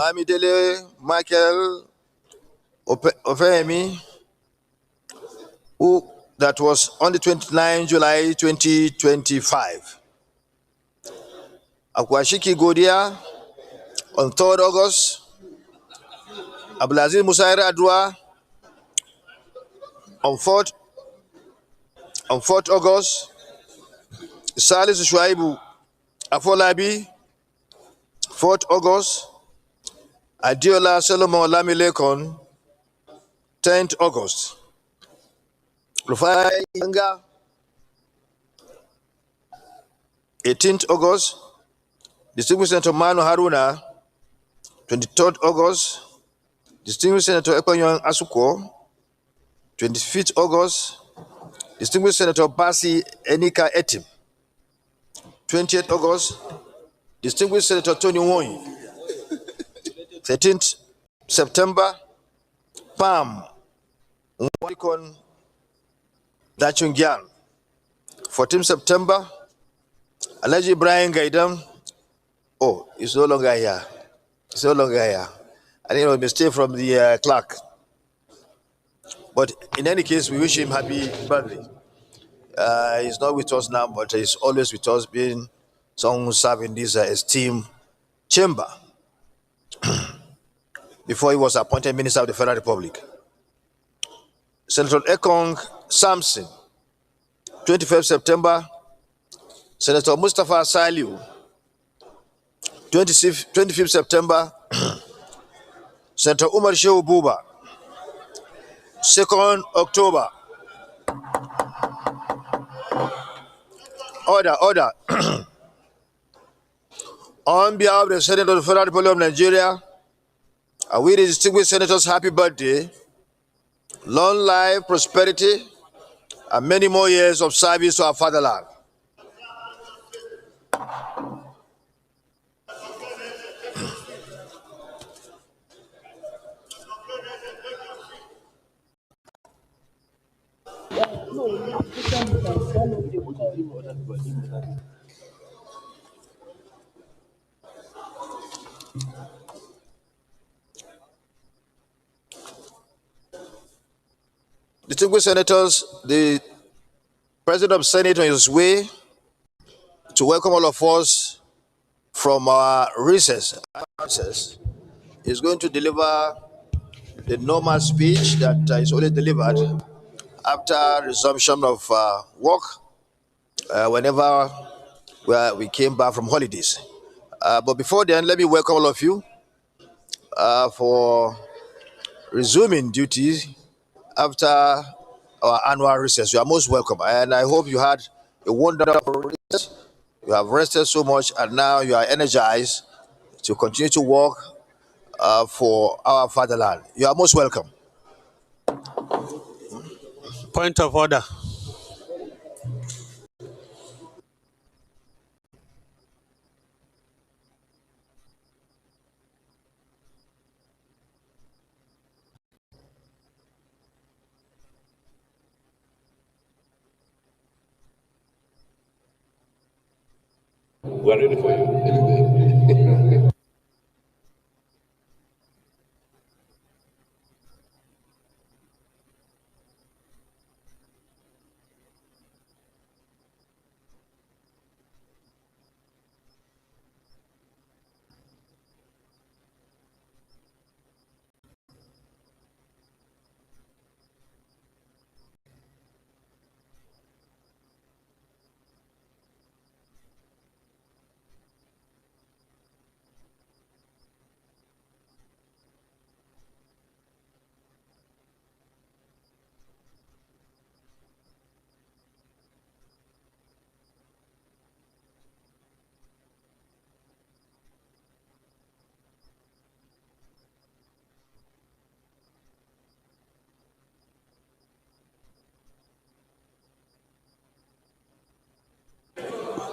Mamidele Michael Ofemi, who that was on the 29th July 2025. Akwashiki Godia on 3rd August. Abdulaziz Musaira Adwa on 4th August. Salis Shuaibu Afolabi 4th August. Adiola Solomon Lamilekon 10th August. Rufai Yanga 18th August. Distinguished Senator Manu Haruna 23rd August. Distinguished Senator Ekpanyon Asuko 25th August. Distinguished Senator Basi Enika Etim 20th August. Distinguished Senator Tony Woy 13th September. Pam Mwalikon Dachungyan 14th September. Alhaji Ibrahim Gaidam. Oh, he's no longer here. He's no longer here. I think it was a mistake from the clerk. But in any case, we wish him happy birthday. He's not with us now, but he's always with us, being someone who served in this esteemed chamber before he was appointed Minister of the Federal Republic. Senator Ekong Samson, 25th September. Senator Mustafa Saliu, 25th September. Senator Umar Shehu Buba, 2nd October. Order. On behalf of the Senate of the Federal Republic of Nigeria, I wish the distinguished senators happy birthday, long life, prosperity, and many more years of service to our fatherland. Distinguished senators, the President of the Senate on his way to welcome all of us from our recess is going to deliver the normal speech that is always delivered after resumption of work whenever we came back from holidays. But before then, let me welcome all of you for resuming duties after our annual recess. You are most welcome, and I hope you had a wonderful recess. You have rested so much, and now you are energized to continue to work for our fatherland. You are most welcome. Point of order. We're ready for you.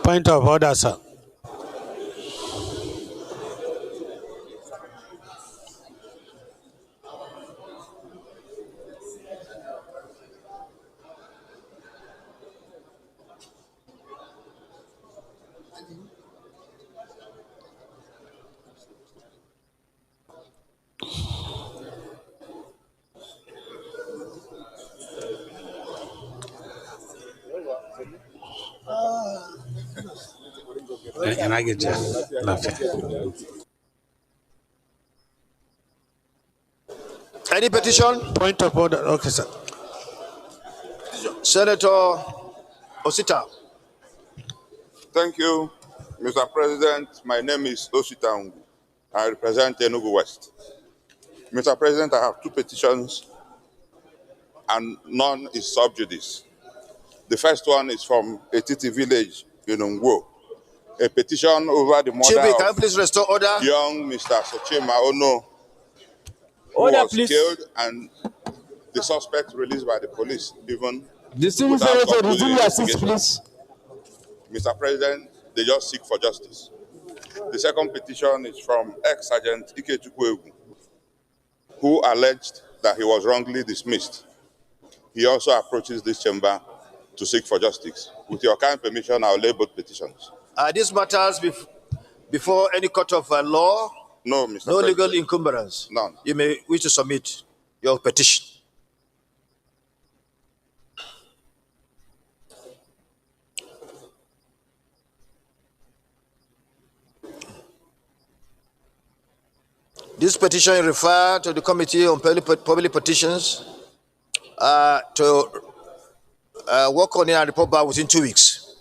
Point of order, sir. Any petition? Point of order. Okay, sir. Senator Osita. Thank you, Mr. President. My name is Osita. I represent Enugu West. Mr. President, I have two petitions and none is sub judice. The first one is from Etiti village in Ungwo. A petition over the murder Chibi, can you of please restore order? young Mr. Sochima Ono, who Order, was please. killed and the suspect released by the police even Distinguished without Senator, concluding resume your seats, investigation. please. Mr. President, they just seek for justice. The second petition is from ex-Sergeant Ikechukwu, who alleged that he was wrongly dismissed. He also approaches this chamber to seek for justice. With your kind permission, I'll lay both petitions. These matters before any court of law? No, Mr. No President. legal encumbrance? None. You may wish to submit your petition. This petition referred to the Committee on Public Petitions to work on it and report back within 2 weeks.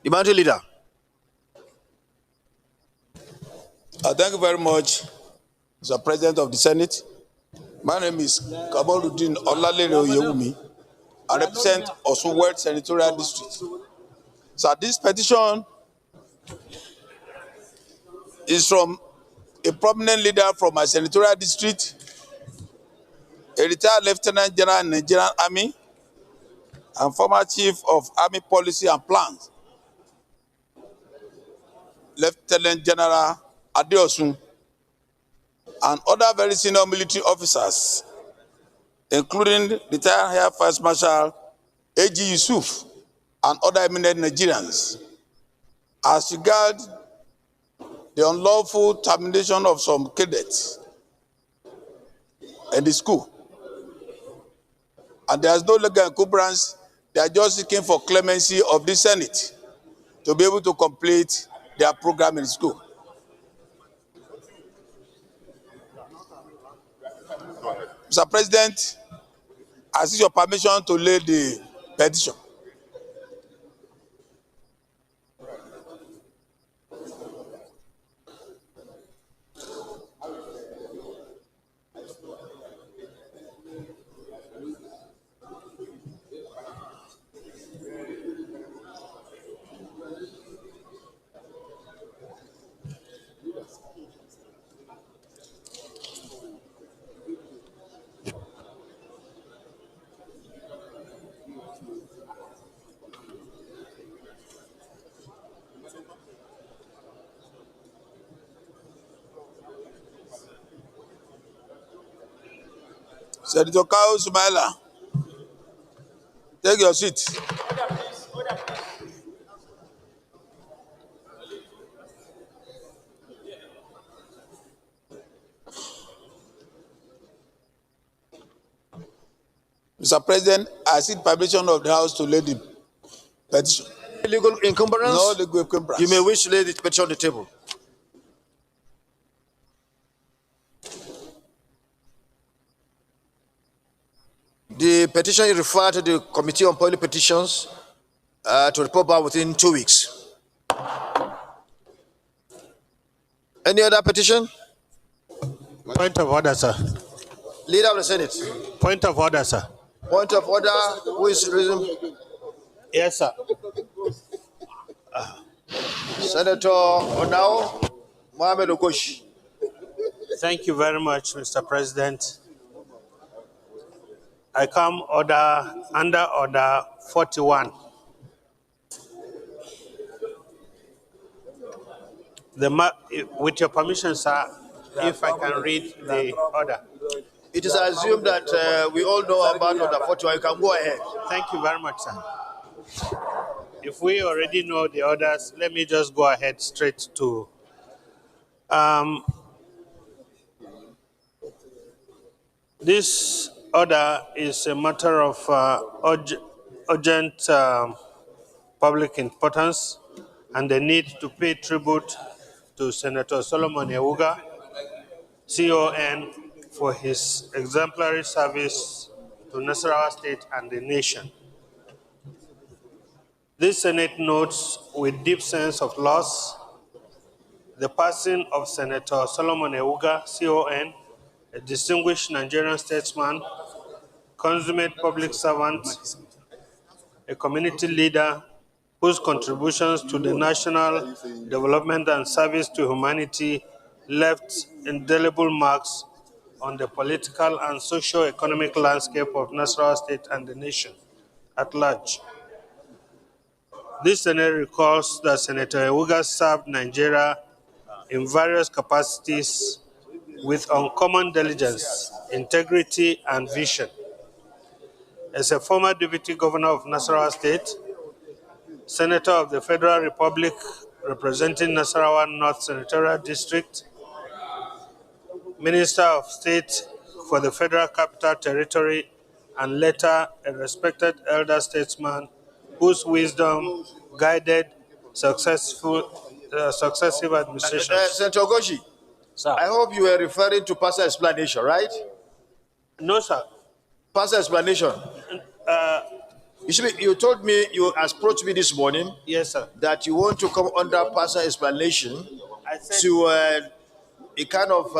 The Minority Leader. Thank you very much, Mr. President of the Senate. My name is Kamaluddin Olalere Oyewumi. I represent Osun West Senatorial District. So this petition is from a prominent leader from my senatorial district, a retired Lieutenant General in the Nigerian Army, and former Chief of Army Policy and Plans, Lieutenant General Adeosun, and other very senior military officers, including retired Air Vice Marshal A.G. Yusuf and other eminent Nigerians, as regards the unlawful termination of some cadets in the school. And there is no legal encumbrance. They are just seeking for clemency of the Senate to be able to complete their program in school. Mr. President, I seek your permission to lay the petition. Senator Kao Sumaila, take your seat. Mr. President, I seek permission of the House to lay the petition. Legal encumbrance? No legal encumbrance. You may wish to lay the petition on the table. The petition is referred to the Committee on Public Petitions to report back within 2 weeks. Any other petition? Point of order, sir. Leader of the Senate. Point of order, sir. Point of order. Who is reason? Yes, sir. Senator Onao Mohamed Okoshi. Thank you very much, Mr. President. I come under order 41. With your permission, sir, if I can read the order. It is assumed that we all know about order 41. You can go ahead. Thank you very much, sir. If we already know the orders, let me just go ahead straight to this order is a matter of urgent public importance, and the need to pay tribute to Senator Solomon Ewuga, CON, for his exemplary service to Nasarawa State and the nation. This Senate notes with deep sense of loss the passing of Senator Solomon Ewuga, CON, a distinguished Nigerian statesman, consummate public servant, a community leader whose contributions to the national development and service to humanity left indelible marks on the political and socio-economic landscape of Nasarawa State and the nation at large. This Senate recalls that Senator Ewuga served Nigeria in various capacities with uncommon diligence, integrity, and vision. As a former Deputy Governor of Nasarawa State, Senator of the Federal Republic representing Nasarawa North Senatorial District, Minister of State for the Federal Capital Territory, and later a respected elder statesman whose wisdom guided successive administrations. Senator Ogoshi, Sir. I hope you were referring to personal explanation, right? No, sir. Personal explanation. You told me, you approached me this morning. Yes, sir. That you want to come under personal explanation I said, to a kind of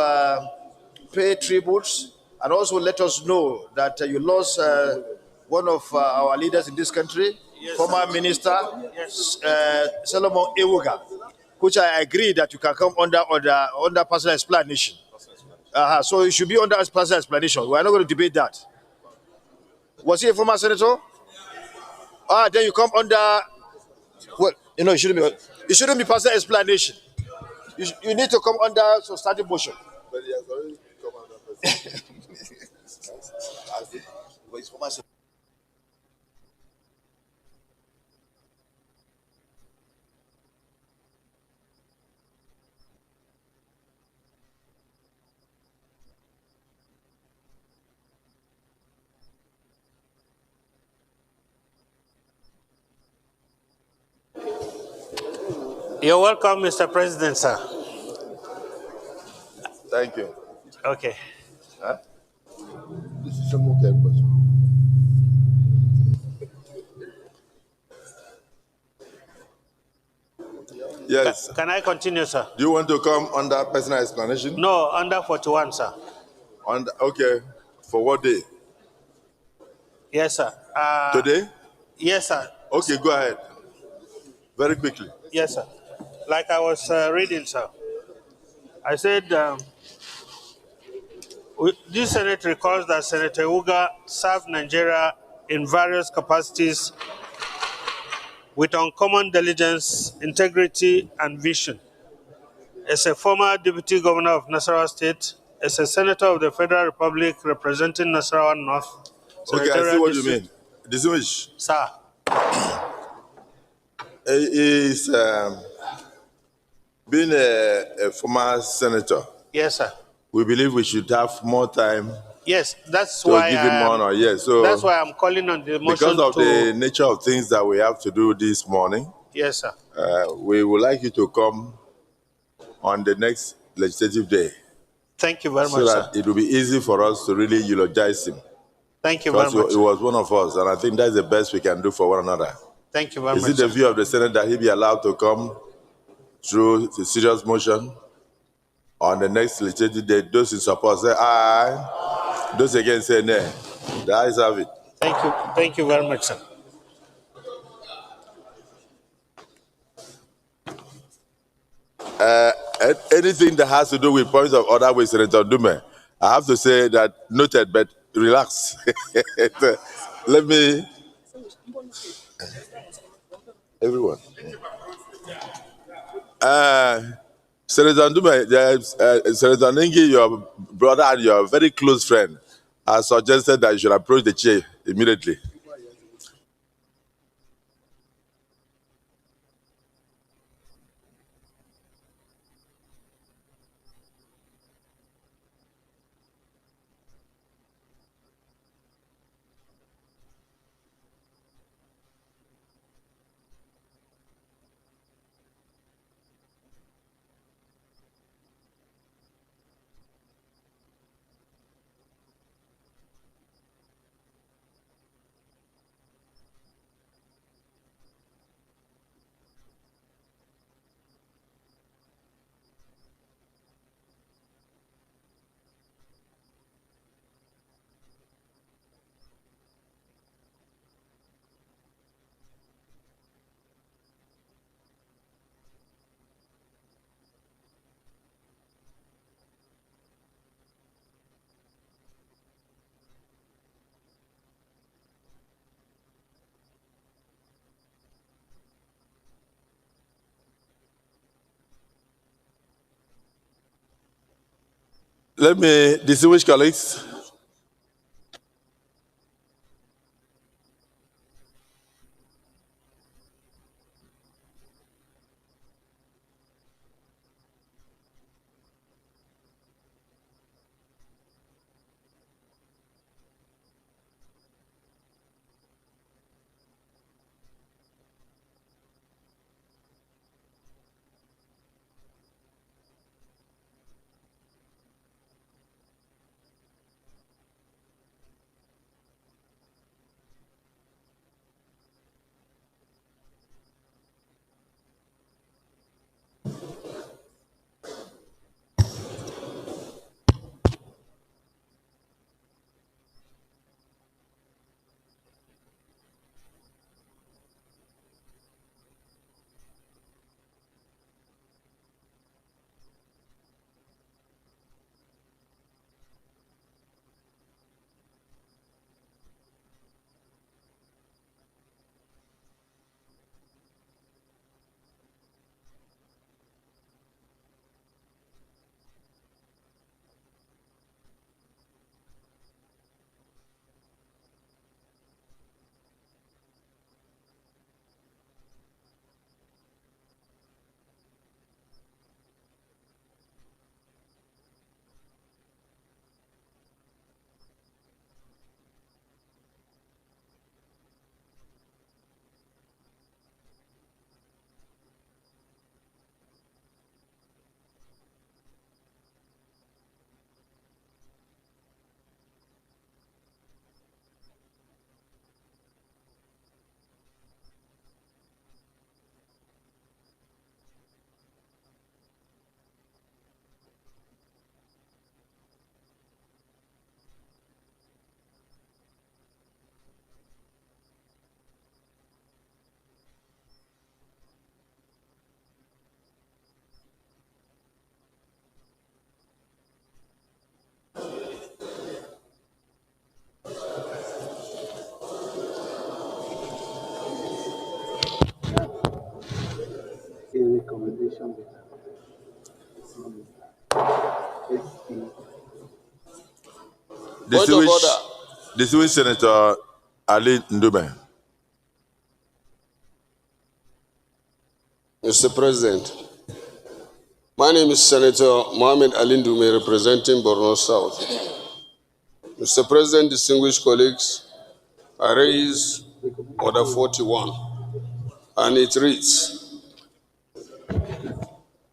pay tributes and also let us know that you lost one of our leaders in this country, yes, former Minister yes. Solomon Ewuga, which I agree that you can come under personal explanation. So you should be under personal explanation. We are not going to debate that. Was he a former senator? Then you come under. Well, it shouldn't be personal explanation. You need to come under substantive motion. But he has already come under personal. You're welcome, Mr. President, sir. Thank you. Okay. Huh? This is some okay question. Yes. Can I continue, sir? Do you want to come under personal explanation? No, under 41, sir. Okay. For what day? Yes, sir. Today? Yes, sir. Okay, go ahead. Very quickly. Yes, sir. Like I was reading, sir. I said, this Senate recalls that Senator Ewuga served Nigeria in various capacities with uncommon diligence, integrity, and vision. As a former Deputy Governor of Nasarawa State, as a Senator of the Federal Republic representing Nasarawa North, Okay, I see what you mean. Distinguished. Sir. Is being a former senator. Yes, sir. We believe we should have more time. Yes, that's to why give him honor. Yes, so that's why I'm calling on the motion because of the nature of things that we have to do this morning. Yes, sir. We would like you to come on the next legislative day. Thank you very so much, that sir. It will be easy for us to really eulogize him. Thank you very much. He was one of us, and I think that's the best we can do for one another. Thank you very much. Is it the view of the Senate that he be allowed to come through the serious motion on the next legislative day? Those in support say aye. Those against say nay. The ayes have it. Thank you. Thank you very much, sir. Anything that has to do with points of order with Senator Dume, I have to say that noted, but relax. Let me. Everyone. Senator Dume, Senator Ningi, your brother and your very close friend, has suggested that you should approach the chair immediately. Let me distinguish colleagues. Point of order. Distinguished Senator Ali Ndume. Mr. President, my name is Senator Mohamed Alindume, representing Borno South. Mr. President, distinguished colleagues, I raise Order 41, and it reads,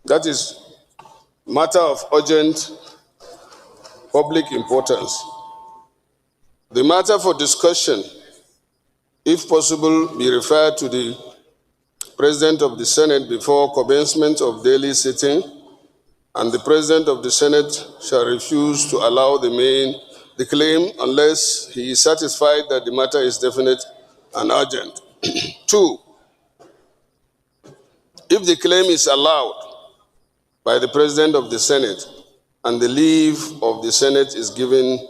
that is matter of urgent public importance. The matter for discussion, if possible, be referred to the President of the Senate before commencement of daily sitting, and the President of the Senate shall refuse to allow the claim unless he is satisfied that the matter is definite and urgent. 2, if the claim is allowed by the President of the Senate and the leave of the Senate is given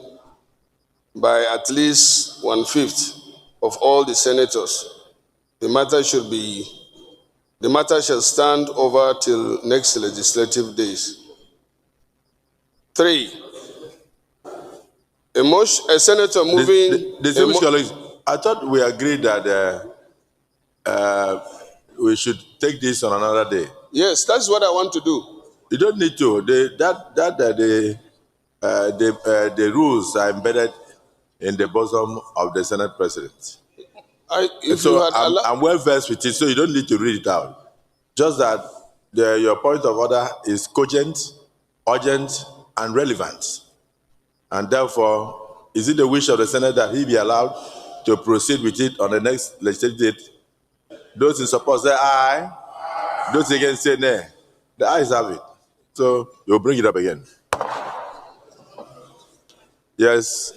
by at least 1/5 of all the senators, the matter shall stand over till next legislative days. 3, a senator moving. Distinguished colleagues, I thought we agreed that we should take this on another day. Yes, that's what I want to do. You don't need to. The rules are embedded in the bosom of the Senate President. I'm well versed with it, so you don't need to read it out. Just that your point of order is cogent, urgent, and relevant. And therefore, is it the wish of the Senate that he be allowed to proceed with it on the next legislative date? Those in support say aye. Those against say nay. The ayes have it. So you'll bring it up again. Yes,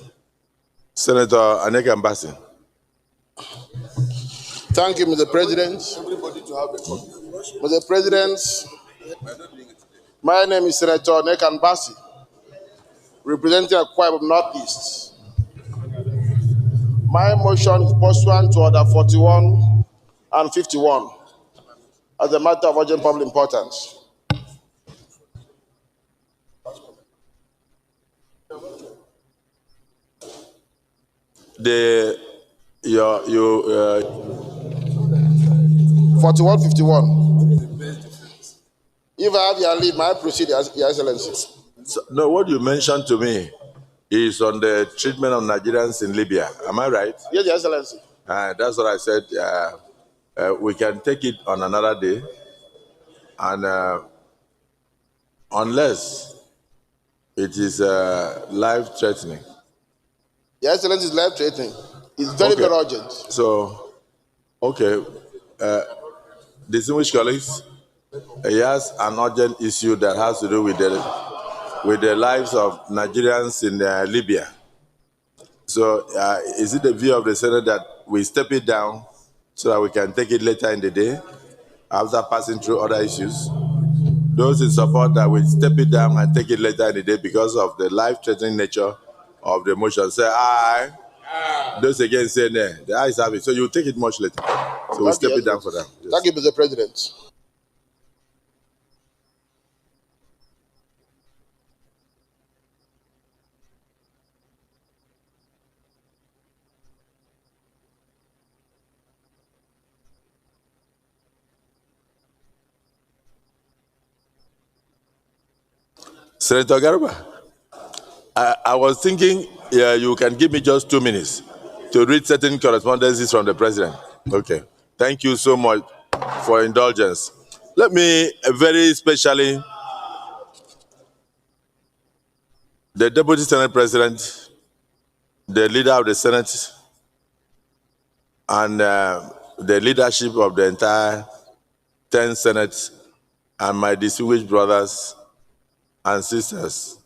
Senator Aneka Mbasi. Thank you, Mr. President. Mr. President, my name is Senator Aneka Mbasi, representing Akwa Ibom Northeast. My motion is pursuant to Order 41 and 51 as a matter of urgent public importance. you 4151. If I have your leave, may I proceed, Your Excellency? no, what you mentioned to me is on the treatment of Nigerians in Libya. Am I right? Yes, Your Excellency. That's what I said. We can take it on another day, and unless it is life-threatening. Your Excellency is life-threatening. It's very, very urgent. So, okay, distinguished colleagues, he has an urgent issue that has to do with the lives of Nigerians in Libya. So, is it the view of the Senate that we step it down so that we can take it later in the day after passing through other issues? Those in support that we step it down and take it later in the day because of the life-threatening nature of the motion, say aye. Those again say no. The ayes have it. So you take it much later. So we step it down for them. Yes. Thank you, Mr. President. Senator Garba, I was thinking you can give me just 2 minutes to read certain correspondences from the president. Okay. Thank you so much for indulgence. Let me very specially, the Deputy Senate President, the leader of the Senate, and the leadership of the entire 10 Senate, and my distinguished brothers and sisters.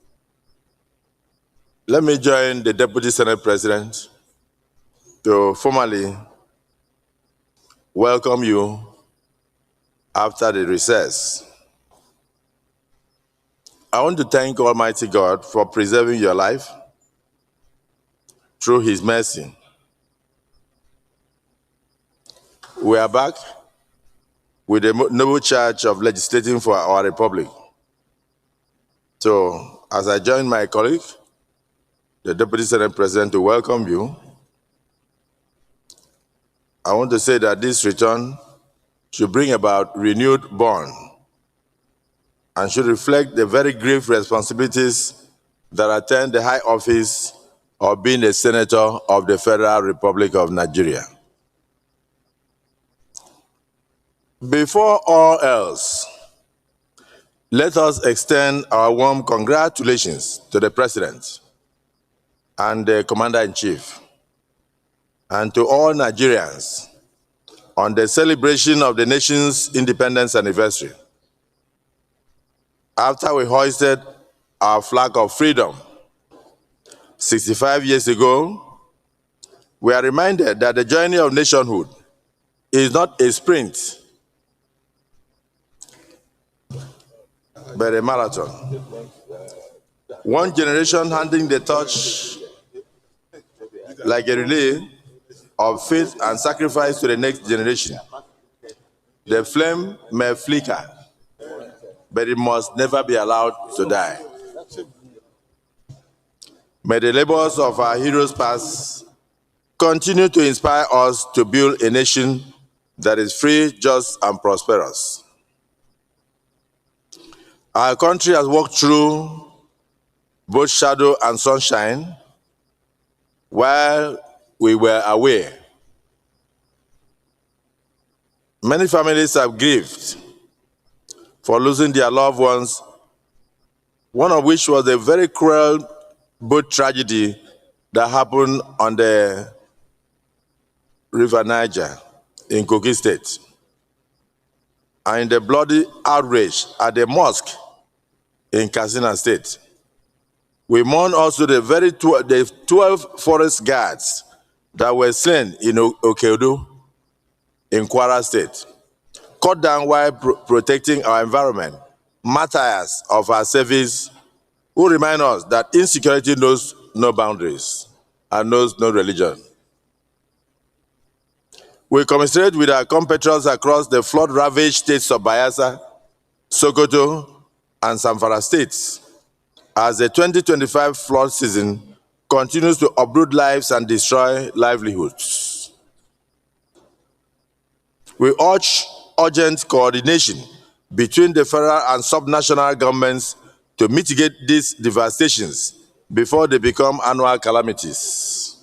Let me join the Deputy Senate President to formally welcome you after the recess. I want to thank Almighty God for preserving your life through His mercy. We are back with the noble charge of legislating for our republic. So, as I join my colleague, the Deputy Senate President, to welcome you, I want to say that this return should bring about renewed bond and should reflect the very grave responsibilities that attend the high office of being a senator of the Federal Republic of Nigeria. Before all else, let us extend our warm congratulations to the President and the Commander-in-Chief and to all Nigerians on the celebration of the nation's independence anniversary. After we hoisted our flag of freedom 65 years ago, we are reminded that the journey of nationhood is not a sprint, but a marathon. One generation handing the torch like a relay of faith and sacrifice to the next generation. The flame may flicker, but it must never be allowed to die. May the labors of our heroes past continue to inspire us to build a nation that is free, just, and prosperous. Our country has walked through both shadow and sunshine while we were away. Many families have grieved for losing their loved ones, one of which was a very cruel boat tragedy that happened on the River Niger in Kogi State, and in the bloody outrage at the mosque in Katsina State. We mourn also the 12 forest guards that were slain in Okeodo in Kwara State, cut down while protecting our environment, martyrs of our service who remind us that insecurity knows no boundaries and knows no religion. We commiserate with our compatriots across the flood-ravaged states of Bayelsa, Sokoto, and Zamfara states as the 2025 flood season continues to uproot lives and destroy livelihoods. We urge urgent coordination between the federal and subnational governments to mitigate these devastations before they become annual calamities.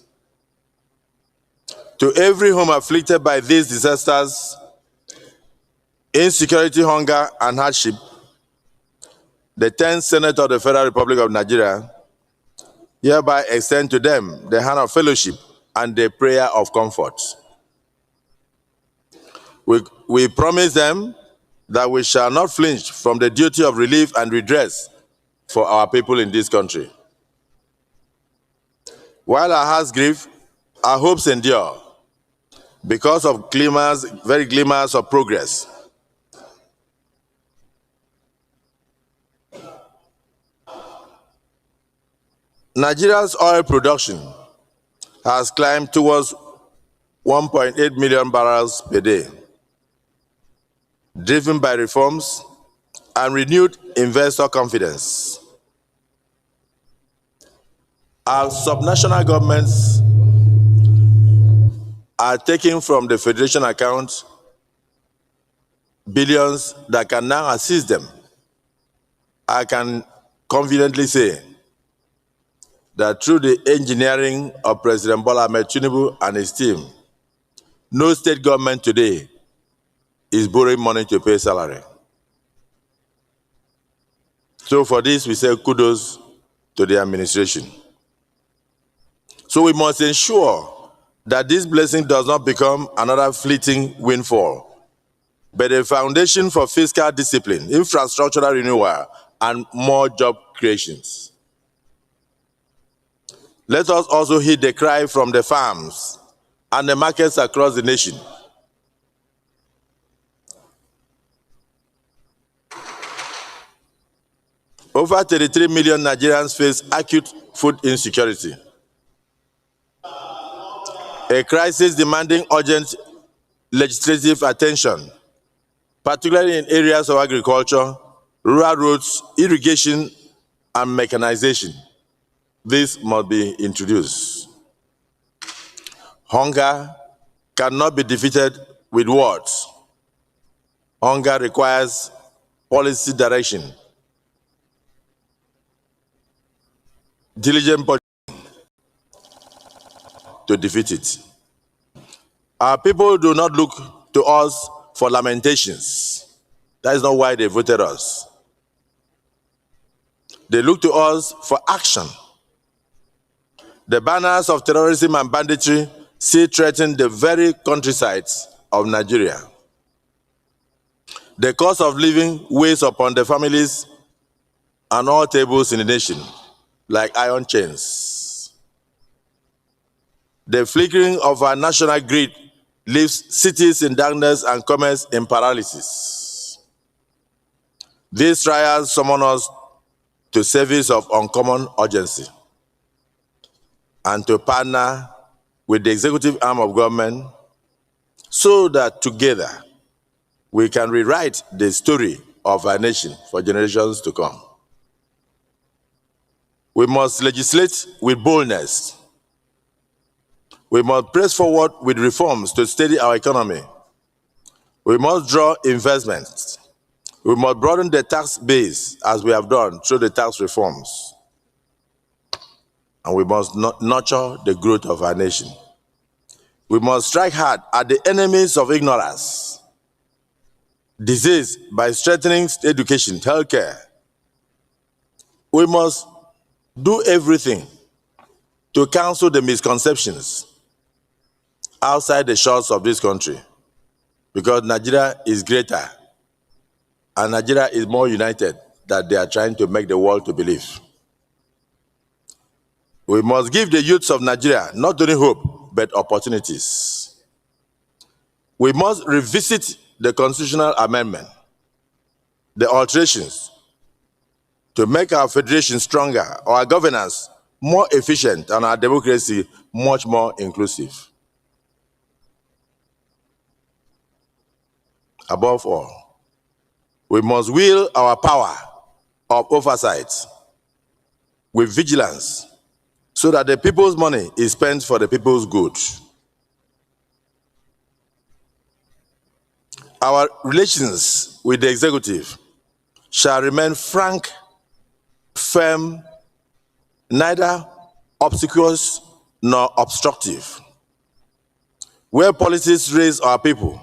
To every home afflicted by these disasters, insecurity, hunger, and hardship, the 10th Senate of the Federal Republic of Nigeria hereby extend to them the hand of fellowship and the prayer of comfort. We promise them that we shall not flinch from the duty of relief and redress for our people in this country. While our hearts grieve, our hopes endure because of very glimmers of progress. Nigeria's oil production has climbed towards 1.8 million barrels per day, driven by reforms and renewed investor confidence. Our subnational governments are taking from the Federation account billions that can now assist them. I can confidently say that through the engineering of President Bola Ahmed Tinubu and his team, no state government today is borrowing money to pay salary. So for this, we say kudos to the administration. So we must ensure that this blessing does not become another fleeting windfall, but a foundation for fiscal discipline, infrastructural renewal, and more job creations. Let us also heed the cry from the farms and the markets across the nation. Over 33 million Nigerians face acute food insecurity, a crisis demanding urgent legislative attention, particularly in areas of agriculture, rural roads, irrigation, and mechanization. This must be introduced. Hunger cannot be defeated with words. Hunger requires policy direction, diligent to defeat it. Our people do not look to us for lamentations. That is not why they voted us. They look to us for action. The banners of terrorism and banditry still threaten the very countrysides of Nigeria. The cost of living weighs upon the families and all tables in the nation like iron chains. The flickering of our national grid leaves cities in darkness and commerce in paralysis. These trials summon us to service of uncommon urgency and to partner with the executive arm of government so that together we can rewrite the story of our nation for generations to come. We must legislate with boldness. We must press forward with reforms to steady our economy. We must draw investments. We must broaden the tax base as we have done through the tax reforms. And we must nurture the growth of our nation. We must strike hard at the enemies of ignorance, disease by strengthening education, healthcare. We must do everything to counsel the misconceptions outside the shores of this country, because Nigeria is greater and Nigeria is more united than they are trying to make the world to believe. We must give the youths of Nigeria not only hope, but opportunities. We must revisit the constitutional amendment, the alterations, to make our federation stronger, our governance more efficient, and our democracy much more inclusive. Above all, we must wield our power of oversight with vigilance so that the people's money is spent for the people's good. Our relations with the executive shall remain frank, firm, neither obsequious nor obstructive. Where policies raise our people,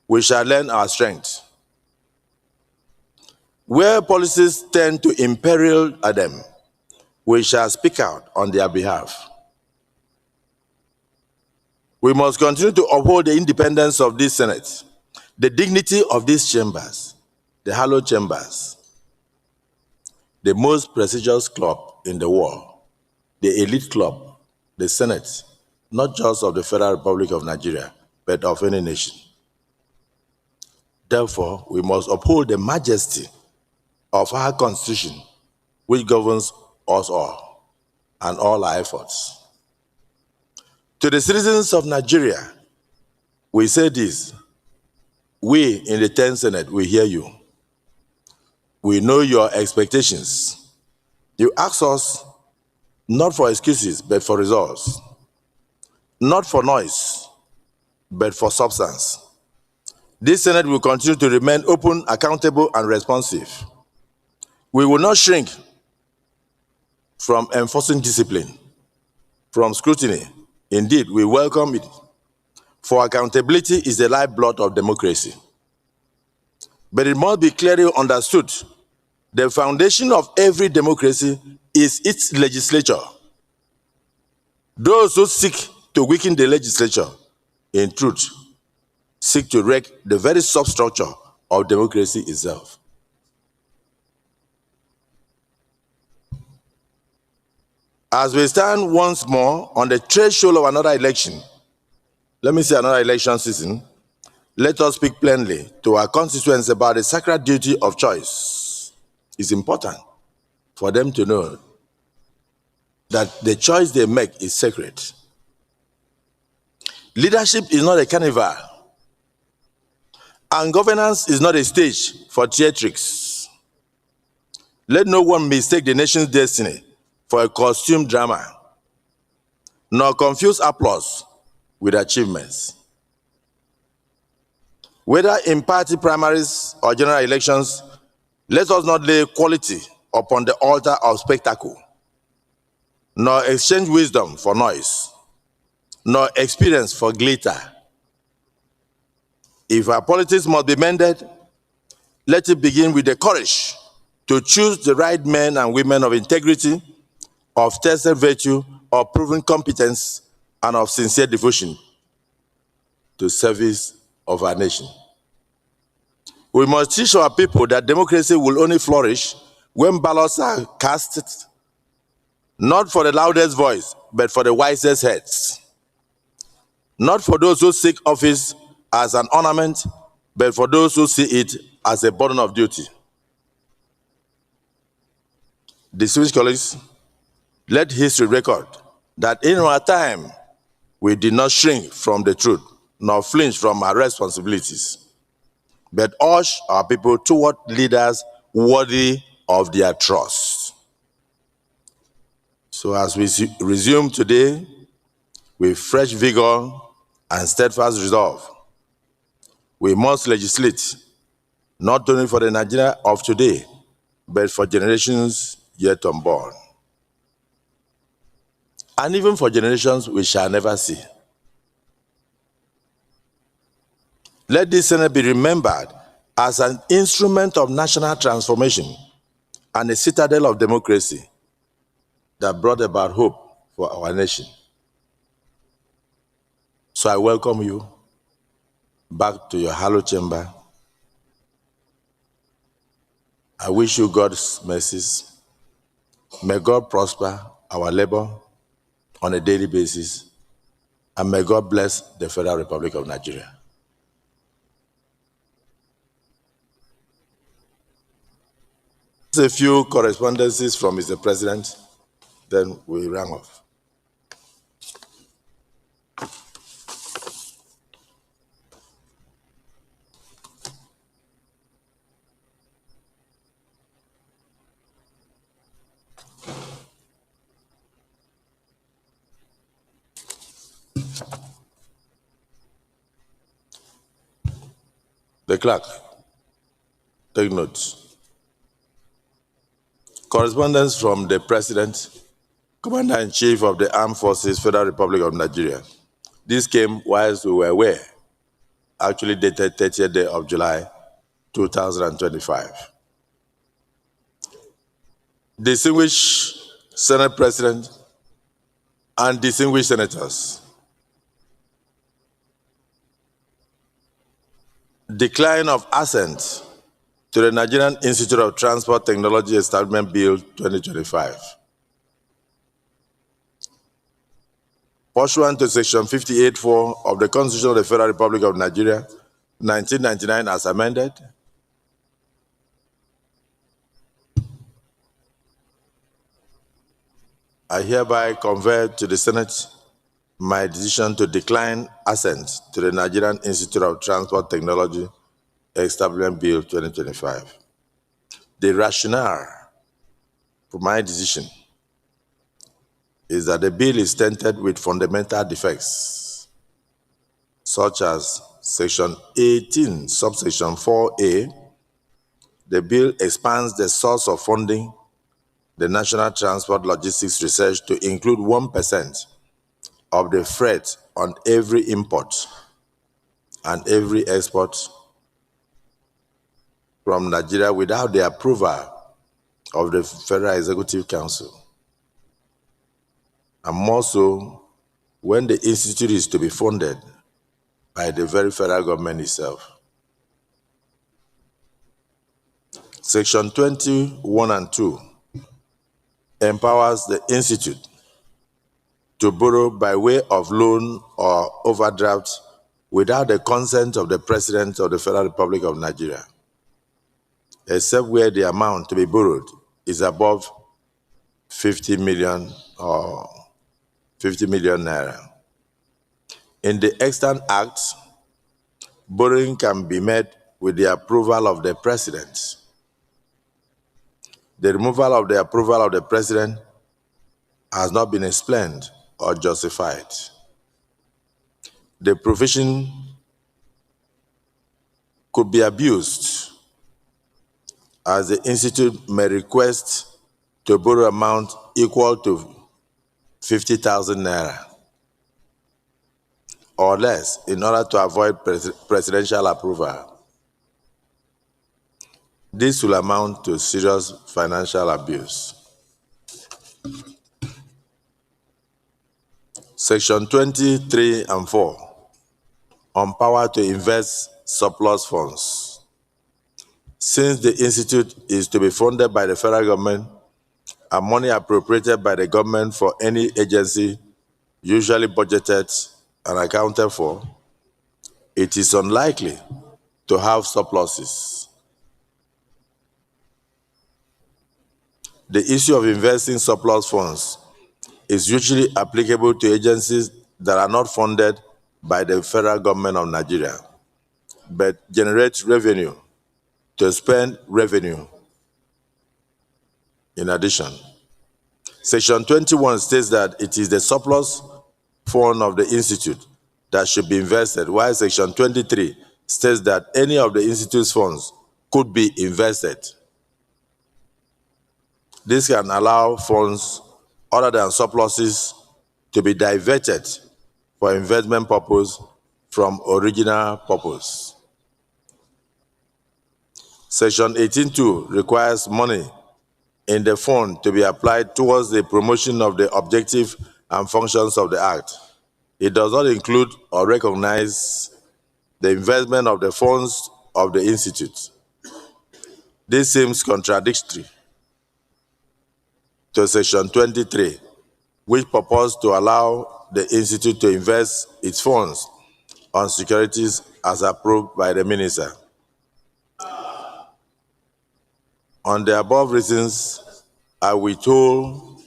we shall learn our strength. Where policies tend to imperil them, we shall speak out on their behalf. We must continue to uphold the independence of this Senate, the dignity of these chambers, the hallowed chambers, the most prestigious club in the world, the elite club, the Senate, not just of the Federal Republic of Nigeria, but of any nation. Therefore, we must uphold the majesty of our Constitution, which governs us all and all our efforts. To the citizens of Nigeria, we say this: we in the 10th Senate, we hear you. We know your expectations. You ask us not for excuses, but for results. Not for noise, but for substance. This Senate will continue to remain open, accountable, and responsive. We will not shrink from enforcing discipline, from scrutiny. Indeed, we welcome it, for accountability is the lifeblood of democracy. But it must be clearly understood, the foundation of every democracy is its legislature. Those who seek to weaken the legislature, in truth, seek to wreck the very substructure of democracy itself. As we stand once more on the threshold of another election, let me say another election season, let us speak plainly to our constituents about the sacred duty of choice. It's important for them to know that the choice they make is sacred. Leadership is not a carnival, and governance is not a stage for theatrics. Let no one mistake the nation's destiny for a costume drama, nor confuse applause with achievements. Whether in party primaries or general elections, let us not lay quality upon the altar of spectacle, nor exchange wisdom for noise, nor experience for glitter. If our politics must be mended, let it begin with the courage to choose the right men and women of integrity, of tested virtue, of proven competence, and of sincere devotion to service of our nation. We must teach our people that democracy will only flourish when ballots are cast, not for the loudest voice, but for the wisest heads. Not for those who seek office as an ornament, but for those who see it as a burden of duty. Distinguished colleagues, let history record that in our time, we did not shrink from the truth, nor flinch from our responsibilities, but urge our people toward leaders worthy of their trust. So as we resume today with fresh vigor and steadfast resolve, we must legislate not only for the Nigeria of today, but for generations yet unborn, and even for generations we shall never see. Let this Senate be remembered as an instrument of national transformation and a citadel of democracy that brought about hope for our nation. So I welcome you back to your hallowed chamber. I wish you God's mercies. May God prosper our labor on a daily basis, and may God bless the Federal Republic of Nigeria. A few correspondences from Mr. President, then we rang off. The clerk, take notes. Correspondence from the President, Commander-in-Chief of the Armed Forces, Federal Republic of Nigeria. This came whilst we were away, actually dated 30th day of July, 2025. Distinguished Senate President and distinguished senators, decline of assent to the Nigerian Institute of Transport Technology Establishment Bill 2025. Pursuant to Section 58(4) of the Constitution of the Federal Republic of Nigeria, 1999 as amended, I hereby convey to the Senate my decision to decline assent to the Nigerian Institute of Transport Technology Establishment Bill 2025. The rationale for my decision is that the bill is tainted with fundamental defects, such as Section 18, subsection 4A. The bill expands the source of funding the National Transport Logistics Research to include 1% of the freight on every import and every export from Nigeria without the approval of the Federal Executive Council. And more so when the institute is to be funded by the very federal government itself. Section 21 and 2 empowers the institute to borrow by way of loan or overdraft without the consent of the President of the Federal Republic of Nigeria, except where the amount to be borrowed is above 50 million or 50 million naira. In the Extant Act, borrowing can be made with the approval of the President. The removal of the approval of the President has not been explained or justified. The provision could be abused, as the institute may request to borrow amount equal to 50,000 naira or less in order to avoid presidential approval. This will amount to serious financial abuse. Section 23 and 4 on power to invest surplus funds. Since the institute is to be funded by the federal government and money appropriated by the government for any agency usually budgeted and accounted for, it is unlikely to have surpluses. The issue of investing surplus funds is usually applicable to agencies that are not funded by the federal government of Nigeria, but generate revenue to spend revenue in addition. Section 21 states that it is the surplus fund of the institute that should be invested, while Section 23 states that any of the institute's funds could be invested. This can allow funds other than surpluses to be diverted for investment purpose from original purpose. Section 18(2) requires money in the fund to be applied towards the promotion of the objective and functions of the Act. It does not include or recognize the investment of the funds of the institute. This seems contradictory to Section 23, which purports to allow the institute to invest its funds on securities as approved by the minister. On the above reasons, I withhold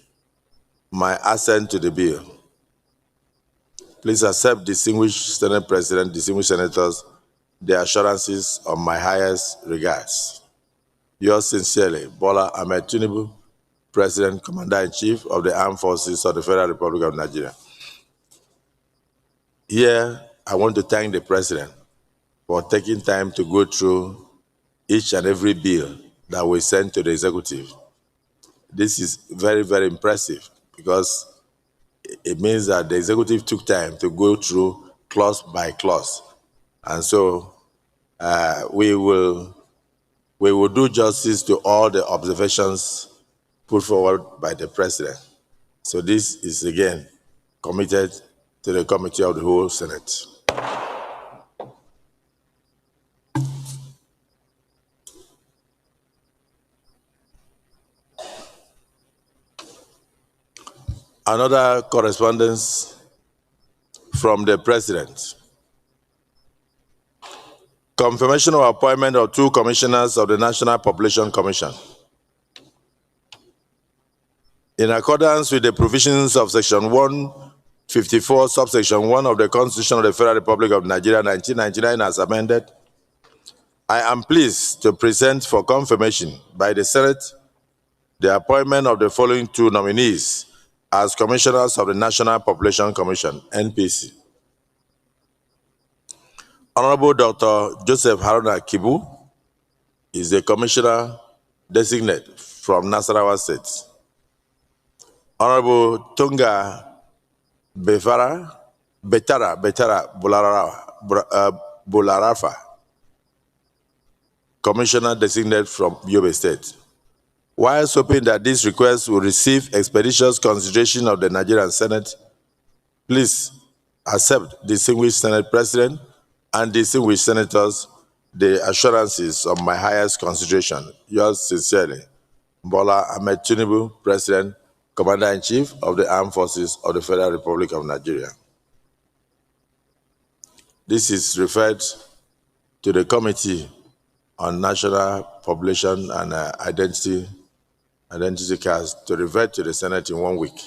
my assent to the bill. Please accept, distinguished Senate President, distinguished senators, the assurances of my highest regards. Yours sincerely, Bola Ahmed Tinubu, President, Commander-in-Chief of the Armed Forces of the Federal Republic of Nigeria. Here, I want to thank the President for taking time to go through each and every bill that we send to the executive. This is very, very impressive because it means that the executive took time to go through clause by clause. And so we will do justice to all the observations put forward by the president. So this is again committed to the Committee of the Whole Senate. Another correspondence from the president. Confirmation of appointment of 2 commissioners of the National Population Commission. In accordance with the provisions of Section 154, subsection 1 of the Constitution of the Federal Republic of Nigeria, 1999, as amended, I am pleased to present for confirmation by the Senate the appointment of the following 2 nominees as commissioners of the National Population Commission, NPC. Honorable Dr. Joseph Haruna Kibu is the commissioner designate from Nasarawa State. Honorable Tunga Betara Bularafa, commissioner designate from Yobe State. Whilst hoping that this request will receive expeditious consideration of the Nigerian Senate, please accept, distinguished Senate President and distinguished senators, the assurances of my highest consideration. Yours sincerely, Bola Ahmed Tinubu, President, Commander-in-Chief of the Armed Forces of the Federal Republic of Nigeria. This is referred to the Committee on National Population and Identity Cards to revert to the Senate in 1 week.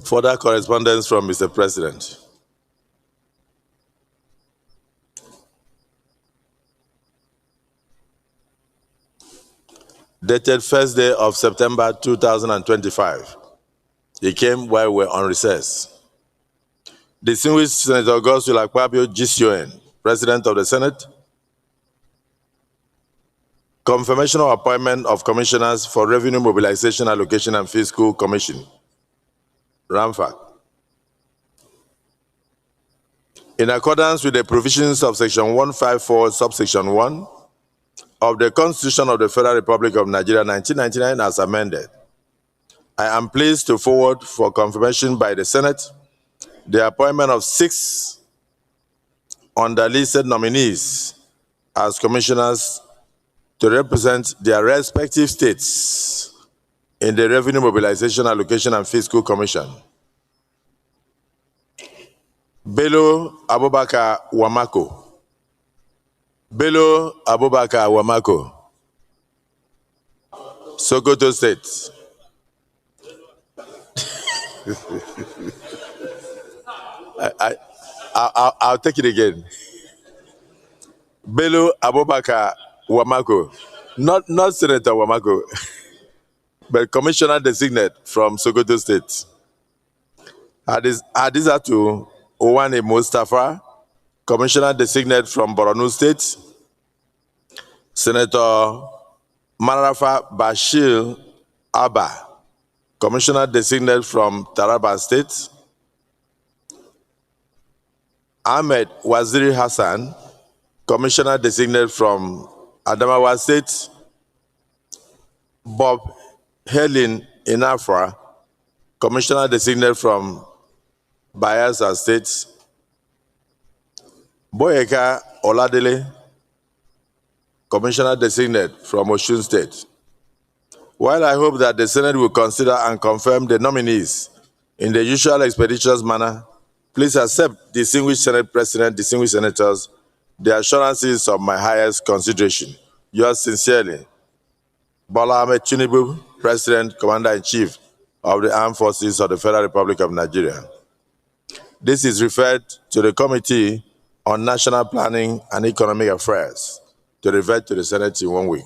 Further correspondence from Mr. President. Dated 1st day of September 2025. He came while we were on recess. Distinguished Senator Godswill Akpabio, GCON, President of the Senate. Confirmation of appointment of commissioners for Revenue Mobilization, Allocation and Fiscal Commission, RAMFAC. In accordance with the provisions of Section 154, subsection 1 of the Constitution of the Federal Republic of Nigeria, 1999, as amended, I am pleased to forward for confirmation by the Senate the appointment of 6 underlisted nominees as commissioners to represent their respective states in the Revenue Mobilization, Allocation, and Fiscal Commission. Bello Abubakar Wamako. Bello Abubakar Wamako. Sokoto State. I'll take it again. Bello Abubakar Wamako. Not Senator Wamako, but Commissioner Designate from Sokoto State. Hadizatu Owane Mustafa, Commissioner Designate from Borno State. Senator Marafa Bashir Abba, Commissioner Designate from Taraba State. Ahmed Waziri Hassan, Commissioner Designate from Adamawa State. Bob Helen Inafra, Commissioner Designate from Bayelsa State. Boyeka Oladele, Commissioner Designate from Osun State. While I hope that the Senate will consider and confirm the nominees in the usual expeditious manner, please accept, distinguished Senate President, distinguished senators, the assurances of my highest consideration. Yours sincerely, Bola Ahmed Tinubu, President, Commander-in-Chief of the Armed Forces of the Federal Republic of Nigeria. This is referred to the Committee on National Planning and Economic Affairs to revert to the Senate in 1 week.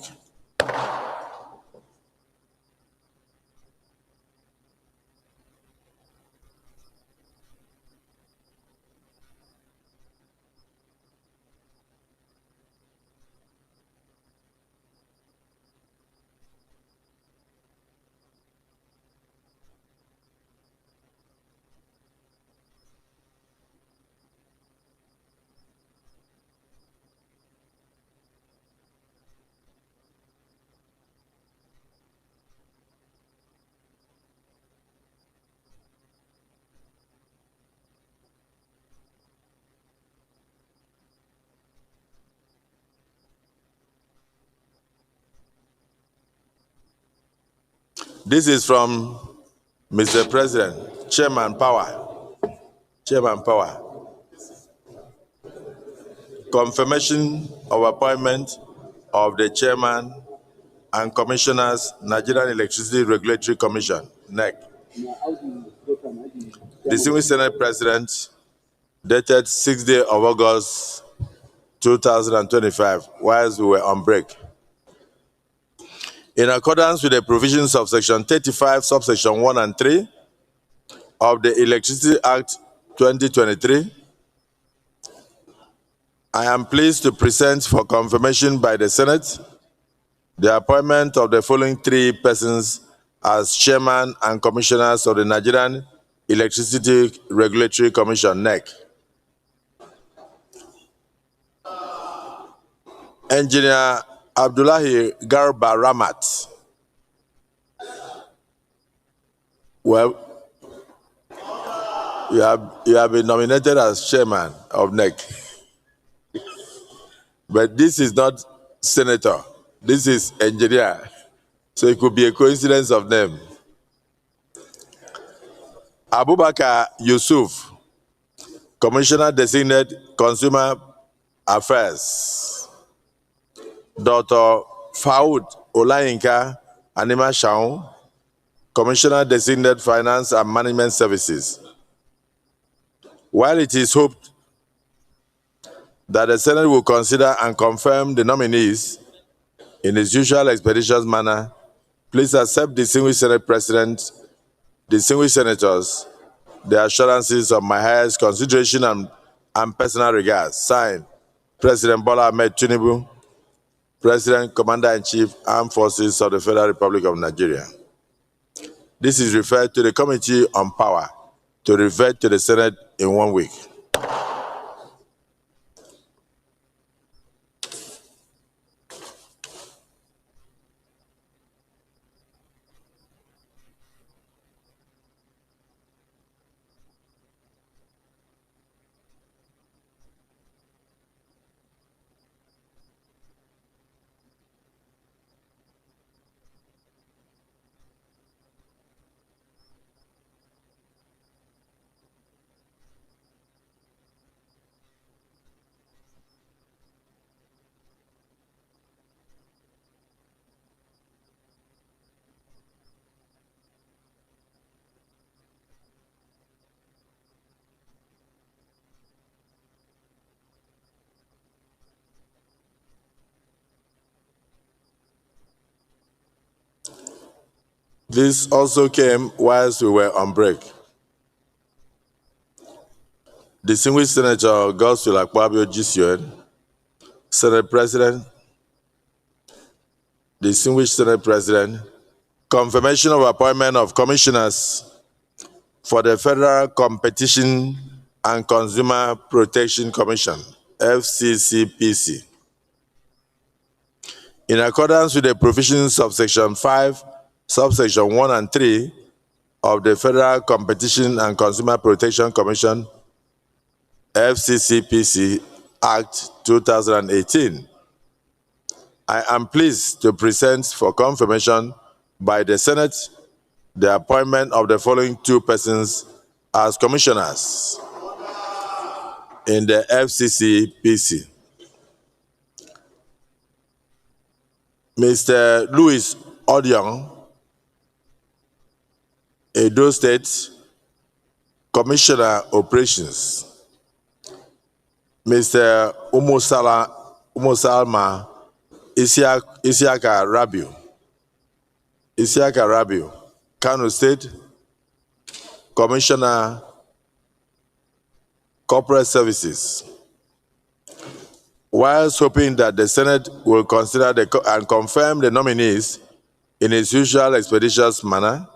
This is from Mr. President, Chairman Power. Chairman Power. Confirmation of appointment of the Chairman and Commissioners, Nigerian Electricity Regulatory Commission, NEC. Distinguished Senate President, dated 6th day of August 2025, whilst we were on break. In accordance with the provisions of Section 35, subsection 1 and 3 of the Electricity Act 2023, I am pleased to present for confirmation by the Senate the appointment of the following 3 persons as Chairman and Commissioners of the Nigerian Electricity Regulatory Commission, NEC. Engineer Abdullahi Garba Ramat. Well, you have been nominated as Chairman of NEC. But this is not Senator. This is Engineer. So it could be a coincidence of name. Abubakar Yusuf, Commissioner Designate Consumer Affairs. Dr. Faud Olayinka Anima Shaun, Commissioner Designate Finance and Management Services. While it is hoped that the Senate will consider and confirm the nominees in its usual expeditious manner, please accept, distinguished Senate President, distinguished senators, the assurances of my highest consideration and personal regards. Signed, President Bola Ahmed Tinubu, President, Commander-in-Chief, Armed Forces of the Federal Republic of Nigeria. This is referred to the Committee on Power to revert to the Senate in 1 week. This also came whilst we were on break. Distinguished Senator Godswill Akpabio GCN, Senate President, Distinguished Senate President, confirmation of appointment of commissioners for the Federal Competition and Consumer Protection Commission, FCCPC. In accordance with the provisions of Section 5, subsection 1 and 3 of the Federal Competition and Consumer Protection Commission, FCCPC Act 2018, I am pleased to present for confirmation by the Senate the appointment of the following two persons as commissioners in the FCCPC. Mr. Louis Odion, Edo State Commissioner Operations. Mr. Umusalma Isiaka Rabiu, Kano State Commissioner Corporate Services. Whilst hoping that the Senate will consider and confirm the nominees in its usual expeditious manner,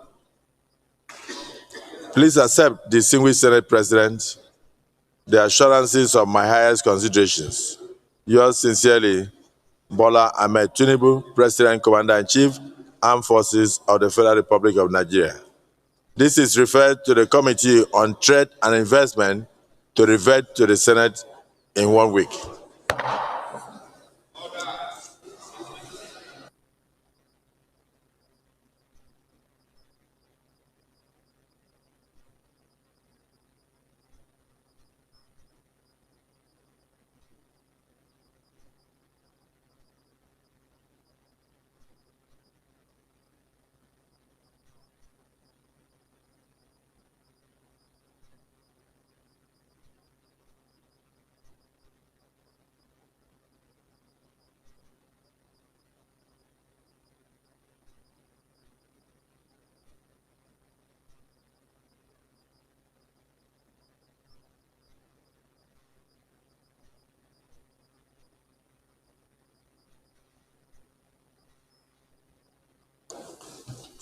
please accept, distinguished Senate President, the assurances of my highest considerations. Yours sincerely, Bola Ahmed Tinubu, President, Commander-in-Chief, Armed Forces of the Federal Republic of Nigeria. This is referred to the Committee on Trade and Investment to revert to the Senate in 1 week.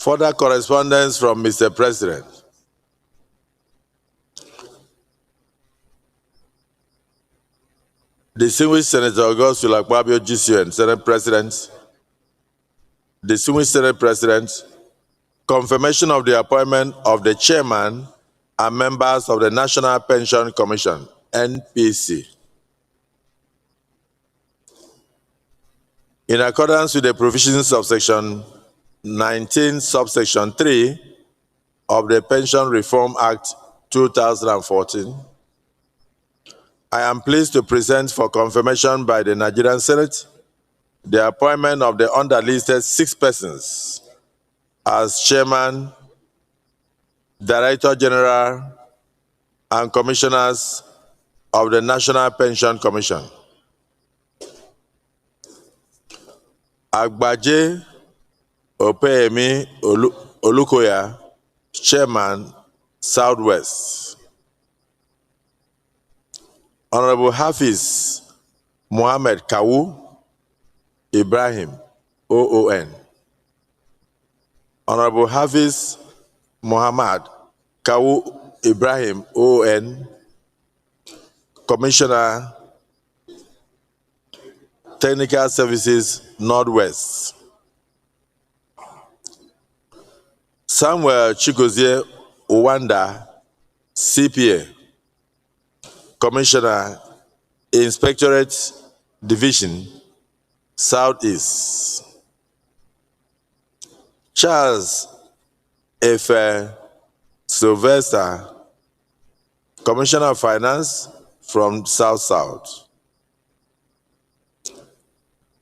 Further correspondence from Mr. President. Distinguished Senator Godswill Akpabio GCN, Senate President. Distinguished Senate President, confirmation of the appointment of the Chairman and members of the National Pension Commission, NPC. In accordance with the provisions of Section 19, subsection 3 of the Pension Reform Act 2014, I am pleased to present for confirmation by the Nigerian Senate the appointment of the underlisted 6 persons as Chairman, Director General, and Commissioners of the National Pension Commission. Agbaje Opeyemi Olukoya, Chairman, Southwest. Honorable Hafiz Mohammed Kawu Ibrahim, OON. Honorable Hafiz Muhammad Kawu Ibrahim, OON, Commissioner, Technical Services, Northwest. Samuel Chigozie Uwanda, CPA, Commissioner, Inspectorate Division, Southeast. Charles Efe Sylvester, Commissioner of Finance from South-South.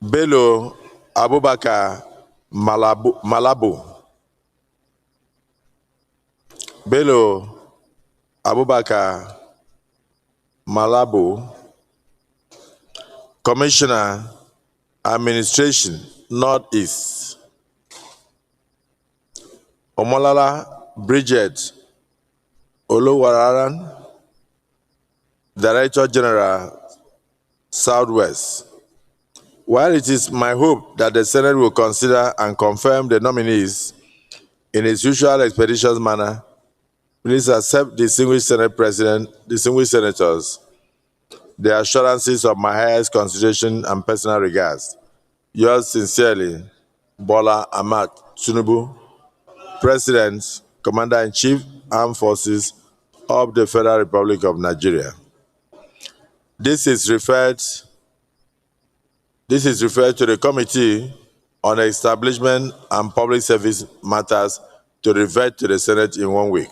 Bello Abubakar Malabo. Bello Abubakar Malabo, Commissioner, Administration, Northeast. Omolala Bridget Olowararan, Director General, Southwest. While it is my hope that the Senate will consider and confirm the nominees in its usual expeditious manner, please accept, distinguished Senate President, distinguished senators, the assurances of my highest consideration and personal regards. Yours sincerely, Bola Ahmed Tinubu, President, Commander-in-Chief, Armed Forces of the Federal Republic of Nigeria. This is referred to the Committee on Establishment and Public Service Matters to revert to the Senate in 1 week.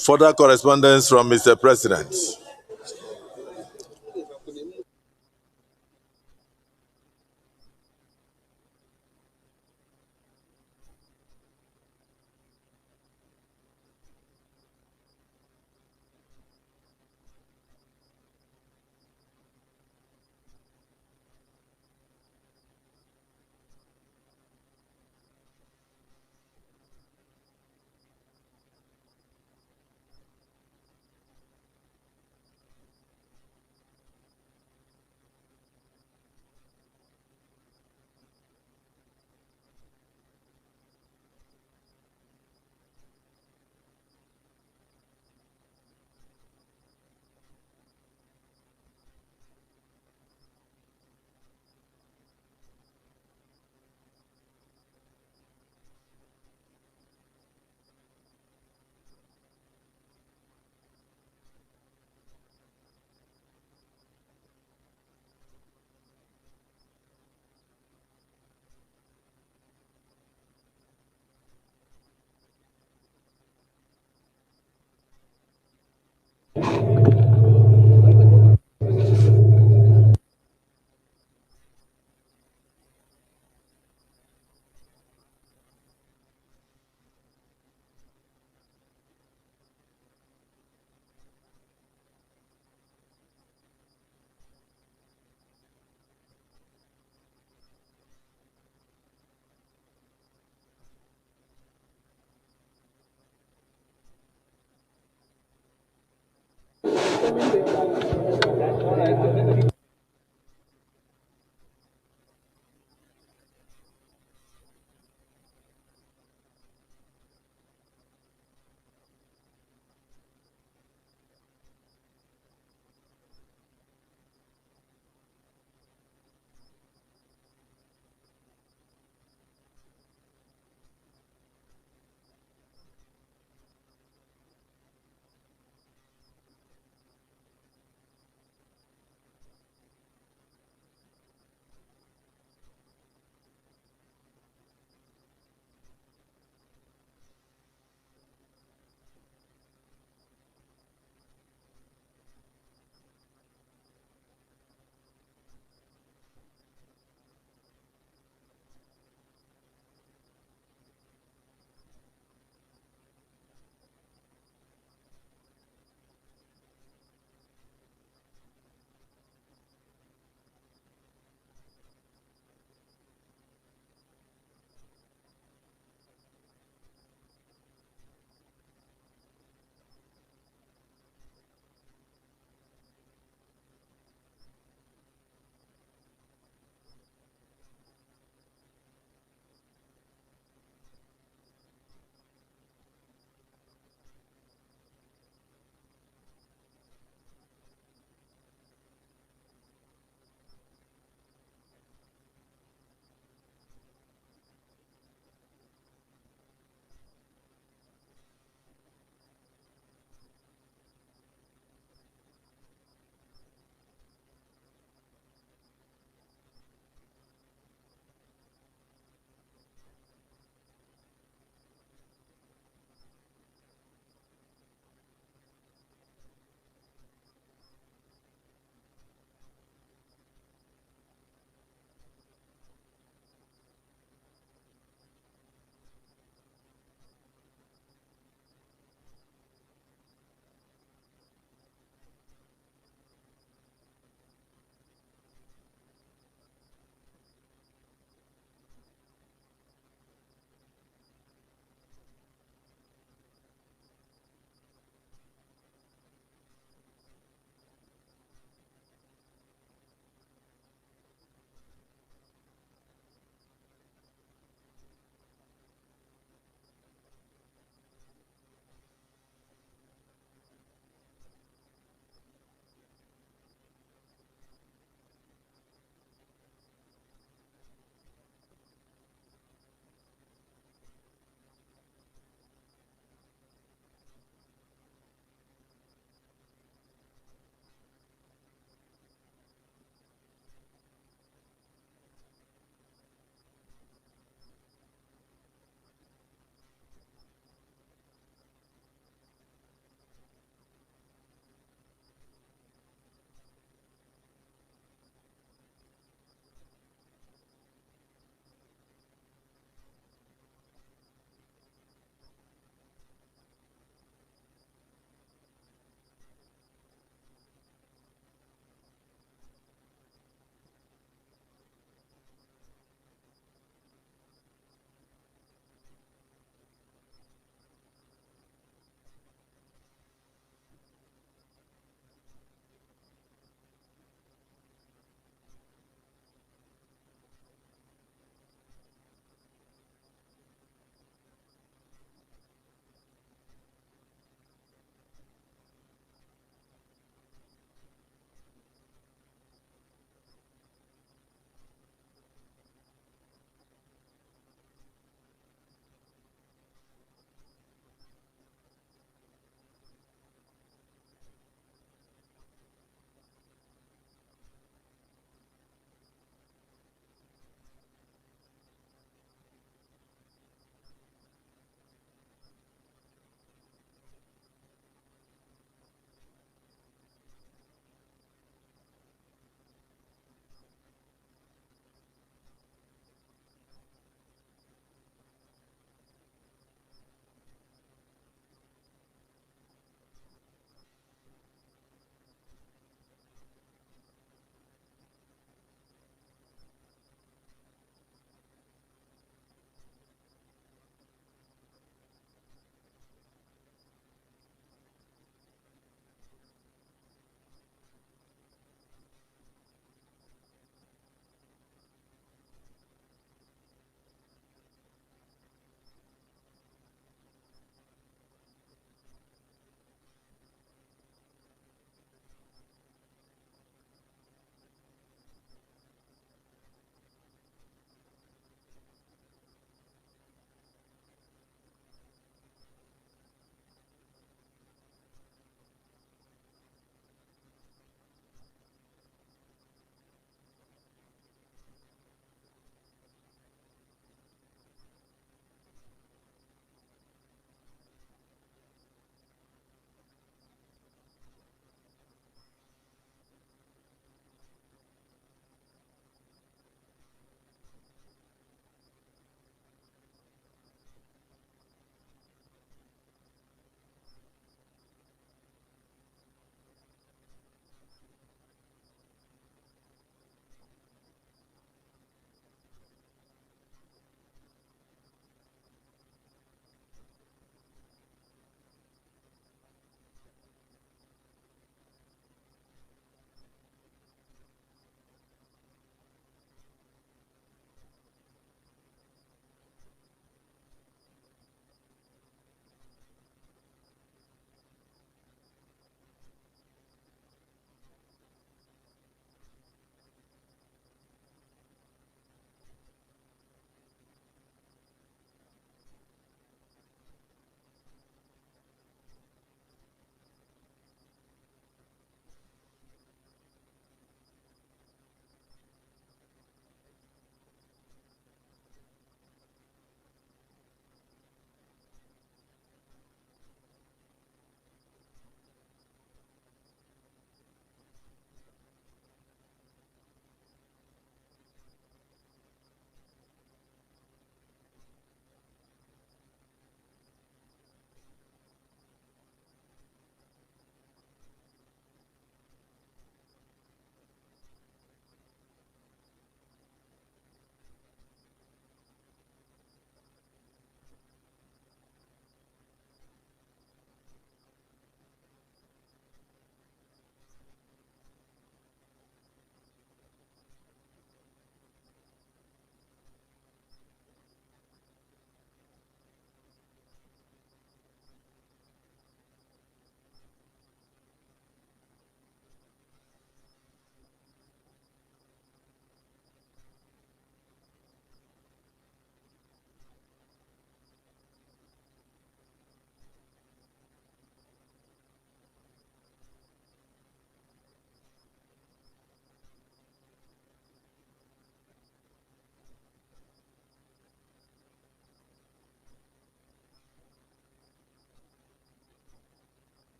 Further correspondence from Mr. President.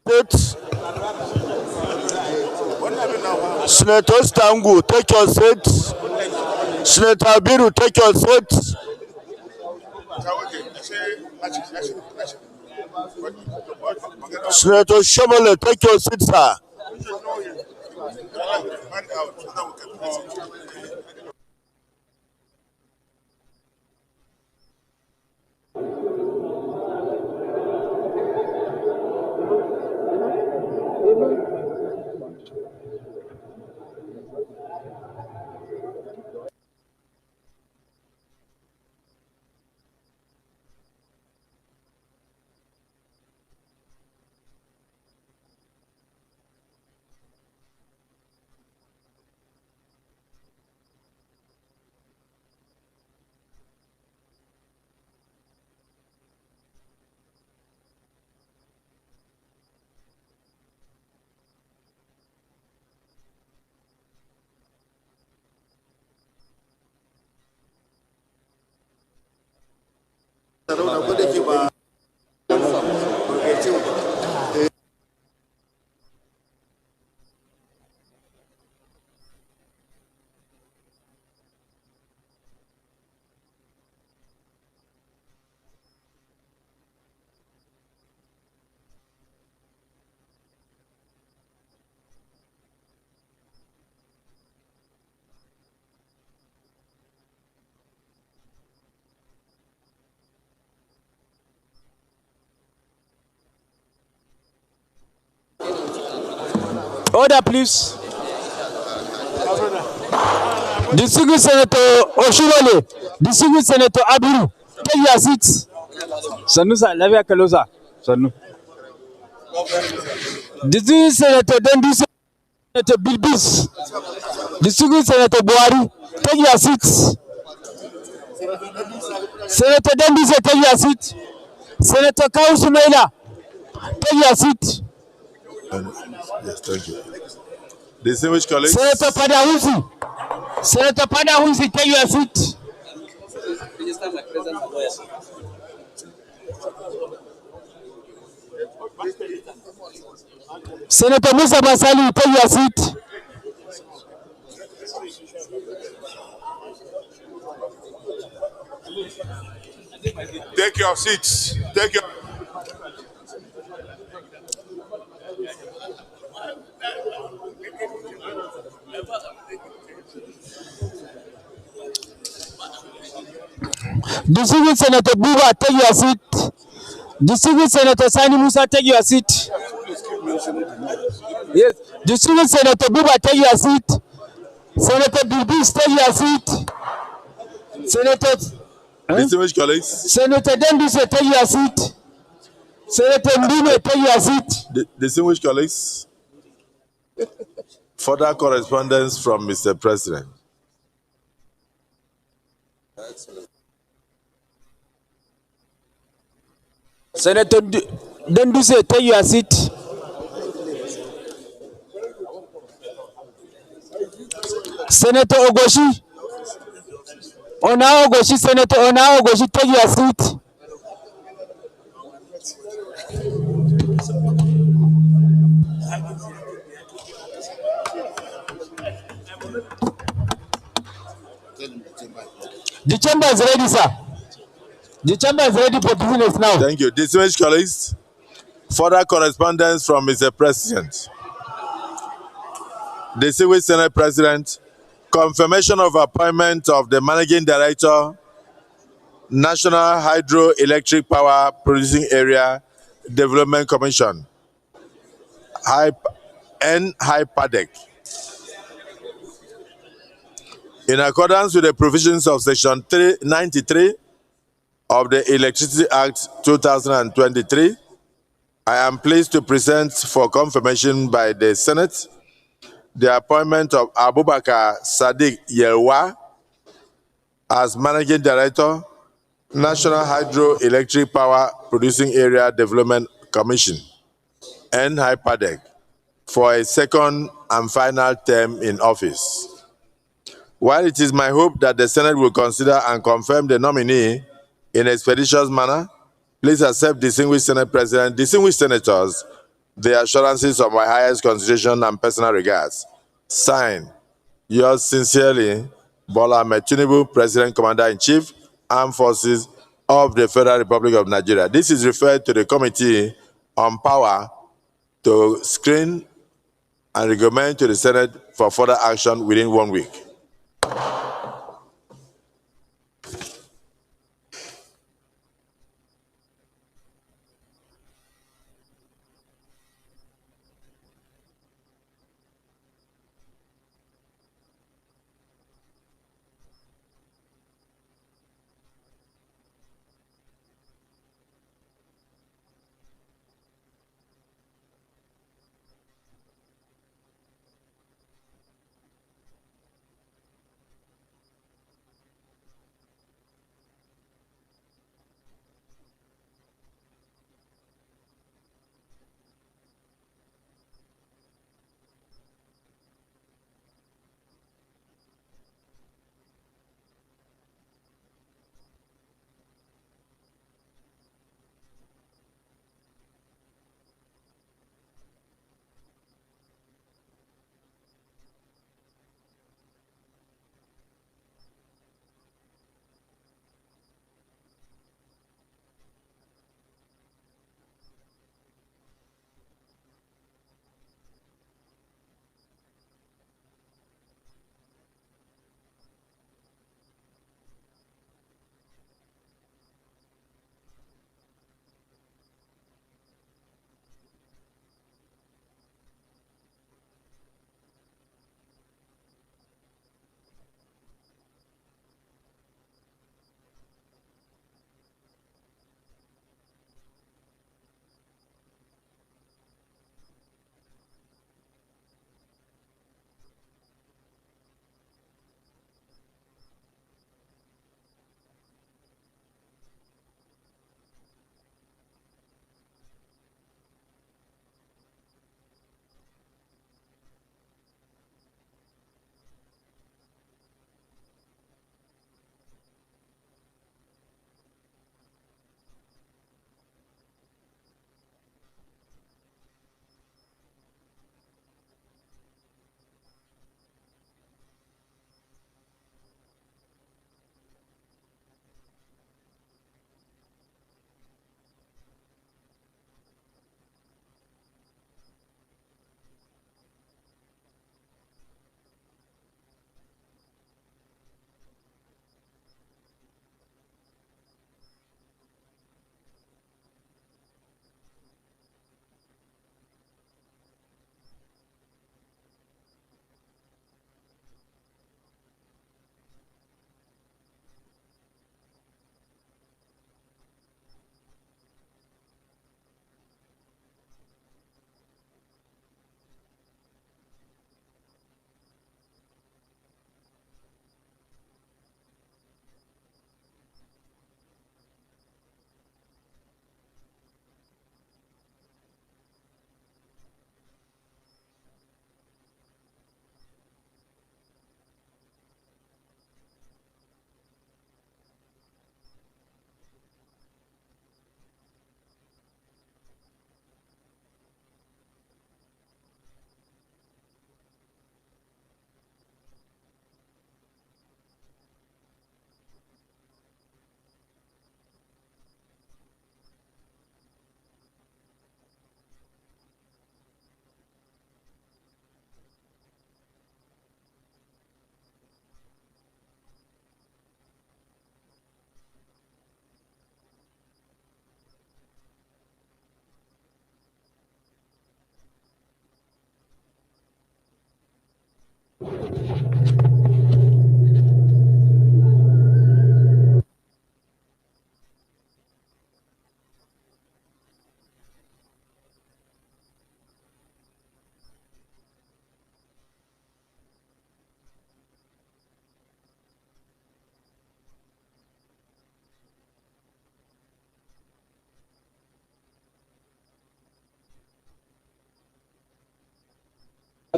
State. Senator Stangu, take your seat. Senator Abiru, take your seat. Senator Shomole, take your seat, sir. Order, please. Distinguished Senator Oshirole, Distinguished Senator Abiru, take your seats. Sanusa, Lavia Kalosa. Sanu. Distinguished Senator Dendu, Senator Bilbis, Distinguished Senator Buhari, take your seats. Senator Dendu, take your seat. Senator Kausumaila, take your seat. Yes, thank you. Distinguished colleagues. Senator Padahunsi, Senator Padahunsi, take your seat. Senator Musa Basali, take your seat. Take your seats. Take your. Distinguished Senator Buba, take your seat. Distinguished Senator Sani Musa, take your seat. Yes. Distinguished Senator Buba, take your seat. Senator Bilbis, take your seat. Senator Distinguished colleagues. Senator Denduse, take your seat. Senator Mbine, take your seat. Distinguished colleagues. Further correspondence from Mr. President. Senator Denduse, take your seat. Senator Ogoshi, Ona Ogoshi, Senator Ona Ogoshi, take your seat. The chamber is ready, sir. The chamber is ready for business now. Thank you. Distinguished colleagues. Further correspondence from Mr. President. Distinguished Senate President, confirmation of appointment of the Managing Director, National Hydroelectric Power Producing Area Development Commission, NHIPADEC. In accordance with the provisions of Section 393 of the Electricity Act 2023, I am pleased to present for confirmation by the Senate the appointment of Abubakar Sadiq Yelwa as Managing Director, National Hydroelectric Power Producing Area Development Commission, NHIPADEC, for a second and final term in office. While it is my hope that the Senate will consider and confirm the nominee in a expeditious manner, please accept, distinguished Senate President, distinguished senators, the assurances of my highest consideration and personal regards. Signed, yours sincerely, Bola Ahmed Tinubu, President, Commander-in-Chief, Armed Forces of the Federal Republic of Nigeria. This is referred to the Committee on Power to screen and recommend to the Senate for further action within 1 week.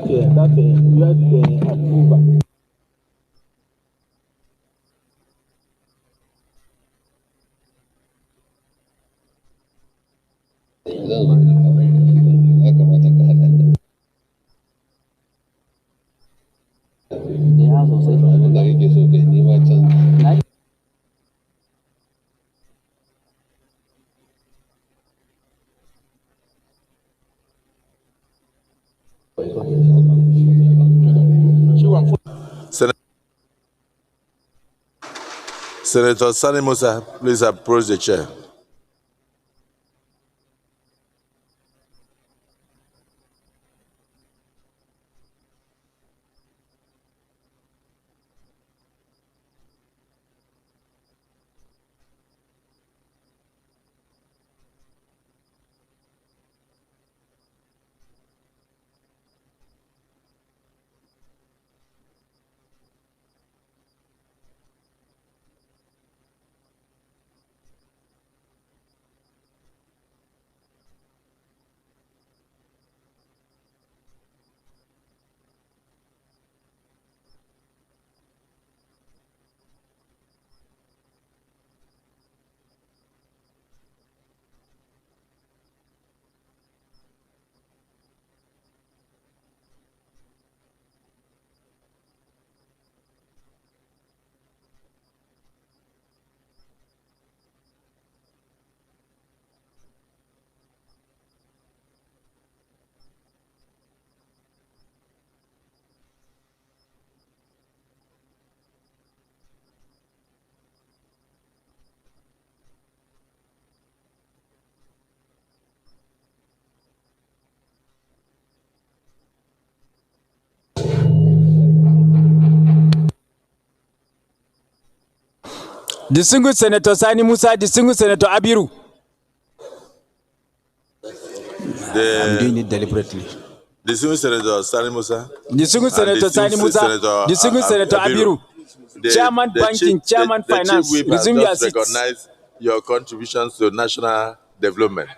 You have the approval. Senator Sani Musa, please approach the chair. Distinguished Senator Sani Musa, distinguished Senator Abiru. I'm doing it deliberately. Distinguished Senator Sani Musa. Distinguished Senator Sani Musa, distinguished Senator Abiru. Chairman Banking, Chairman the Chief Finance, Whip has resume your just seats. recognized your contributions to national development.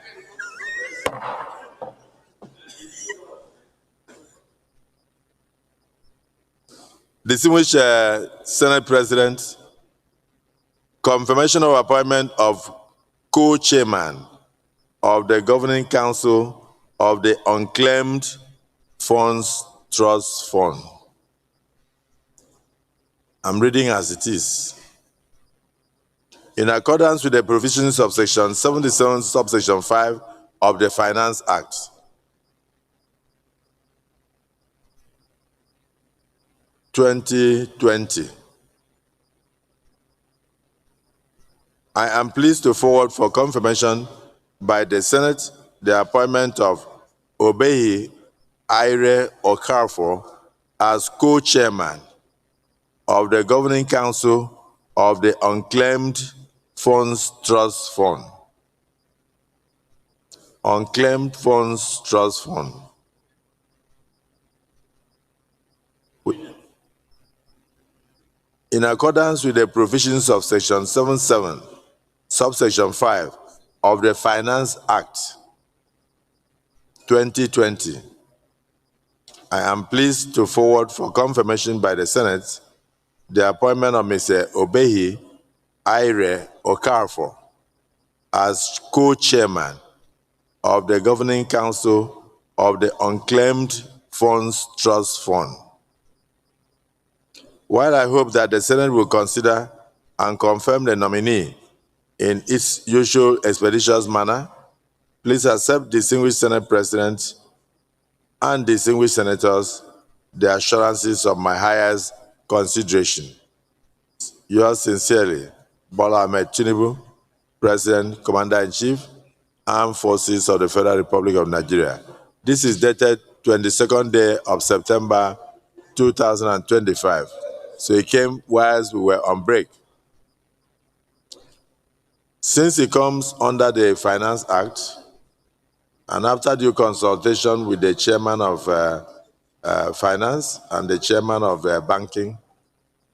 Distinguished Senate President, confirmation of appointment of co-chairman of the Governing Council of the Unclaimed Funds Trust Fund. I'm reading as it is. In accordance with the provisions of Section 77, subsection 5 of the Finance Act, (2020), I am pleased to forward for confirmation by the Senate the appointment of Obehi Ire Okafor as co-chairman of the Governing Council of the Unclaimed Funds Trust Fund. Unclaimed Funds Trust Fund. In accordance with the provisions of Section 77, subsection 5 of the Finance Act 2020, I am pleased to forward for confirmation by the Senate the appointment of Mr. Obehi Ire Okafor as co-chairman of the Governing Council of the Unclaimed Funds Trust Fund. While I hope that the Senate will consider and confirm the nominee in its usual expeditious manner, please accept, distinguished Senate President and distinguished senators, the assurances of my highest consideration. Yours sincerely, Bola Ahmed Tinubu, President, Commander-in-Chief, Armed Forces of the Federal Republic of Nigeria. This is dated 22nd day of September 2025. So it came whilst we were on break. Since it comes under the Finance Act, and after due consultation with the chairman of Finance and the chairman of Banking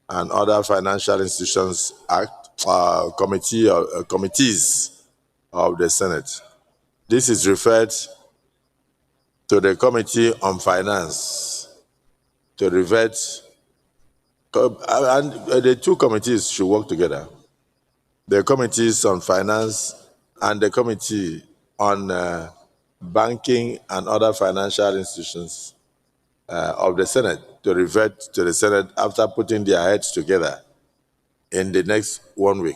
and other Financial Institutions Act, committees of the Senate, this is referred to the Committee on Finance to revert, and the two committees should work together. The committees on finance and the committee on banking and other financial institutions of the Senate to revert to the Senate after putting their heads together in the next 1 week.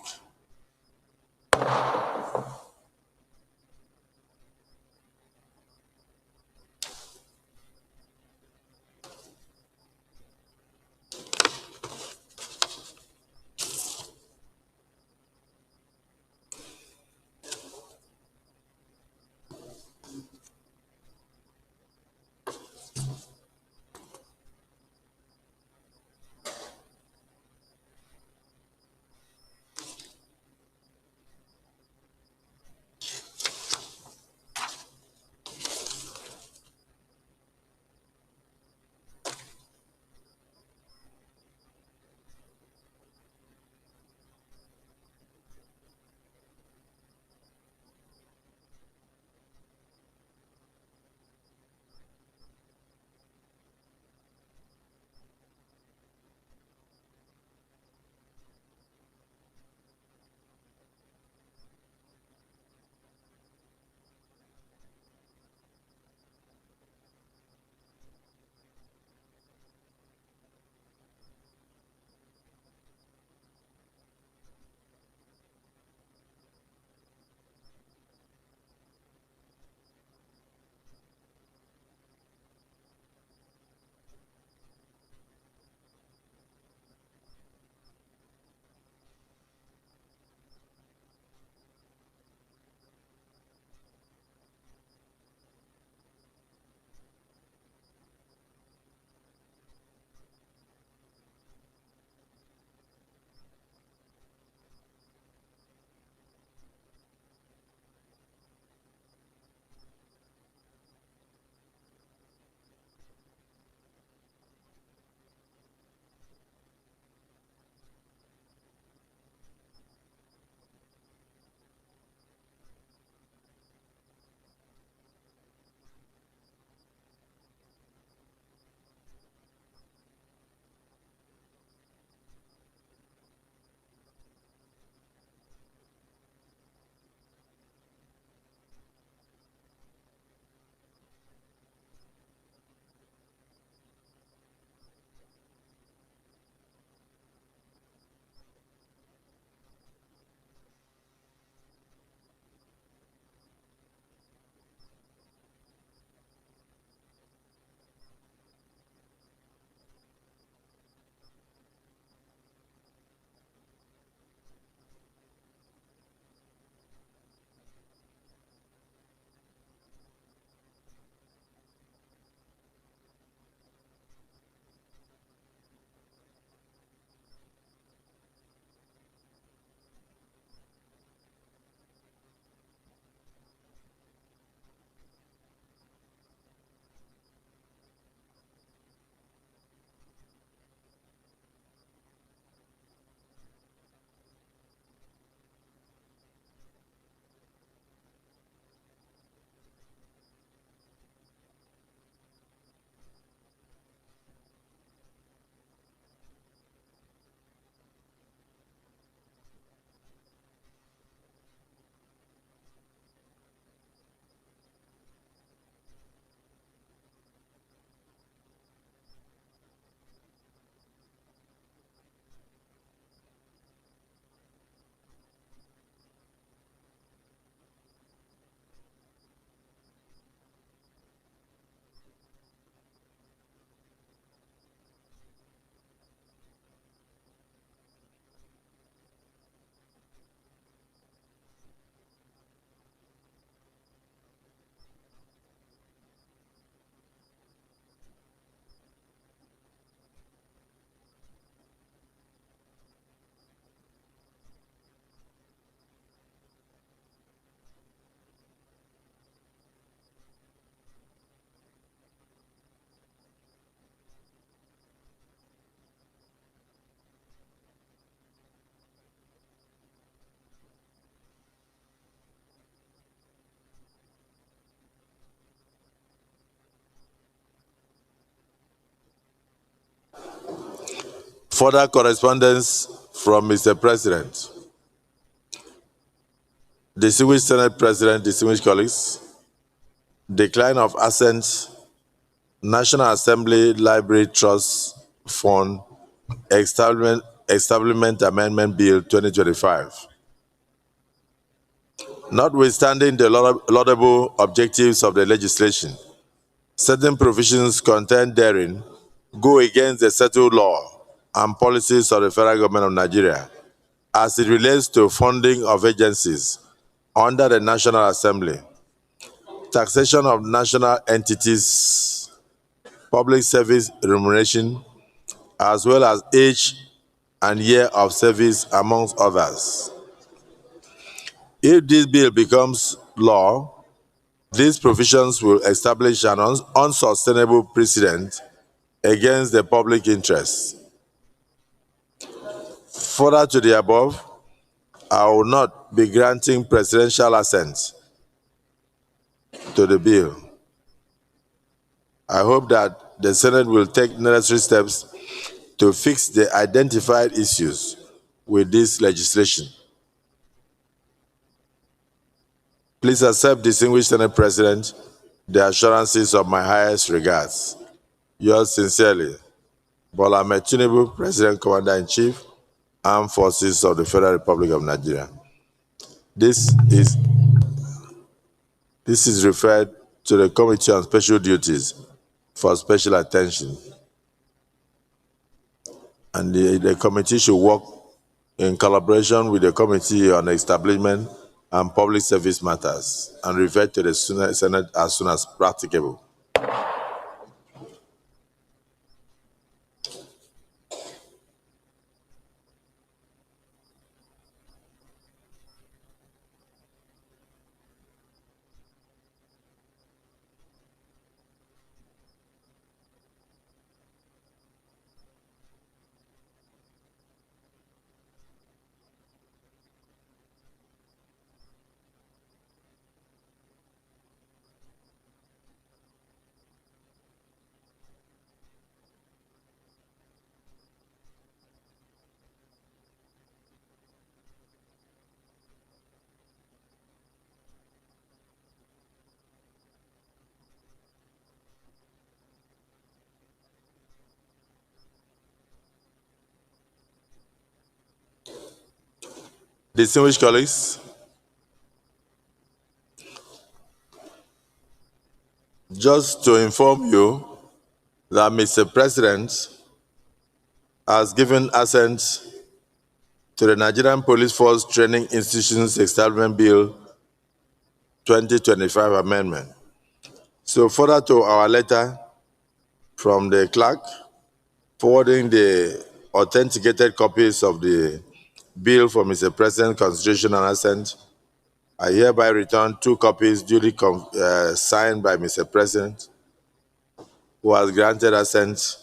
Further correspondence from Mr. President. Distinguished Senate President, distinguished colleagues, decline of assent, National Assembly Library Trust Fund Establishment Amendment Bill 2025. Notwithstanding the laudable objectives of the legislation, certain provisions contained therein go against the settled law and policies of the federal government of Nigeria as it relates to funding of agencies under the National Assembly, taxation of national entities, public service remuneration, as well as age and year of service, amongst others. If this bill becomes law, these provisions will establish an unsustainable precedent against the public interest. Further to the above, I will not be granting presidential assent to the bill. I hope that the Senate will take necessary steps to fix the identified issues with this legislation. Please accept, distinguished Senate President, the assurances of my highest regards. Yours sincerely, Bola Ahmed Tinubu, President Commander-in-Chief, Armed Forces of the Federal Republic of Nigeria. This is referred to the Committee on Special Duties for special attention. And the committee should work in collaboration with the Committee on Establishment and Public Service Matters and revert to the Senate as soon as practicable. Distinguished colleagues, just to inform you that Mr. President has given assent to the Nigerian Police Force Training Institutions Establishment Bill 2025 amendment. So further to our letter from the clerk, forwarding the authenticated copies of the bill for Mr. President's consideration and assent, I hereby return 2 copies duly signed by Mr. President, who has granted assent,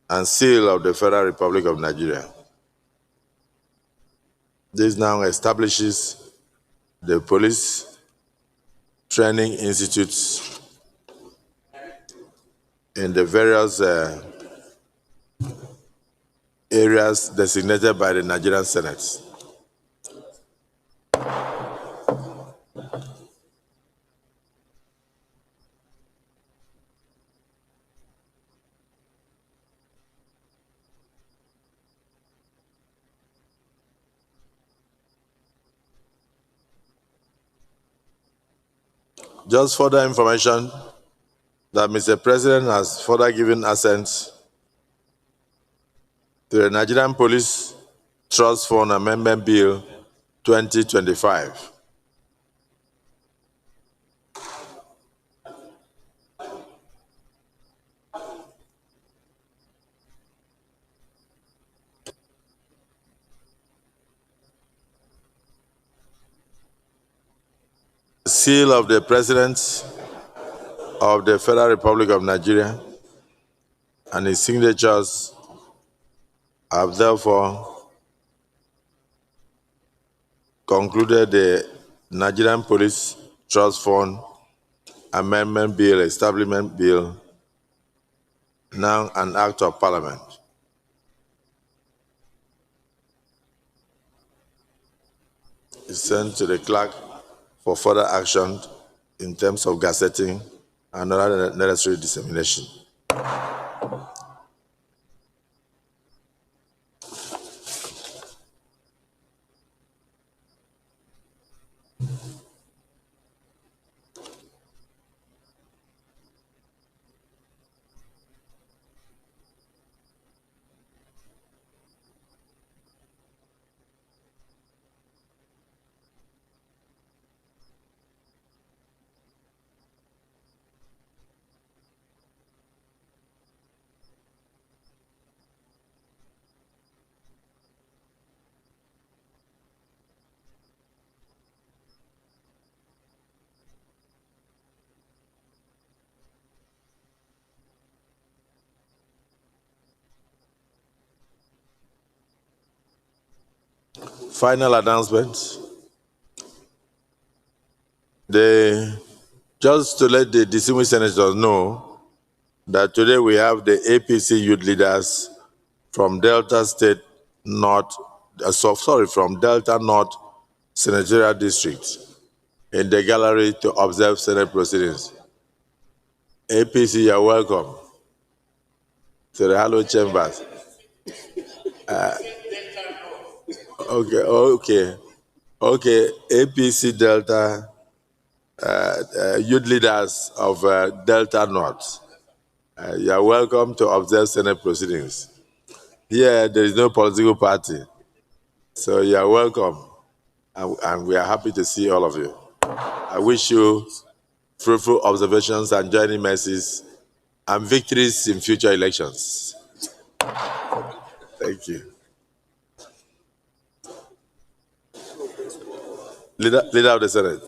and seal of the Federal Republic of Nigeria. This now establishes the police training institutes in the various areas designated by the Nigerian Senate. Just further information that Mr. President has further given assent to the Nigerian Police Trust Fund Amendment Bill 2025. Seal of the President of the Federal Republic of Nigeria and his signatures have therefore concluded the Nigerian Police Trust Fund Amendment Bill, Establishment Bill, now an Act of Parliament. is sent to the clerk for further action in terms of gazetting and other necessary dissemination. Final announcement. Just to let the distinguished senators know that today we have the APC youth leaders from Delta State North, from Delta North Senatorial District in the gallery to observe Senate proceedings. APC, you're welcome to the Hallowed Chambers. Okay, APC Delta, youth leaders of Delta North. You are welcome to observe Senate proceedings. Here, there is no political party, so you are welcome, and we are happy to see all of you. I wish you fruitful observations and journey mercies and victories in future elections. Thank you. Leader of the Senate.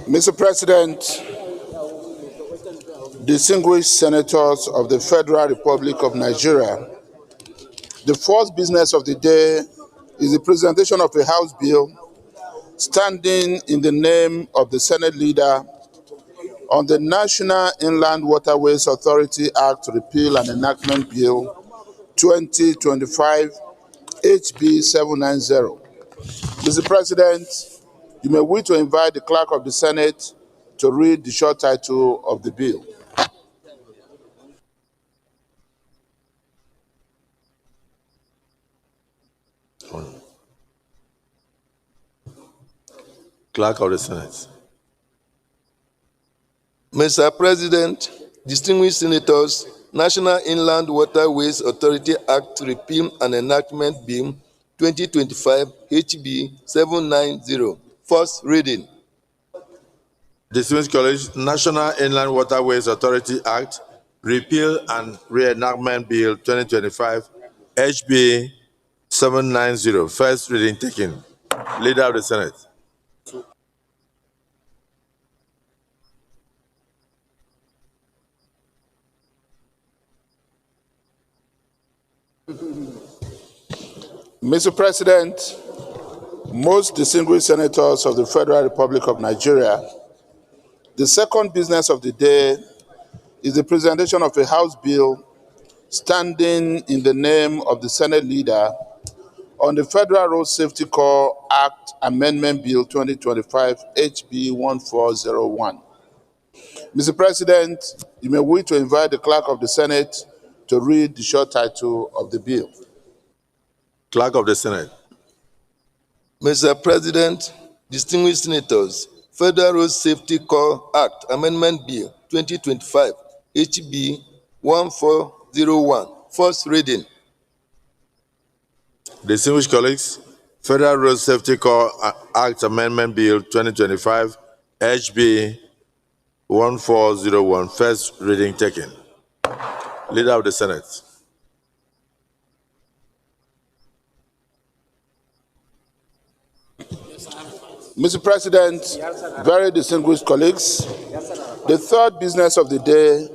Mr. President, distinguished senators of the Federal Republic of Nigeria, the first business of the day is the presentation of a House bill standing in the name of the Senate leader on the National Inland Waterways Authority Act Repeal and Enactment Bill 2025 HB 790. Mr. President, you may wish to invite the Clerk of the Senate to read the short title of the bill. Clerk of the Senate. Mr. President, distinguished senators, National Inland Waterways Authority Act Repeal and Enactment Bill 2025 HB 790. First reading. Distinguished colleagues, National Inland Waterways Authority Act, Repeal and Reenactment Bill 2025, HB 790. First reading taken. Leader of the Senate. Mr. President, most distinguished senators of the Federal Republic of Nigeria, the second business of the day is the presentation of a House bill standing in the name of the Senate leader on the Federal Road Safety Corps Act Amendment Bill 2025 HB 1401. Mr. President, you may wish to invite the Clerk of the Senate to read the short title of the bill. Clerk of the Senate. Mr. President, distinguished senators, Federal Road Safety Corps Act Amendment Bill 2025, HB 1401, first reading. Distinguished colleagues, Federal Road Safety Corps Act Amendment Bill 2025, HB 1401, first reading taken. Leader of the Senate. Mr. President, very distinguished colleagues, the third business of the day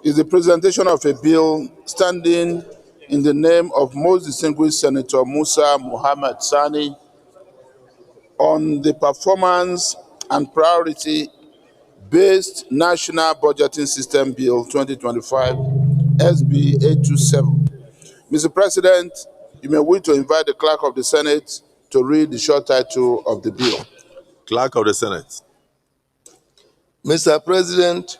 is the presentation of a bill standing in the name of most distinguished Senator Musa Muhammad Sani on the performance and priority-based National Budgeting System Bill 2025, SB 827. Mr. President, you may wish to invite the Clerk of the Senate to read the short title of the bill. Clerk of the Senate. Mr. President,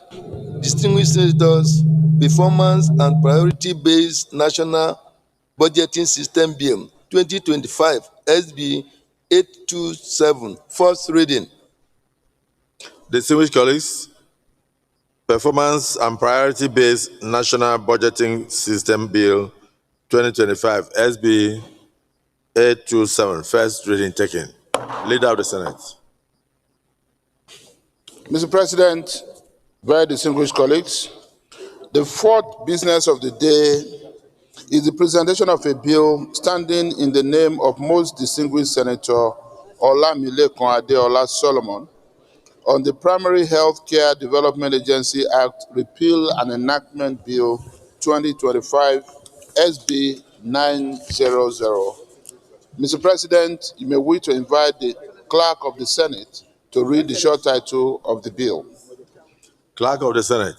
distinguished senators, performance and priority-based National Budgeting System Bill 2025, SB 827, first reading. Distinguished colleagues, Performance and Priority-Based National Budgeting System Bill 2025, SB 827, first reading taken. Leader of the Senate. Mr. President, very distinguished colleagues, the fourth business of the day is the presentation of a bill standing in the name of most distinguished Senator Olamilekan Adeola Solomon on the Primary Health Care Development Agency Act Repeal and Enactment Bill 2025, SB 900. Mr. President, you may wish to invite the Clerk of the Senate to read the short title of the bill. Clerk of the Senate.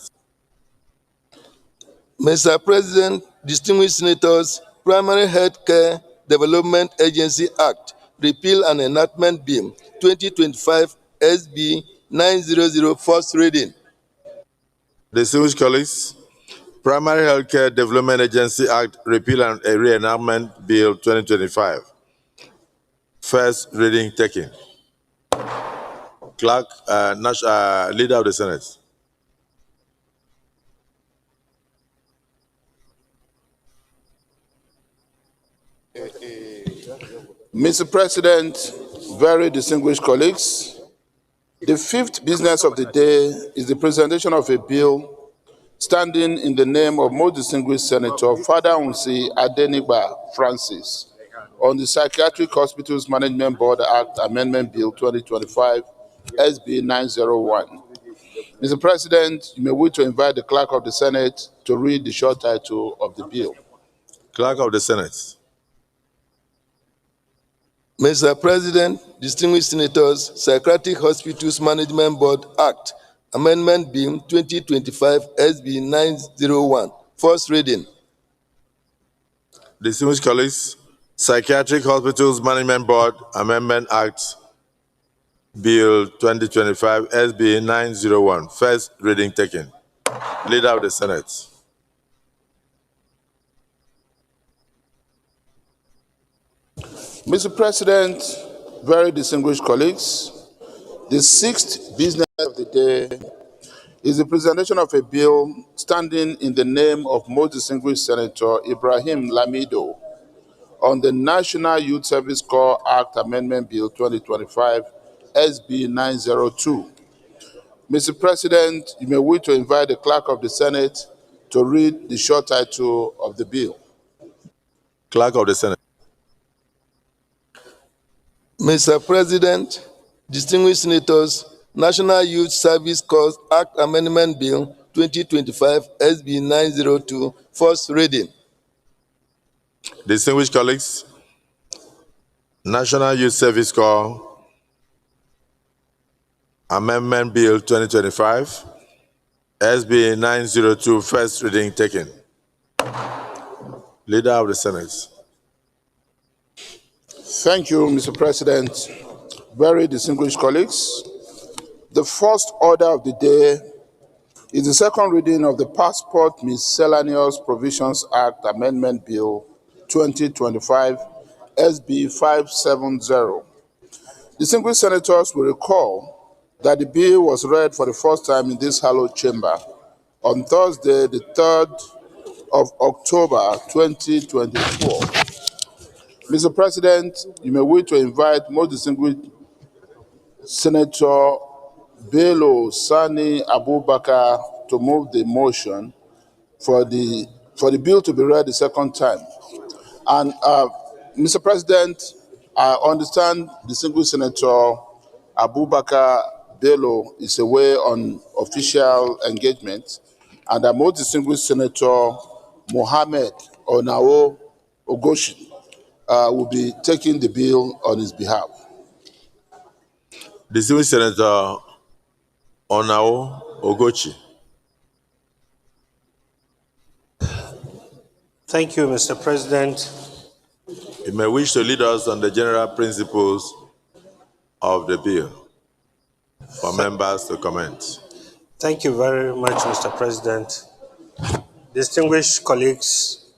Mr. President, distinguished senators, Primary Health Care Development Agency Act, Repeal and Enactment Bill 2025, SB 900, first reading. Distinguished colleagues, Primary Healthcare Development Agency Act Repeal and Reenactment Bill 2025, first reading taken. Clerk, Leader of the Senate. Mr. President, very distinguished colleagues, the fifth business of the day is the presentation of a bill standing in the name of most distinguished Senator Father Unsi Adenigba Francis on the Psychiatric Hospitals Management Board Act Amendment Bill 2025, SB 901. Mr. President, you may wish to invite the Clerk of the Senate to read the short title of the bill. Clerk of the Senate. Mr. President, distinguished senators, Psychiatric Hospitals Management Board Act, Amendment Bill 2025, SB 901, first reading. Distinguished colleagues, Psychiatric Hospitals Management Board Amendment Act Bill 2025, SB 901, first reading taken. Leader of the Senate. Mr. President, very distinguished colleagues, the sixth business of the day is the presentation of a bill standing in the name of most distinguished Senator Ibrahim Lamido on the National Youth Service Corps Act Amendment Bill 2025, SB 902. Mr. President, you may wish to invite the Clerk of the Senate to read the short title of the bill. Clerk of the Senate. Mr. President, distinguished senators, National Youth Service Corps Act Amendment Bill 2025, SB 902, first reading. Distinguished colleagues, National Youth Service Corps Amendment Bill 2025, SB 902, first reading taken. Leader of the Senate. Thank you, Mr. President. Very distinguished colleagues, the first order of the day is the second reading of the Passport Miscellaneous Provisions Act Amendment Bill 2025 SB 570. Distinguished senators will recall that the bill was read for the first time in this hallowed chamber on Thursday, the 3rd of October 2024. Mr. President, you may wish to invite most distinguished Senator Bello Sani Abubakar to move the motion for the bill to be read the second time. And Mr. President, I understand distinguished Senator Abubakar Bello is away on official engagement, and the most distinguished Senator Mohammed Onao Ogoshi will be taking the bill on his behalf. Distinguished Senator Onao Ogochi. Thank you, Mr. President. You may wish to lead us on the general principles of the bill for members to comment. Thank you very much, Mr. President. Distinguished colleagues,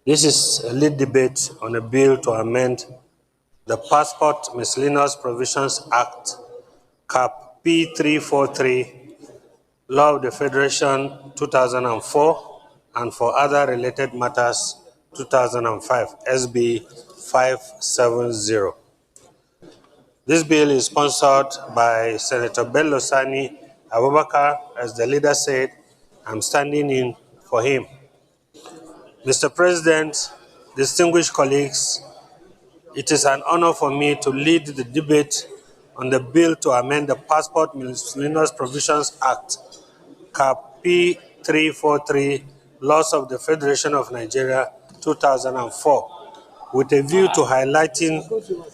this is a lead debate on a bill to amend the Passport Miscellaneous Provisions Act, Cap P343, Law of the Federation 2004, and for other related matters 2005, SB 570. This bill is sponsored by Senator Bello Sani Abubakar. As the leader said, I'm standing in for him. Mr. President, distinguished colleagues, it is an honor for me to lead the debate on the bill to amend the Passport Miscellaneous Provisions Act, Cap P343, Laws of the Federation of Nigeria 2004, with a view to highlighting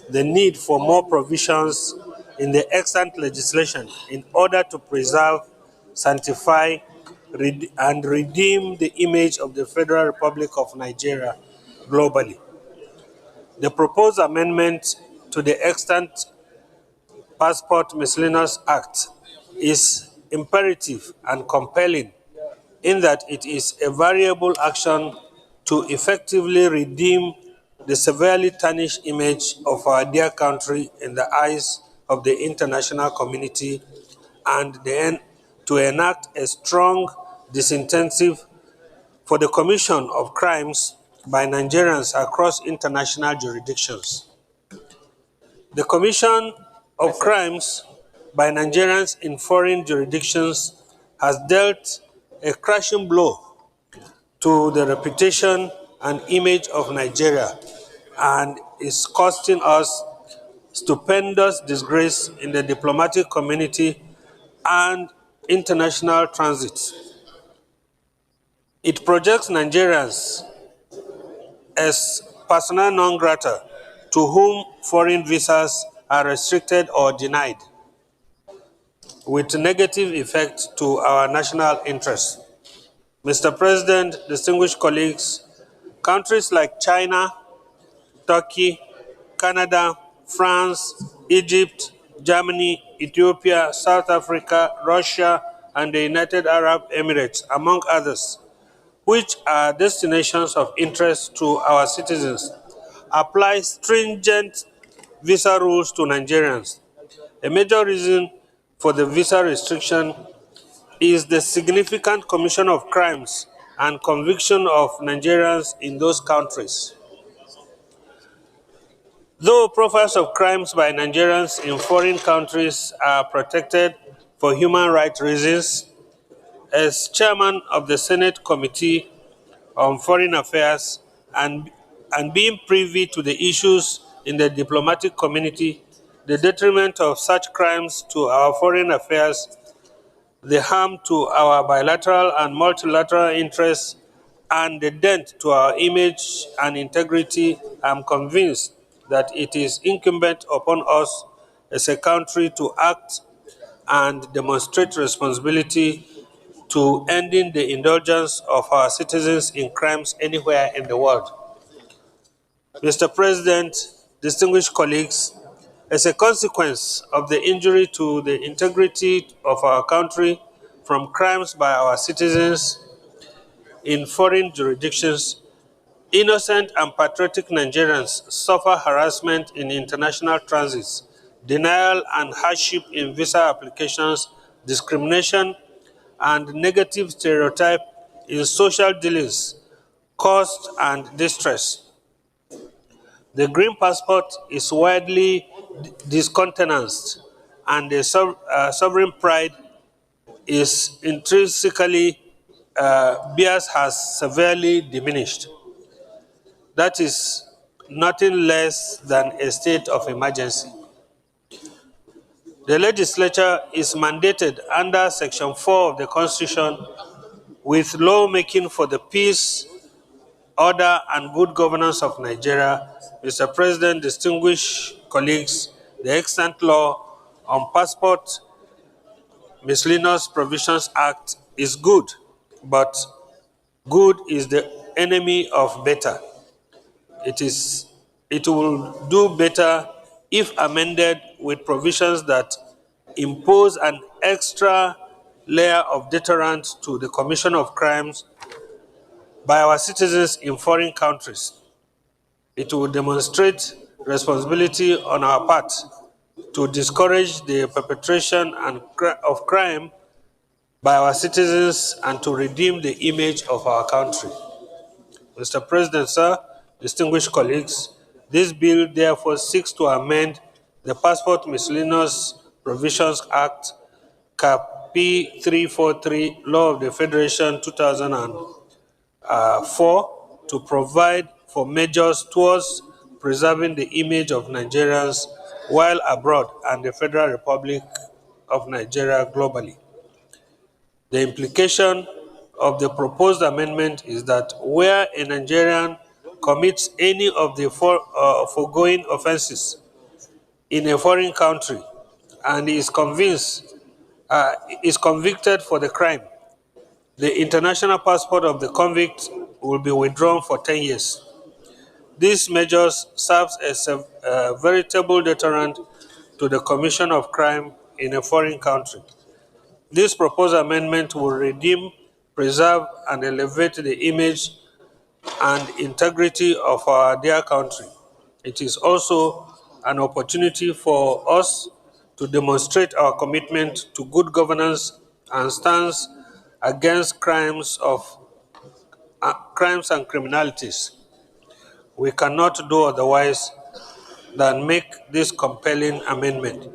the need for more provisions in the extant legislation in order to preserve, sanctify, and redeem the image of the Federal Republic of Nigeria globally. The proposed amendment to the extant Passport Miscellaneous Act is imperative and compelling in that it is a variable action to effectively redeem the severely tarnished image of our dear country in the eyes of the international community, and then to enact a strong disincentive for the commission of crimes by Nigerians across international jurisdictions. The commission of crimes by Nigerians in foreign jurisdictions has dealt a crashing blow to the reputation and image of Nigeria and is costing us stupendous disgrace in the diplomatic community and international transit. It projects Nigerians as persona non grata to whom foreign visas are restricted or denied, with negative effect to our national interests. Mr. President, distinguished colleagues, countries like China, Turkey, Canada, France, Egypt, Germany, Ethiopia, South Africa, Russia, and the United Arab Emirates, among others, which are destinations of interest to our citizens, apply stringent visa rules to Nigerians. A major reason for the visa restriction is the significant commission of crimes and conviction of Nigerians in those countries. Though profiles of crimes by Nigerians in foreign countries are protected for human rights reasons, as chairman of the Senate Committee on Foreign Affairs and being privy to the issues in the diplomatic community, the detriment of such crimes to our foreign affairs, the harm to our bilateral and multilateral interests, and the dent to our image and integrity, I'm convinced that it is incumbent upon us as a country to act and demonstrate responsibility to ending the indulgence of our citizens in crimes anywhere in the world. Mr. President, distinguished colleagues, as a consequence of the injury to the integrity of our country from crimes by our citizens in foreign jurisdictions, innocent and patriotic Nigerians suffer harassment in international transits, denial and hardship in visa applications, discrimination, and negative stereotype in social dealings, cost and distress. The green passport is widely discountenanced, and the sovereign pride is intrinsically bias has severely diminished. That is nothing less than a state of emergency. The legislature is mandated under Section 4 of the Constitution with lawmaking for the peace, order, and good governance of Nigeria. Mr. President, distinguished colleagues, the extant law on Passport Miscellaneous Provisions Act is good, but good is the enemy of better. It will do better if amended with provisions that impose an extra layer of deterrent to the commission of crimes by our citizens in foreign countries. It will demonstrate responsibility on our part to discourage the perpetration of crime by our citizens and to redeem the image of our country. Mr. President, sir, distinguished colleagues, this bill therefore seeks to amend the Passport Miscellaneous Provisions Act, Cap P 343, Law of the Federation 2004, to provide for measures towards preserving the image of Nigerians while abroad and the Federal Republic of Nigeria globally. The implication of the proposed amendment is that where a Nigerian commits any of the foregoing offenses in a foreign country and is convicted for the crime, the international passport of the convict will be withdrawn for 10 years. These measures serve as a veritable deterrent to the commission of crime in a foreign country. This proposed amendment will redeem, preserve, and elevate the image and integrity of our dear country. It is also an opportunity for us to demonstrate our commitment to good governance and stance against crimes and criminalities. We cannot do otherwise than make this compelling amendment.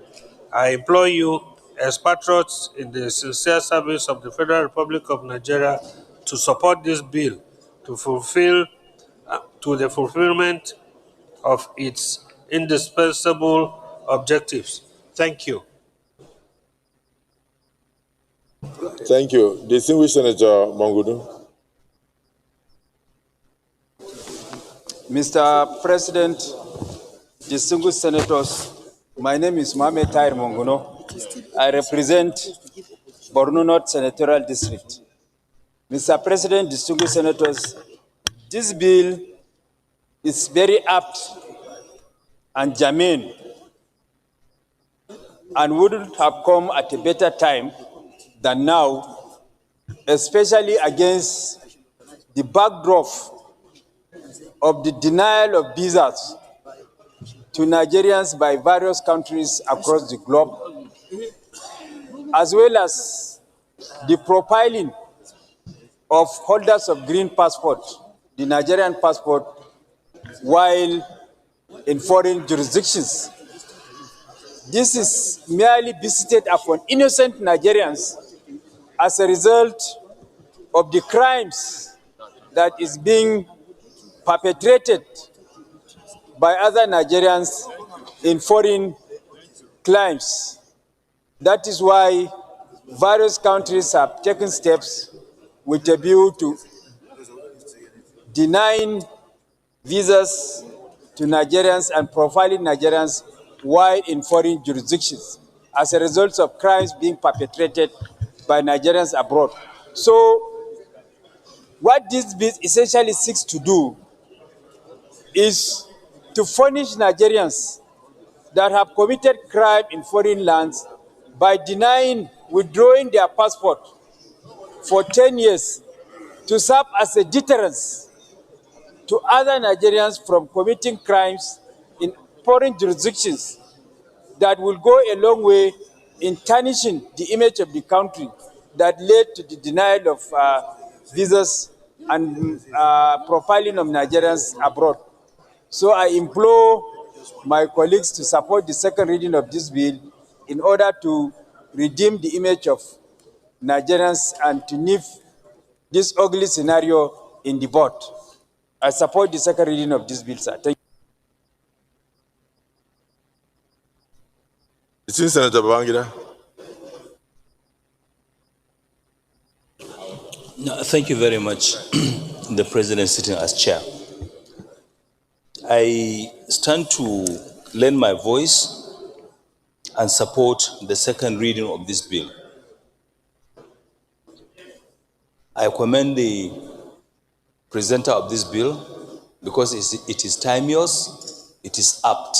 I implore you, as patriots in the sincere service of the Federal Republic of Nigeria, to support this bill to the fulfillment of its indispensable objectives. Thank you. Thank you. Distinguished Senator Mangudu. Mr. President, distinguished senators, my name is Mohamed Tahir Monguno. I represent Borno North Senatorial District. Mr. President, distinguished senators, this bill is very apt and germane and wouldn't have come at a better time than now, especially against the backdrop of the denial of visas to Nigerians by various countries across the globe, as well as the profiling of holders of green passport, the Nigerian passport, while in foreign jurisdictions. This is merely visited upon innocent Nigerians as a result of the crimes that is being perpetrated by other Nigerians in foreign crimes. That is why various countries have taken steps with a view to denying visas to Nigerians and profiling Nigerians while in foreign jurisdictions as a result of crimes being perpetrated by Nigerians abroad. So what this bill essentially seeks to do is to punish Nigerians that have committed crime in foreign lands by withdrawing their passport for 10 years to serve as a deterrence to other Nigerians from committing crimes in foreign jurisdictions that will go a long way in tarnishing the image of the country that led to the denial of visas and profiling of Nigerians abroad. So I implore my colleagues to support the second reading of this bill in order to redeem the image of Nigerians and to nip this ugly scenario in the bud. I support the second reading of this bill, sir. Thank Since Senator Babangida. No, thank you very much, the President sitting as chair. I stand to lend my voice and support the second reading of this bill. I commend the presenter of this bill because it is timeous, it is apt.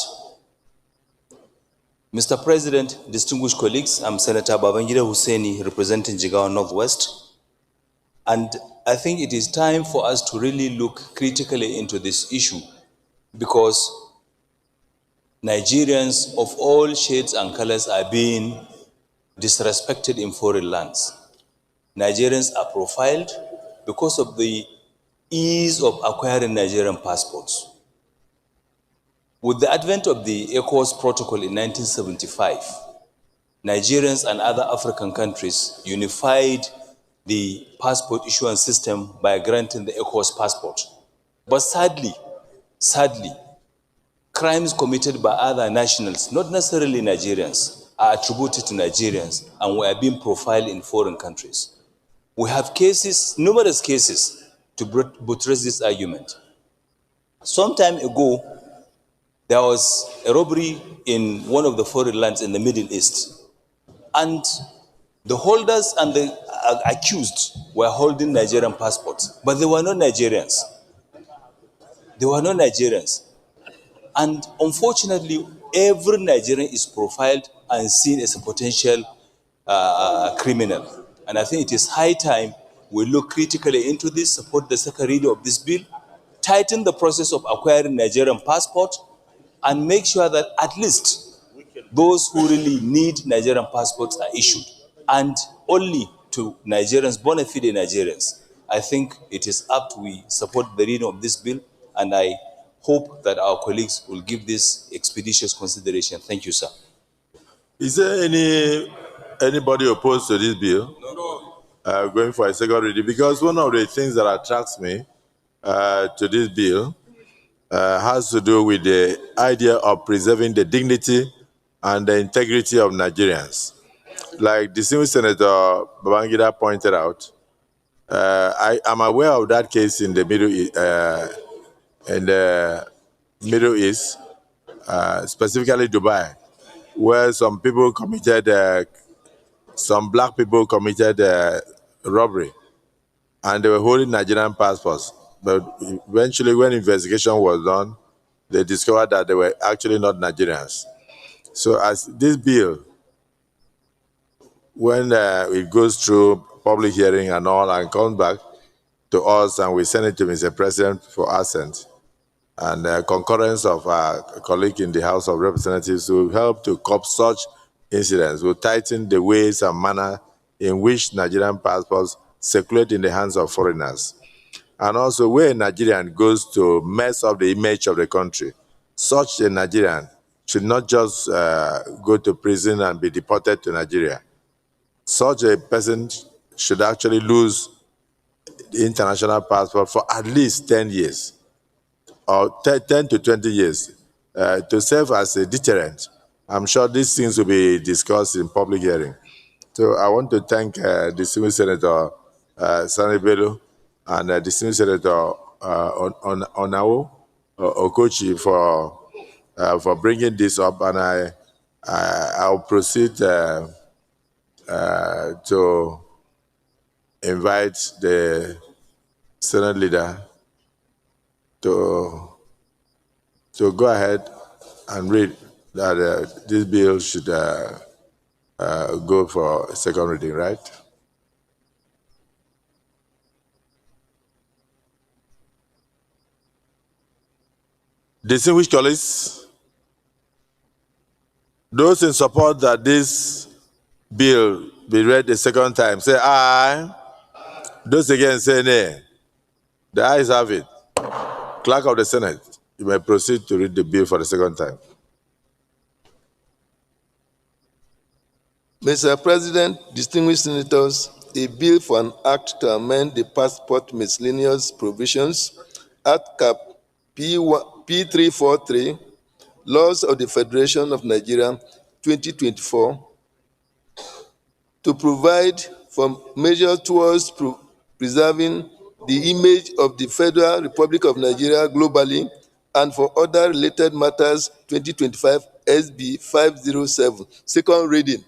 Mr. President, distinguished colleagues, I'm Senator Babangida Hussaini representing Jigawa Northwest. And I think it is time for us to really look critically into this issue because Nigerians of all shades and colors are being disrespected in foreign lands. Nigerians are profiled because of the ease of acquiring Nigerian passports. With the advent of the ECOWAS protocol in 1975, Nigerians and other African countries unified the passport issuance system by granting the ECOWAS passport. But sadly, crimes committed by other nationals, not necessarily Nigerians, are attributed to Nigerians and were being profiled in foreign countries. We have cases, numerous cases, to buttress this argument. Some time ago, there was a robbery in one of the foreign lands in the Middle East, and the holders and the accused were holding Nigerian passports, but they were not Nigerians. They were not Nigerians. And unfortunately, every Nigerian is profiled and seen as a potential criminal. And I think it is high time we look critically into this, support the second reading of this bill, tighten the process of acquiring Nigerian passport, and make sure that at least those who really need Nigerian passports are issued, and only to Nigerians, bona fide Nigerians. I think it is apt we support the reading of this bill, and I hope that our colleagues will give this expeditious consideration. Thank you, sir. Is there anybody opposed to this bill? No. Going for a second reading? Because one of the things that attracts me to this bill has to do with the idea of preserving the dignity and the integrity of Nigerians. Like distinguished Senator Babangida pointed out, I am aware of that case in the Middle East, specifically Dubai, where some people committed, some black people committed robbery, and they were holding Nigerian passports. But eventually, when investigation was done, they discovered that they were actually not Nigerians. So as this bill, when it goes through public hearing and all and comes back to us and we send it to Mr. President for assent, and concurrence of our colleague in the House of Representatives will help to curb such incidents, will tighten the ways and manner in which Nigerian passports circulate in the hands of foreigners. And also, where a Nigerian goes to mess up the image of the country, such a Nigerian should not just go to prison and be deported to Nigeria. Such a person should actually lose the international passport for at least 10 years, or 10 to 20 years, to serve as a deterrent. I'm sure these things will be discussed in public hearing. So I want to thank distinguished Senator Sani Bello and distinguished Senator Onao Okochi for bringing this up, and I'll proceed to invite the Senate leader to go ahead and read that this bill should go for a second reading, right? Distinguished colleagues, those in support that this bill be read a second time, say aye. Those against, say nay. The ayes have it. Clerk of the Senate, you may proceed to read the bill for the second time. Mr. President, distinguished senators, a bill for an act to amend the passport miscellaneous provisions, Act Cap P343, Laws of the Federation of Nigeria 2024, to provide for measures towards preserving the image of the Federal Republic of Nigeria globally and for other related matters 2025 SB 507. Second reading.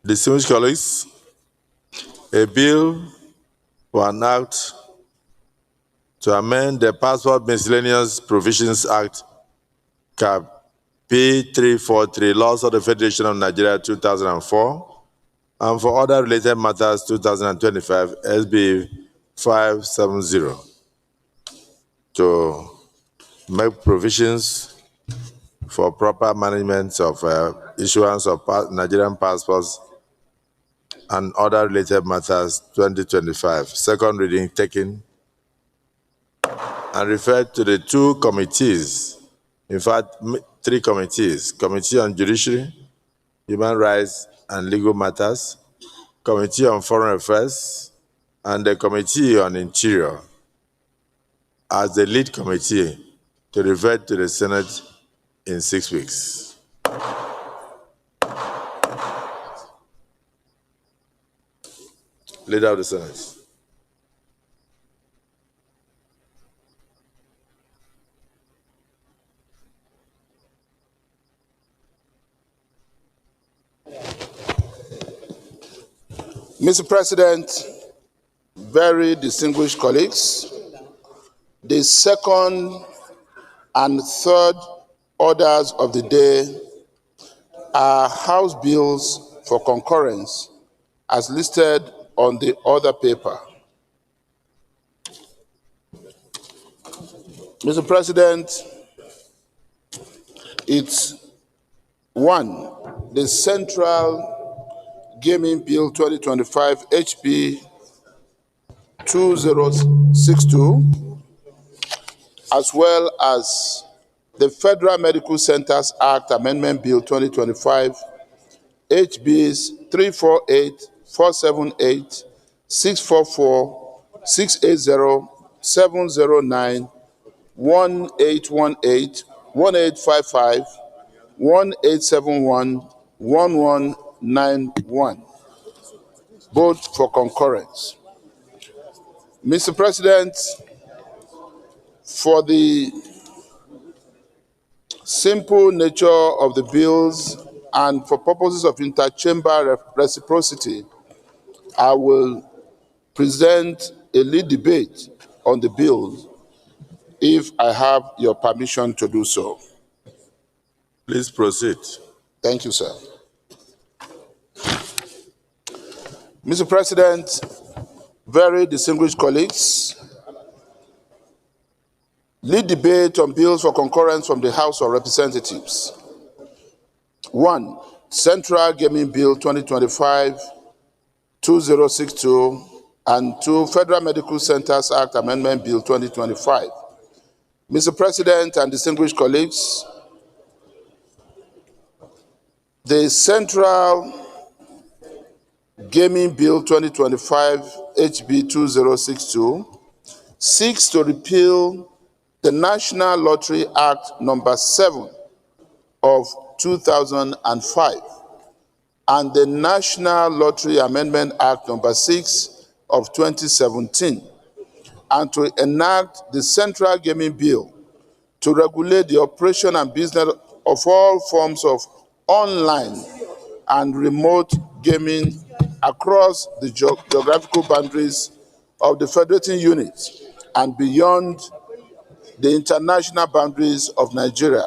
Distinguished colleagues, a bill for an act to amend the Passport Miscellaneous Provisions Act, Cap P343, Laws of the Federation of Nigeria 2004, and for other related matters 2025, SB 570, to make provisions for proper management of issuance of Nigerian passports and other related matters 2025. Second reading taken and referred to the two committees, in fact, three committees: Committee on Judiciary, Human Rights and Legal Matters, Committee on Foreign Affairs, and the Committee on Interior, as the lead committee, to revert to the Senate in 6 weeks. Leader of the Senate. Mr. President, very distinguished colleagues, the second and third orders of the day are House bills for concurrence as listed on the other paper. Mr. President, it's one, the Central Gaming Bill 2025 HB 2062, as well as the Federal Medical Centers Act Amendment Bill 2025 HBs 348, 478, 644, 680, 709, 1818, 1855, 1871, 1191, both for concurrence. Mr. President, for the simple nature of the bills and for purposes of interchamber reciprocity, I will present a lead debate on the bills if I have your permission to do so. Please proceed. Thank you, sir. Mr. President, very distinguished colleagues, lead debate on bills for concurrence from the House of Representatives. 1. Central Gaming Bill 2025-2062 and 2. Federal Medical Centers Act Amendment Bill 2025. Mr. President and distinguished colleagues, the Central Gaming Bill 2025 HB 2062 seeks to repeal the National Lottery Act number 7 of 2005 and the National Lottery Amendment Act number 6 of 2017, and to enact the Central Gaming Bill to regulate the operation and business of all forms of online and remote gaming across the geographical boundaries of the federating unit and beyond the international boundaries of Nigeria,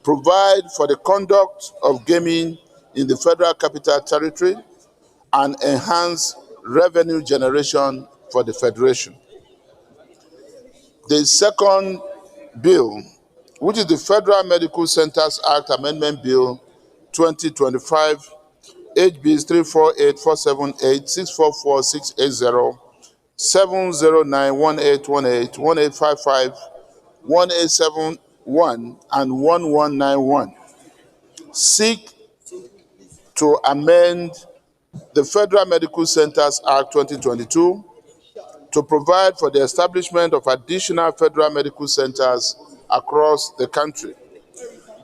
provide for the conduct of gaming in the Federal Capital Territory, and enhance revenue generation for the Federation. The second bill, which is the Federal Medical Centers Act Amendment Bill 2025, HBs 348-478, 644-680, 709-1818, 1855, 1871, and 1191, seek to amend the Federal Medical Centers Act 2022 to provide for the establishment of additional federal medical centers across the country.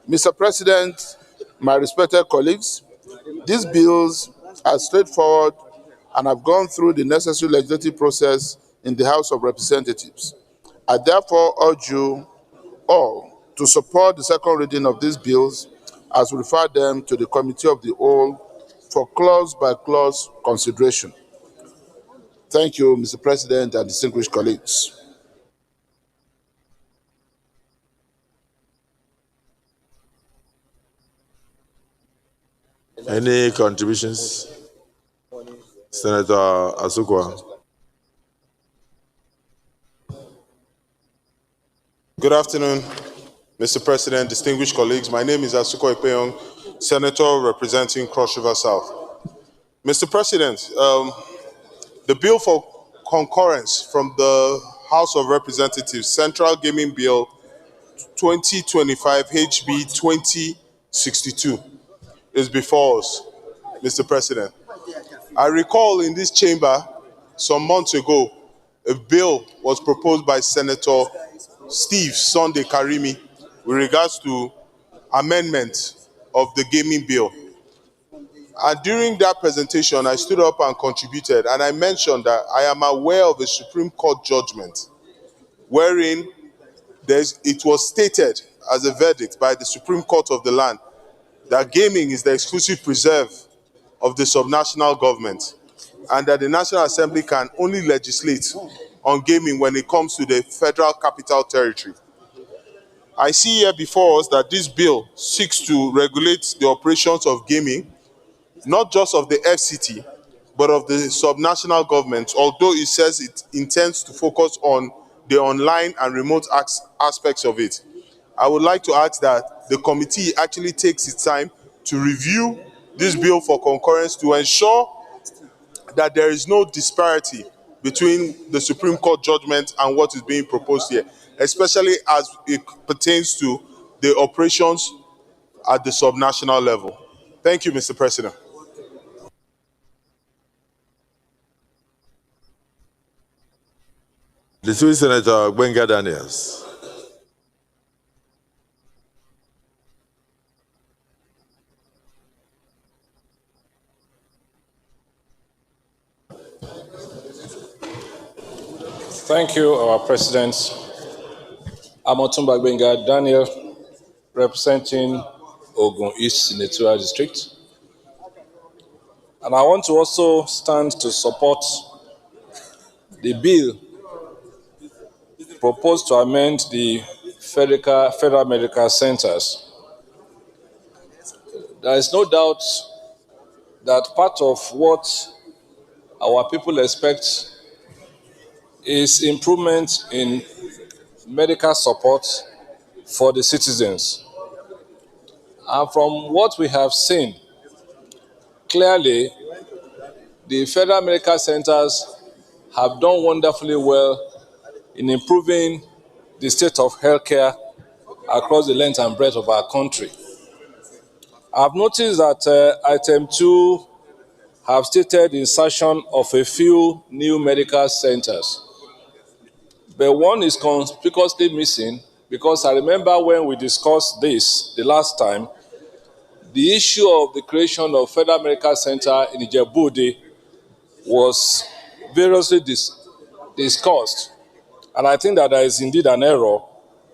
Mr. President, my respected colleagues, these bills are straightforward and have gone through the necessary legislative process in the House of Representatives. I therefore urge you all to support the second reading of these bills as we refer them to the Committee of the Whole for clause-by-clause consideration. Thank you, Mr. President and distinguished colleagues. Any contributions? Senator Asukwa. Good afternoon, Mr. President, distinguished colleagues. My name is Asuko Ipeyong, Senator representing Cross River South. Mr. President, the bill for concurrence from the House of Representatives, Central Gaming Bill 2025 HB 2062, is before us, Mr. President. I recall in this chamber some months ago, a bill was proposed by Senator Steve Sunday Karimi with regards to amendment of the gaming bill. And during that presentation, I stood up and contributed, and I mentioned that I am aware of a Supreme Court judgment wherein it was stated as a verdict by the Supreme Court of the land that gaming is the exclusive preserve of the subnational government, and that the National Assembly can only legislate on gaming when it comes to the Federal Capital Territory. I see here before us that this bill seeks to regulate the operations of gaming, not just of the FCT, but of the subnational government, although it says it intends to focus on the online and remote aspects of it. I would like to ask that the committee actually takes its time to review this bill for concurrence to ensure that there is no disparity between the Supreme Court judgment and what is being proposed here, especially as it pertains to the operations at the subnational level. Thank you, Mr. President. The Swiss Senator Gbenga Daniels. Thank you, our President. I'm Otumba Gbenga Daniel, representing Ogun East Senatorial District. And I want to also stand to support the bill proposed to amend the Federal Medical Centers. There is no doubt that part of what our people expect is improvement in medical support for the citizens. And from what we have seen, clearly, the Federal Medical Centers have done wonderfully well in improving the state of healthcare across the length and breadth of our country. I've noticed that item 2 have stated the insertion of a few new medical centers. But one is conspicuously missing, because I remember when we discussed this the last time, the issue of the creation of Federal Medical Center in Ijebu-Ode was variously discussed. And I think that there is indeed an error.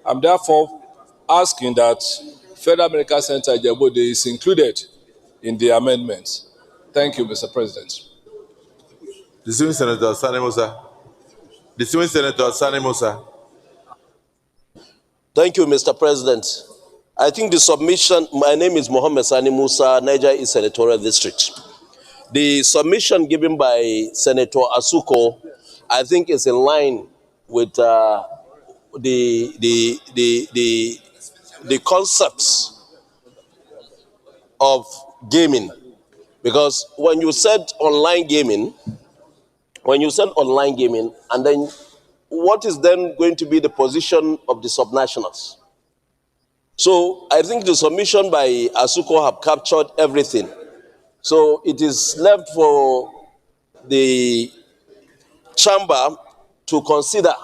I'm therefore asking that Federal Medical Center Ijebu-Ode is included in the amendments. Thank you, Mr. President. Distinguished Senator Sani Musa. Distinguished Senator Sani Musa. Thank you, Mr. President. I think the submission, my name is Mohammed Sani Musa, Niger East Senatorial District. The submission given by Senator Asuko, I think is in line with the concepts of gaming. Because when you said online gaming, and then what is then going to be the position of the subnationals? So I think the submission by Asuko have captured everything. So it is left for the chamber to consider,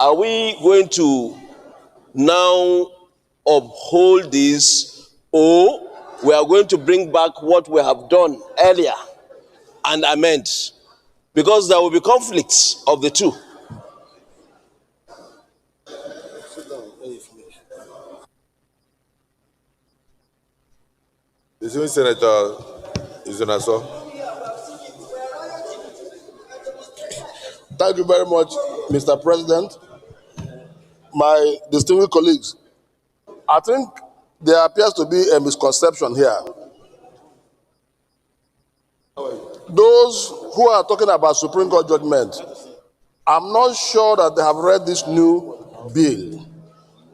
are we going to now uphold this, or we are going to bring back what we have done earlier and amend? Because there will be conflicts of the two. Distinguished Senator Izunaso. Thank you very much, Mr. President. My distinguished colleagues, I think there appears to be a misconception here. Those who are talking about Supreme Court judgment, I'm not sure that they have read this new bill.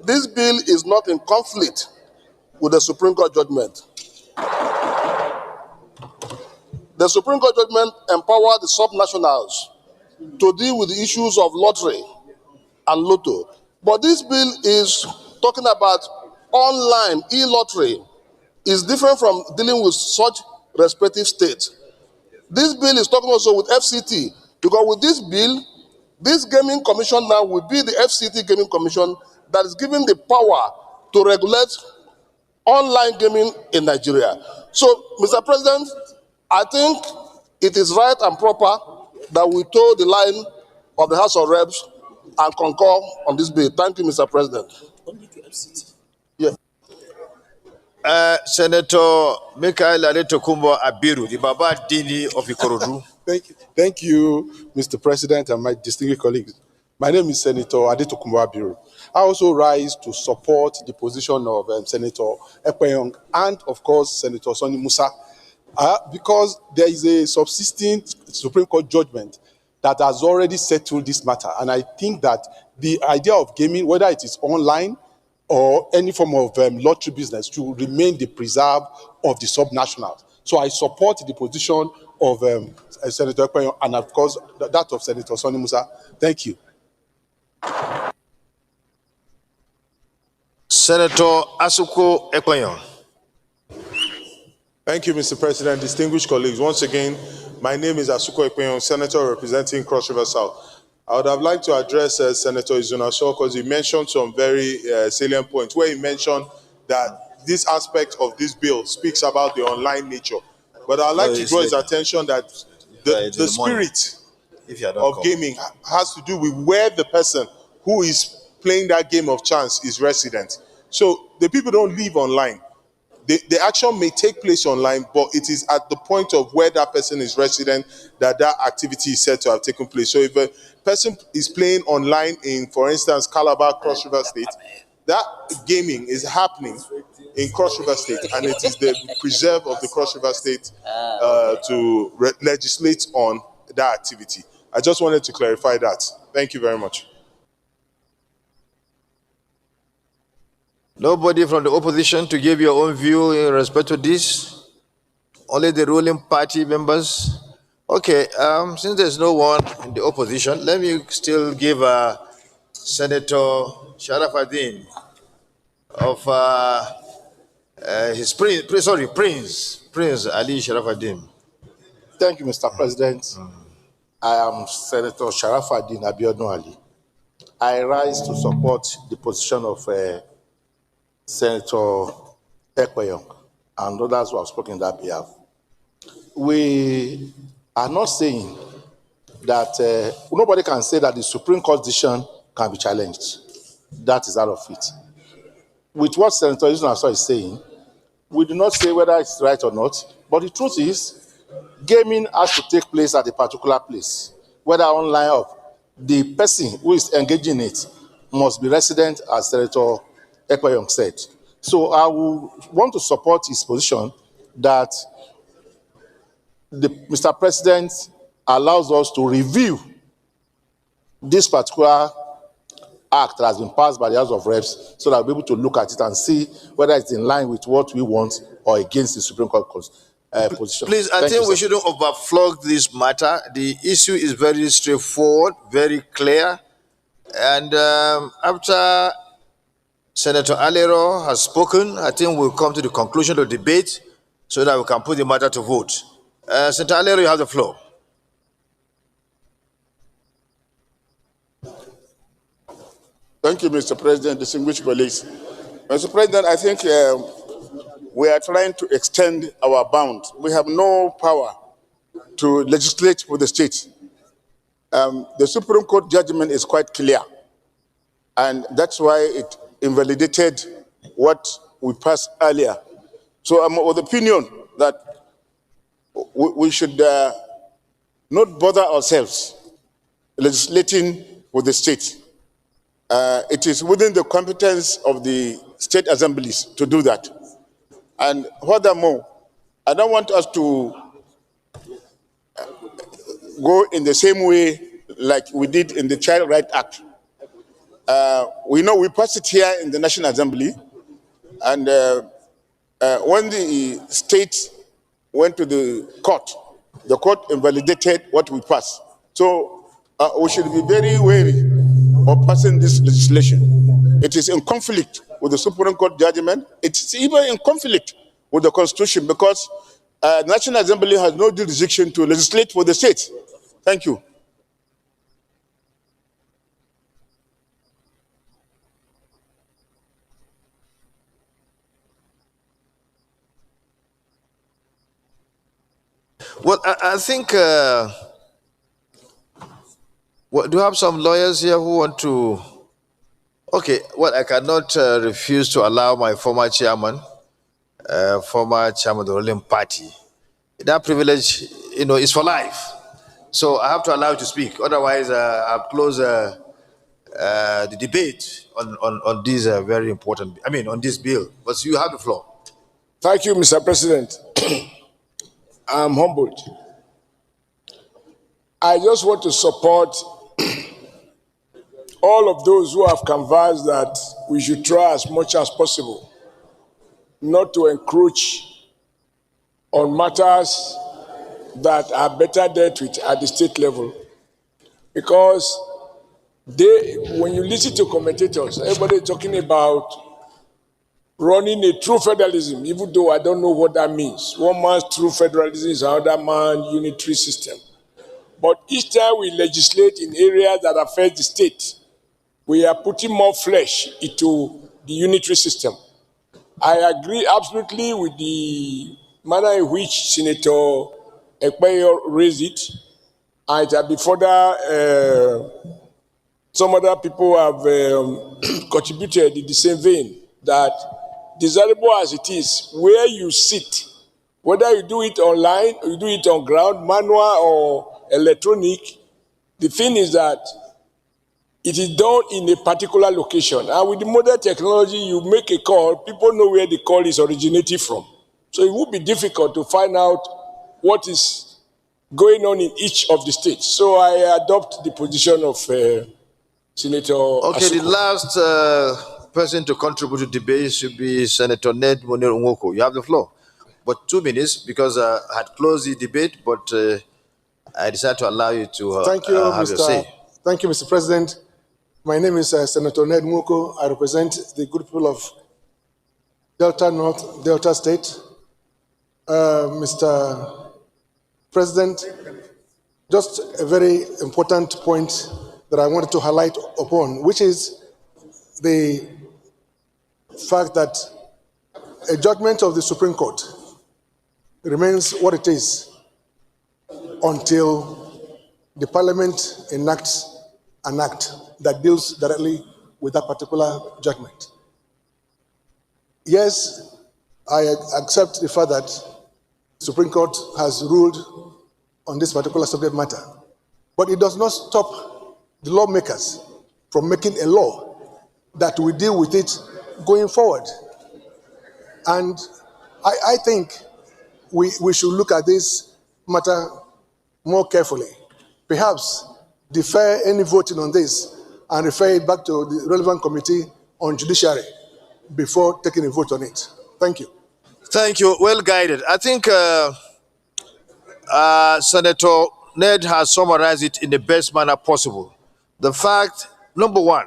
This bill is not in conflict with the Supreme Court judgment. The Supreme Court judgment empowered the subnationals to deal with the issues of lottery and lotto. But this bill is talking about online e-lottery. It's different from dealing with such respective states. This bill is talking also with FCT, because with this bill, this gaming commission now will be the FCT gaming commission that is given the power to regulate online gaming in Nigeria. So, Mr. President, I think it is right and proper that we toe the line of the House of Reps and concur on this bill. Thank you, Mr. President. Yeah. Senator Michael Adetokunbo Abiru, the Baba Dini of Ikorodu. Thank you, Mr. President, and my distinguished colleagues. My name is Senator Adetokunbo Abiru. I also rise to support the position of Senator Ekpeyong and, of course, Senator Sani Musa, because there is a subsisting Supreme Court judgment that has already settled this matter. And I think that the idea of gaming, whether it is online or any form of lottery business, to remain the preserve of the subnationals. So I support the position of Senator Ekpeyong and, of course, that of Senator Sani Musa. Thank you. Senator Asuko Ekpeyong. Thank you, Mr. President. Distinguished colleagues, once again, my name is Asuko Ekpeyong, Senator representing Cross River South. I would have liked to address Senator Izunaso because he mentioned some very salient points where he mentioned that this aspect of this bill speaks about the online nature. But I'd like to draw his attention that the spirit of gaming has to do with where the person who is playing that game of chance is resident. So the people don't live online. The action may take place online, but it is at the point of where that person is resident that that activity is said to have taken place. So if a person is playing online in, for instance, Calabar, Cross River State, that gaming is happening in Cross River State, and it is the preserve of the Cross River State to legislate on that activity. I just wanted to clarify that. Thank you very much. Nobody from the opposition to give your own view in respect to this? Only the ruling party members? Okay, since there's no one in the opposition, let me still give Senator Sharafaddin of his Prince Ali Sharafaddin. Thank you, Mr. President. I am Senator Sharafaddin Abiodun Ali. I rise to support the position of Senator Ekpeyong and others who have spoken on that behalf. We are not saying that nobody can say that the Supreme Court decision can be challenged. That is out of it. With what Senator Izunaso is saying, we do not say whether it's right or not, but the truth is gaming has to take place at a particular place, whether online or the person who is engaging in it must be resident, as Senator Ekpeyong said. So I will want to support his position that Mr. President allows us to review this particular act that has been passed by the House of Reps so that we'll be able to look at it and see whether it's in line with what we want or against the Supreme Court position. Please, I think we shouldn't overflog this matter. The issue is very straightforward, very clear. And after Senator Alero has spoken, I think we'll come to the conclusion of the debate so that we can put the matter to vote. Senator Alero, you have the floor. Thank you, Mr. President, distinguished colleagues. Mr. President, I think we are trying to extend our bounds. We have no power to legislate for the state. The Supreme Court judgment is quite clear, and that's why it invalidated what we passed earlier. So I'm of the opinion that we should not bother ourselves legislating for the state. It is within the competence of the state assemblies to do that. And furthermore, I don't want us to go in the same way like we did in the Child Rights Act. We know we passed it here in the National Assembly, and when the state went to the court invalidated what we passed. So we should be very wary of passing this legislation. It is in conflict with the Supreme Court judgment. It's even in conflict with the Constitution because the National Assembly has no jurisdiction to legislate for the state. Thank you. Well, I think, do you have some lawyers here who want to? Okay, well, I cannot refuse to allow my former chairman of the ruling party. That privilege, is for life. So I have to allow you to speak. Otherwise, I'll close the debate on this very important, on this bill. But you have the floor. Thank you, Mr. President. I'm humbled. I just want to support all of those who have canvassed that we should try as much as possible not to encroach on matters that are better dealt with at the state level. Because when you listen to commentators, everybody is talking about running a true federalism, even though I don't know what that means. One man's true federalism is another man's unitary system. But each time we legislate in areas that affect the state, we are putting more flesh into the unitary system. I agree absolutely with the manner in which Senator Ekpeyong raised it, and before that, some other people have contributed in the same vein, that desirable as it is, where you sit, whether you do it online or you do it on ground, manual or electronic, the thing is that it is done in a particular location. And with the modern technology, you make a call, people know where the call is originating from. So it would be difficult to find out what is going on in each of the states. So I adopt the position of Senator Okay, Asuko. the last person to contribute to debate should be Senator Ned Munir Nwoko. You have the floor. But 2 minutes, because I had closed the debate, but I decided to allow you to Thank you, have your say. Thank you, Mr. President. My name is Senator Ned Nwoko. I represent the good people of Delta North, Delta State. Mr. President, just a very important point that I wanted to highlight upon, which is the fact that a judgment of the Supreme Court remains what it is until the Parliament enacts an act that deals directly with that particular judgment. Yes, I accept the fact that Supreme Court has ruled on this particular subject matter. But it does not stop the lawmakers from making a law that will deal with it going forward. And I think we should look at this matter more carefully. Perhaps defer any voting on this and refer it back to the relevant committee on judiciary before taking a vote on it. Thank you. Thank you. Well guided. I think Senator Ned has summarized it in the best manner possible. The fact, number one,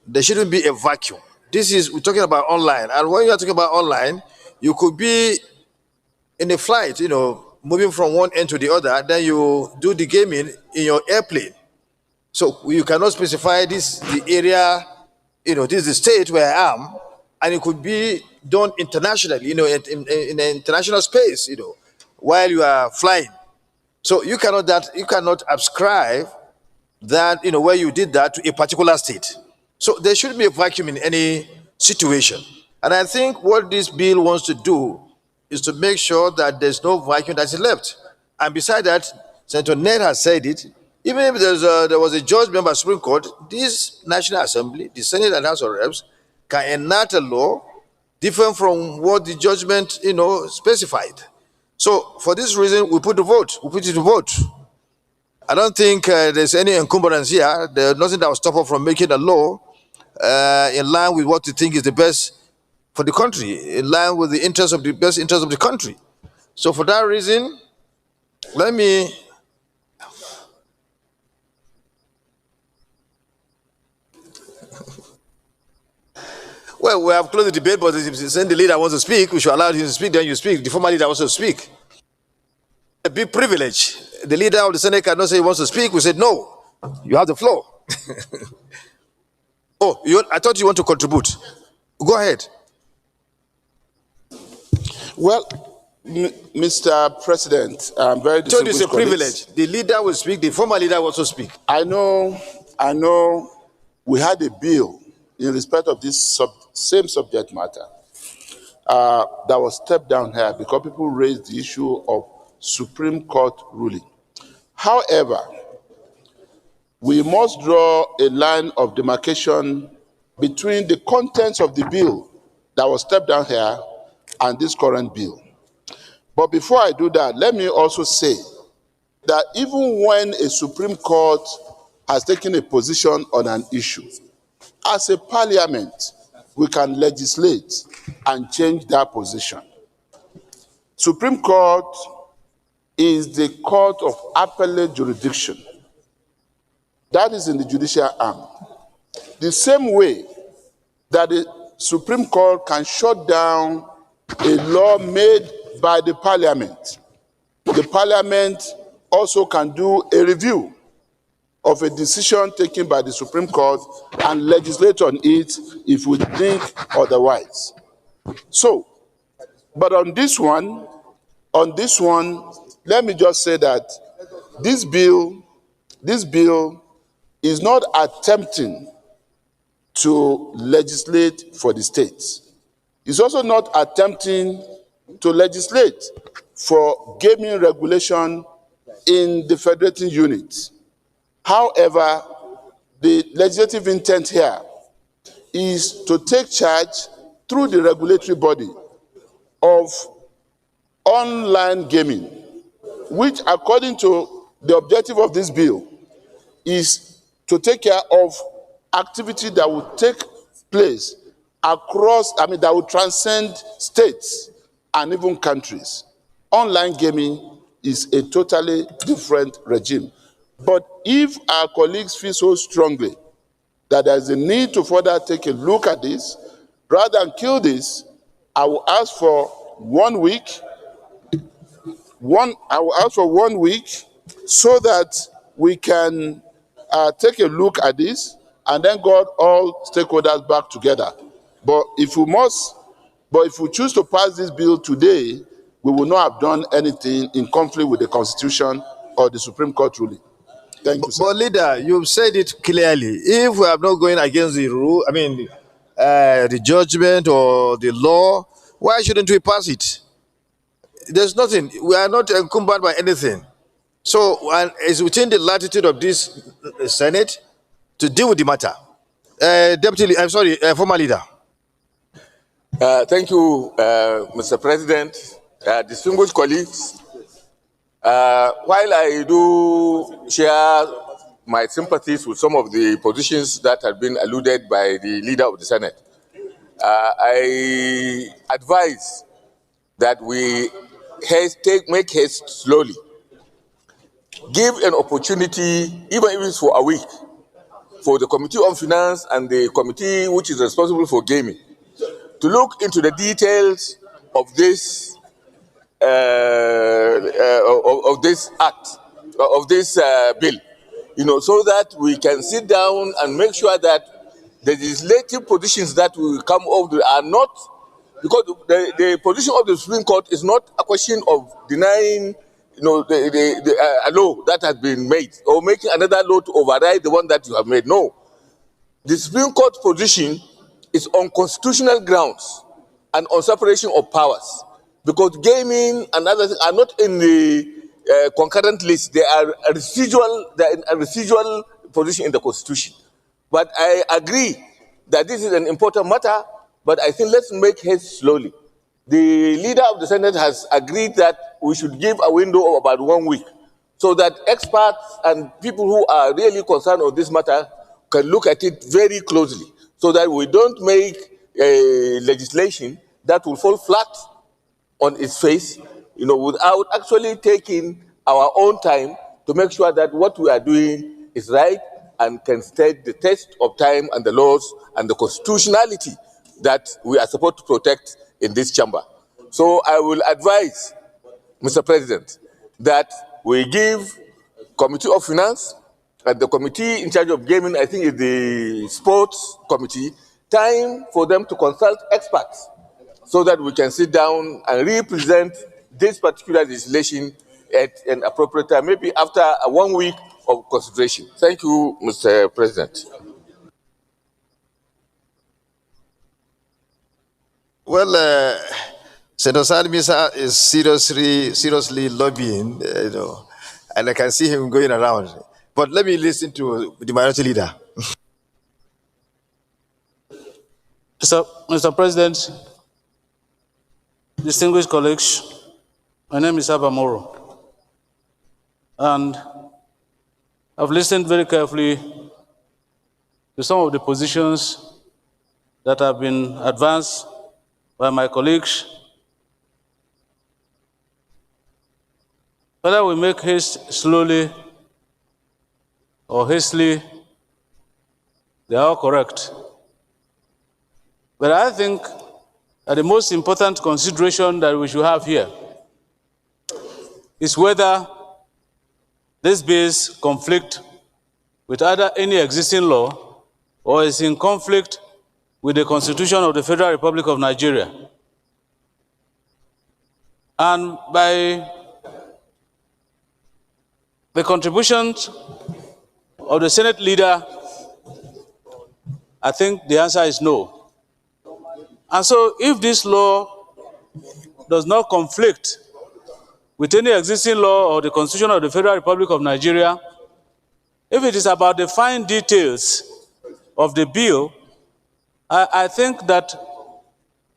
there shouldn't be a vacuum. We're talking about online. And when you're talking about online, you could be in a flight, moving from one end to the other, then you do the gaming in your airplane. So you cannot specify this, the area, this is the state where I am, and it could be done internationally, in an international space, while you are flying. So you cannot ascribe that, where you did that to a particular state. So there should be a vacuum in any situation. And I think what this bill wants to do is to make sure that there's no vacuum that's left. And besides that, Senator Ned has said it, even if there was a judgment by the Supreme Court, this National Assembly, the Senate and House of Reps, can enact a law different from what the judgment, specified. So for this reason, we put it to vote. I don't think there's any encumbrance here. There's nothing that will stop us from making a law in line with what we think is the best for the country, in line with the best interest of the country. So for that reason, let me well, we have closed the debate, but if the leader wants to speak, we should allow him to speak, then you speak. The former leader wants to speak. A big privilege. The leader of the Senate cannot say he wants to speak. We said, no, you have the floor. I thought you want to contribute. Go ahead. Well, Mr. President, I'm very distinguished. It's a privilege. The leader will speak. The former leader will also speak. I know. We had a bill in respect of this same subject matter that was stepped down here because people raised the issue of Supreme Court ruling. However, we must draw a line of demarcation between the contents of the bill that was stepped down here and this current bill. But before I do that, let me also say that even when a Supreme Court has taken a position on an issue, as a parliament, we can legislate and change that position. Supreme Court is the court of appellate jurisdiction. That is in the judicial arm. The same way that the Supreme Court can shut down a law made by the parliament, the parliament also can do a review of a decision taken by the Supreme Court and legislate on it if we think otherwise. So, but on this one, let me just say that this bill is not attempting to legislate for the states. It's also not attempting to legislate for gaming regulation in the federating unit. However, the legislative intent here is to take charge through the regulatory body of online gaming, which, according to the objective of this bill, is to take care of activity that will take place across, that will transcend states and even countries. Online gaming is a totally different regime. But if our colleagues feel so strongly that there's a need to further take a look at this, rather than kill this, I will ask for 1 week. I will ask for 1 week so that we can take a look at this and then got all stakeholders back together. But if we choose to pass this bill today, we will not have done anything in conflict with the Constitution or the Supreme Court ruling. Thank you, sir. But leader, you've said it clearly. If we are not going against the rule, the judgment or the law, why shouldn't we pass it? There's nothing. We are not encumbered by anything. So, and it's within the latitude of this Senate to deal with the matter. Former leader. Thank you, Mr. President, distinguished colleagues. While I do share my sympathies with some of the positions that have been alluded by the leader of the Senate, I advise that we make haste slowly. Give an opportunity, even if it's for a week, for the Committee on Finance and the committee which is responsible for gaming to look into the details of this act, of this bill, so that we can sit down and make sure that the legislative positions that will come up are not, because the position of the Supreme Court is not a question of denying, a law that has been made or making another law to override the one that you have made. No, the Supreme Court position is on constitutional grounds and on separation of powers, because gaming and other things are not in the concurrent list. They are a residual position in the Constitution. But I agree that this is an important matter, but I think let's make haste slowly. The leader of the Senate has agreed that we should give a window of about 1 week so that experts and people who are really concerned on this matter can look at it very closely, so that we don't make a legislation that will fall flat on its face, without actually taking our own time to make sure that what we are doing is right and can stand the test of time and the laws and the constitutionality that we are supposed to protect in this chamber. So I will advise, Mr. President, that we give Committee of Finance and the committee in charge of gaming, I think is the Sports Committee, time for them to consult experts so that we can sit down and represent this particular legislation at an appropriate time, maybe after 1 week of consideration. Thank you, Mr. President. Well, Senator Salmisa is seriously lobbying, and I can see him going around. But let me listen to the minority leader. Mr. President, distinguished colleagues, my name is Abba Moro, and I've listened very carefully to some of the positions that have been advanced by my colleagues. Whether we make haste slowly or hastily, they are all correct. But I think that the most important consideration that we should have here is whether this bills conflict with either any existing law or is in conflict with the Constitution of the Federal Republic of Nigeria. And by the contributions of the Senate leader, I think the answer is no. And so if this law does not conflict with any existing law or the Constitution of the Federal Republic of Nigeria, if it is about the fine details of the bill, I think that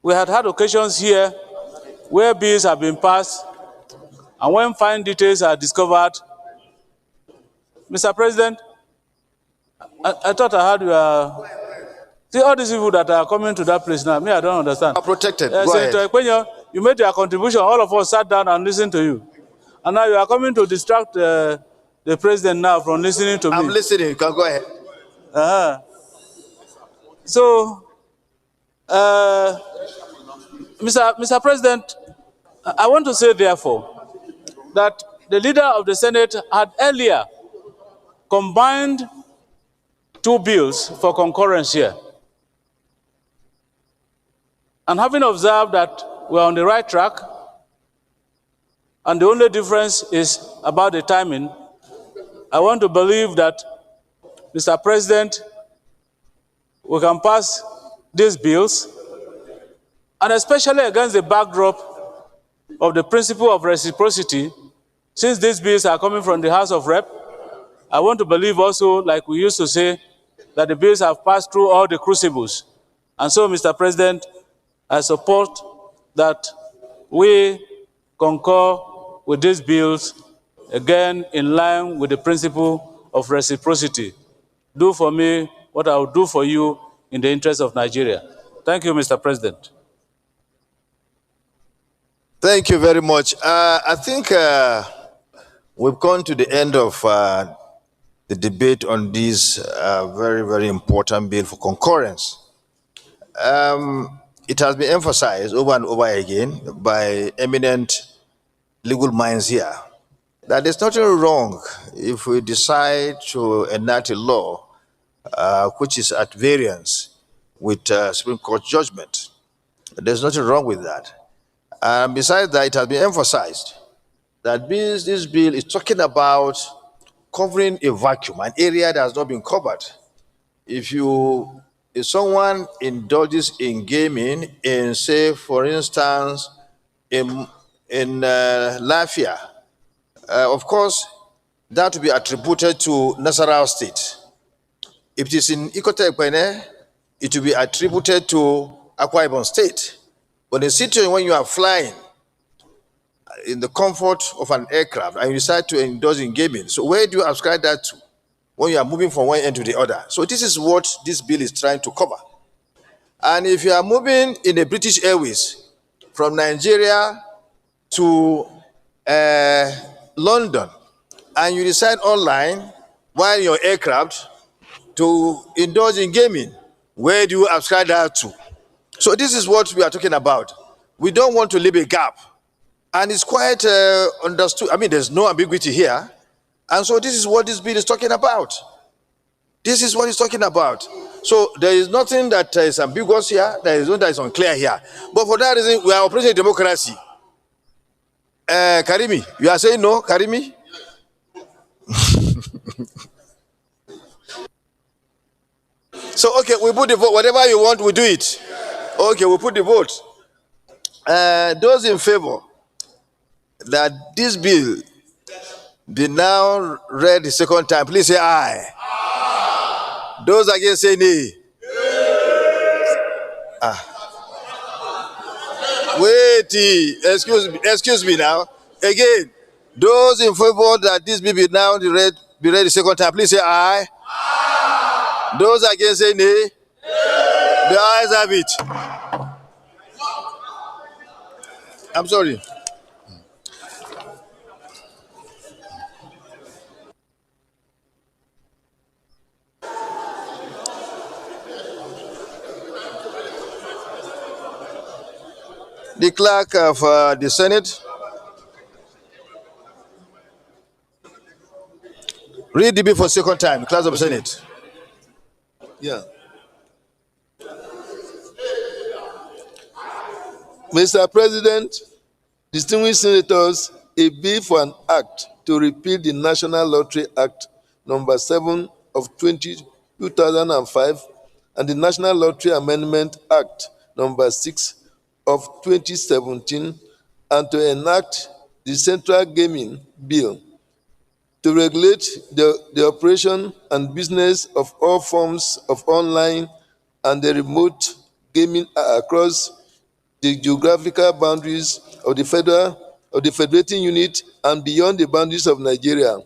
we had occasions here where bills have been passed, and when fine details are discovered, Mr. President, I thought I had your... See, all these people that are coming to that place now, me, I don't understand. Are protected. Go Senator ahead. Ekwenyo, you made your contribution, all of us sat down and listened to you. And now you are coming to distract the president now from listening to me. I'm listening. You can go ahead. So, Mr. President, I want to say, therefore, that the leader of the Senate had earlier combined two bills for concurrence here. And having observed that we're on the right track, and the only difference is about the timing, I want to believe that, Mr. President, we can pass these bills, and especially against the backdrop of the principle of reciprocity, since these bills are coming from the House of Rep, I want to believe also, like we used to say, that the bills have passed through all the crucibles. And so, Mr. President, I support that we concur with these bills, again, in line with the principle of reciprocity. Do for me what I will do for you in the interest of Nigeria. Thank you, Mr. President. Thank you very much. I think we've come to the end of the debate on this very, very important bill for concurrence. It has been emphasized over and over again by eminent legal minds here that there's nothing wrong if we decide to enact a law which is at variance with Supreme Court judgment. There's nothing wrong with that. Besides that, it has been emphasized that this bill is talking about covering a vacuum, an area that has not been covered. If someone indulges in gaming in, say, for instance, in Lafia, of course, that will be attributed to Nasarawa State. If it is in Ikotekpene, it will be attributed to Akwa Ibom State. But in a situation when you are flying in the comfort of an aircraft and you decide to indulge in gaming, so where do you ascribe that to when you are moving from one end to the other? So this is what this bill is trying to cover. And if you are moving in a British Airways from Nigeria to London and you decide online while in your aircraft to indulge in gaming, where do you ascribe that to? So this is what we are talking about. We don't want to leave a gap. And it's quite understood. I mean, there's no ambiguity here. And so this is what this bill is talking about. This is what it's talking about. So there is nothing that is ambiguous here. There is nothing that is unclear here. But for that reason, we are operating democracy. Karimi, you are saying no, Karimi? So, okay, we put the vote. Whatever you want, we do it. Okay, we put the vote. Those in favor that this bill be now read the second time, please say aye. Aye. Those against say nay. Wait, excuse me now. Again, those in favor that this bill be now be read the second time, please say aye. Aye. Those against say nay. The ayes have it. I'm sorry. The clerk of the Senate, read the bill for second time, clerk of the Senate. Yeah. Mr. President, distinguished senators, a bill for an act to repeal the National Lottery Act number 7 of 2005 and the National Lottery Amendment Act number 6 of 2017 and to enact the Central Gaming Bill to regulate the operation and business of all forms of online and the remote gaming across the geographical boundaries of the federating unit and beyond the boundaries of Nigeria,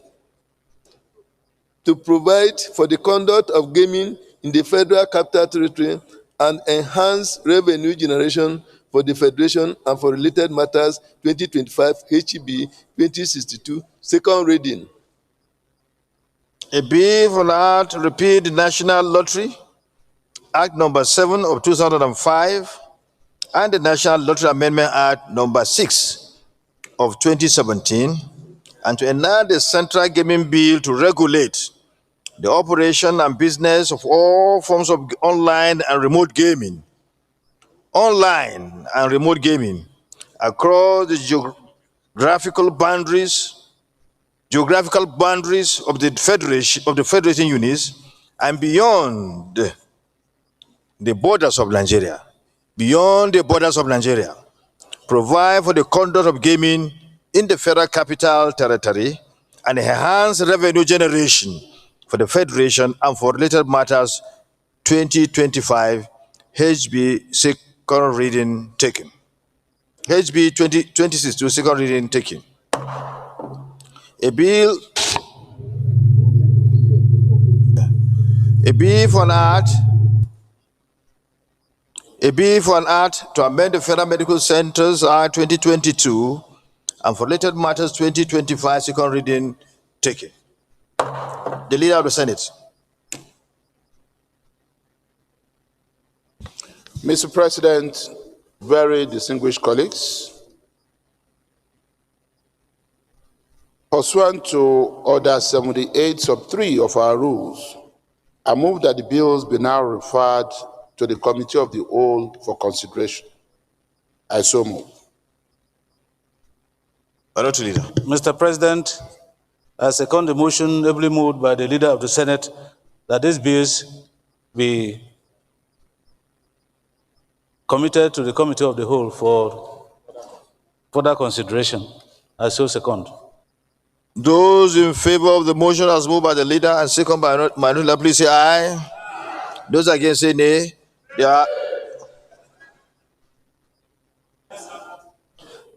to provide for the conduct of gaming in the Federal Capital Territory and enhance revenue generation for the Federation and for related matters 2025 HEB 2062, second reading. A bill for an act to repeal the National Lottery Act number 7 of 2005 and the National Lottery Amendment Act number 6 of 2017 and to enact the Central Gaming Bill to regulate the operation and business of all forms of online and remote gaming across the geographical boundaries of the federating units and beyond the borders of Nigeria. provide for the conduct of gaming in the Federal Capital Territory, and enhance revenue generation for the Federation and for related matters 2025 HB second reading taken. HB 2026 to second reading taken. A bill for an act to amend the Federal Medical Centers Act 2022 and for related matters 2025 second reading taken. The Leader of the Senate. Mr. President, very distinguished colleagues, pursuant to Order 78 sub 3 of our rules, I move that the bills be now referred to the Committee of the Whole for consideration. I so move. Leader. Mr. President, I second the motion ably moved by the Leader of the Senate that these bills be committed to the Committee of the Whole for further consideration. I so second. Those in favor of the motion as moved by the Leader and second by Manuela, please say aye. Those against say nay.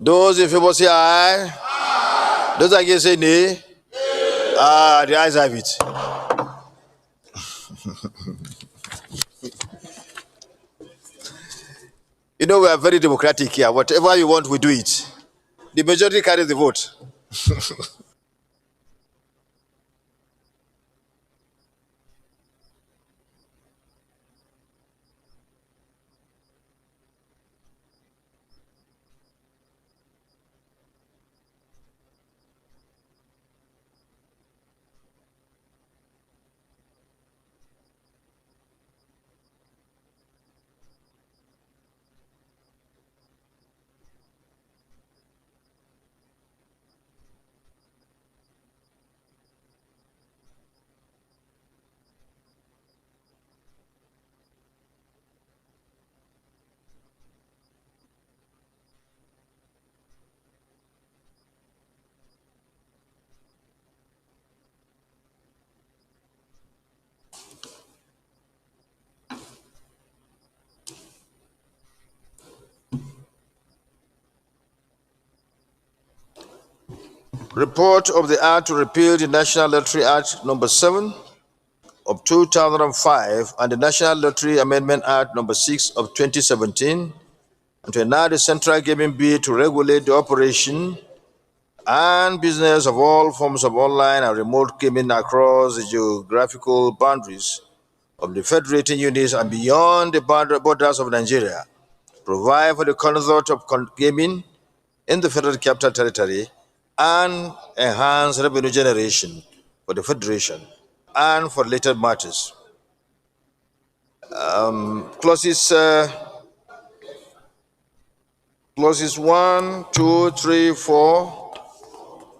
Those in favor say aye. Those against say nay. The ayes have it. You know, we are very democratic here. Whatever you want, we do it. The majority carries the vote. Report of the Act to repeal the National Lottery Act number 7 of 2005 and the National Lottery Amendment Act number 6 of 2017, and to enact the Central Gaming Bill to regulate the operation and business of all forms of online and remote gaming across the geographical boundaries of the federating units and beyond the borders of Nigeria, provide for the conduct of gaming in the Federal Capital Territory, and enhance revenue generation for the Federation and for related matters. Clauses 1, 2, 3, 4,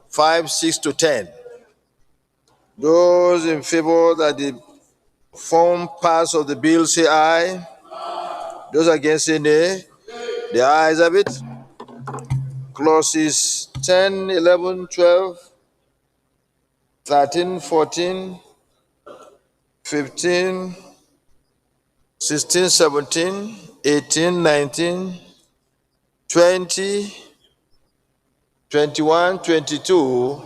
5, 6 to 10. Those in favor that the form pass of the bill say aye. Those against say nay. The ayes have it. Clauses 10, 11, 12, 13, 14, 15, 16, 17, 18, 19, 20, 21, 22,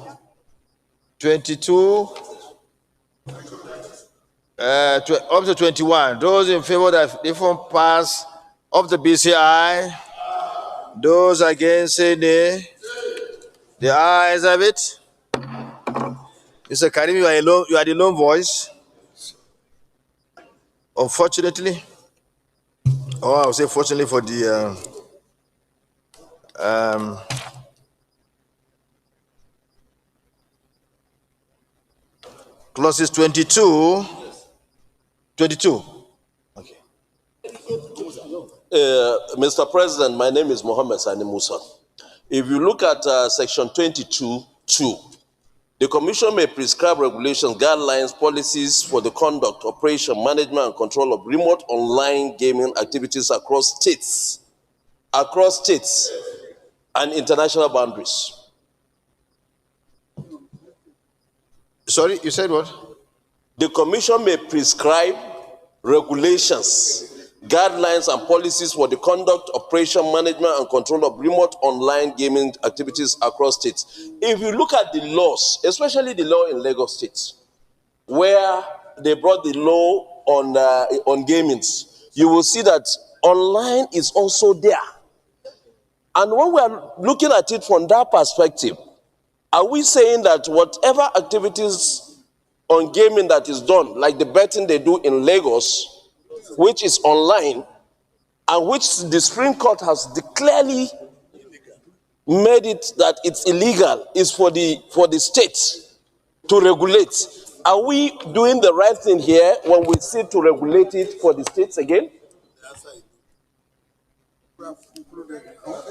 22, up to 21. Those in favor that the form pass of the BCI, those against say nay. The ayes have it. Mr. Karim, you are the lone voice. Unfortunately, I would say fortunately for the clauses 22. Okay. Mr. President, my name is Mohammed Sani Musa. If you look at section 22(2), the Commission may prescribe regulations, guidelines, policies for the conduct, operation, management, and control of remote online gaming activities across states. and international boundaries. Sorry, you said what? The Commission may prescribe regulations, guidelines, and policies for the conduct, operation, management, and control of remote online gaming activities across states. If you look at the laws, especially the law in Lagos State, where they brought the law on gamings, you will see that online is also there. And when we are looking at it from that perspective, are we saying that whatever activities on gaming that is done, like the betting they do in Lagos, which is online, and which the Supreme Court has clearly made it that it's illegal, is for the state to regulate? Are we doing the right thing here when we seek to regulate it for the states again?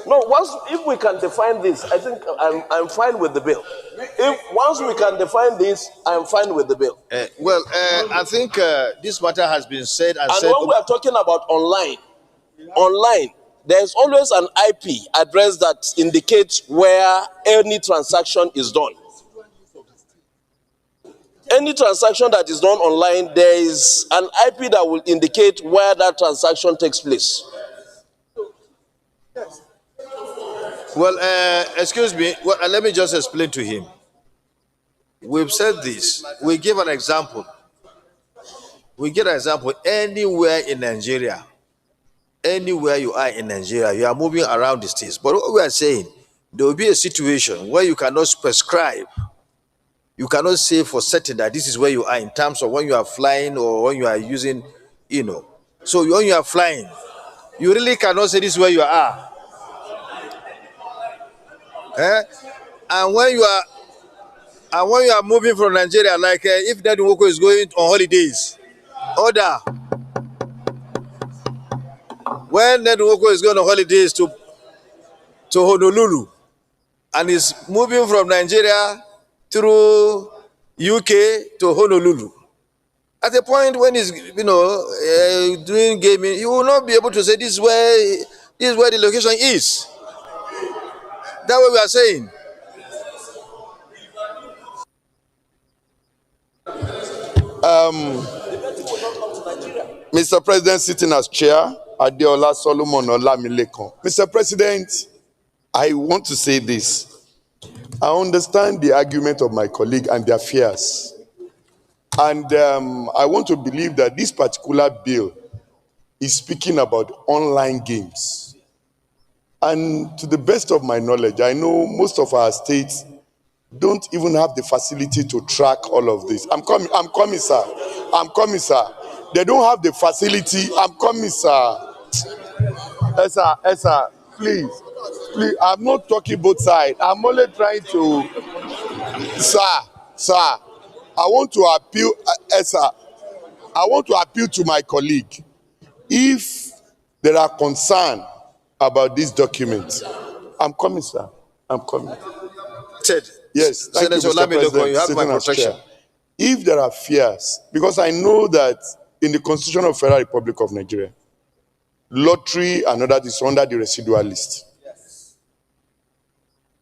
No, if we can define this, I think I'm fine with the bill. Once we can define this, I'm fine with the bill. I think this matter has been said and said. And when we are talking about online, there's always an IP address that indicates where any transaction is done. Any transaction that is done online, there is an IP that will indicate where that transaction takes place. Well, excuse me. Well, let me just explain to him. We've said this. We give an example. We give an example. Anywhere in Nigeria, anywhere you are in Nigeria, you are moving around the states. But what we are saying, there will be a situation where you cannot prescribe. You cannot say for certain that this is where you are in terms of when you are flying or when you are using, So when you are flying, you really cannot say this is where you are. And when you are moving from Nigeria, like if that Nwoko is going on holidays, order. When that Nwoko is going on holidays to Honolulu and is moving from Nigeria through UK to Honolulu, at the point when he's doing gaming, you will not be able to say this is where the location is. That's what we are saying. Mr. President, sitting as chair, Adeola Solomon Olamilekon. Mr. President, I want to say this. I understand the argument of my colleague and their fears. And I want to believe that this particular bill is speaking about online games. And to the best of my knowledge, I know most of our states don't even have the facility to track all of this. I'm coming, sir. I'm coming, sir. They don't have the facility. I'm coming, sir. Sir, please. I'm not talking both sides. I'm only trying to, sir. I want to appeal, sir. I want to appeal to my colleague. If there are concerns about this document, I'm coming, sir. I'm coming. Ted. Yes, thank you, Mr. President. You have my protection. If there are fears, because I know that in the Constitution of Federal Republic of Nigeria, lottery and other is under the residual list.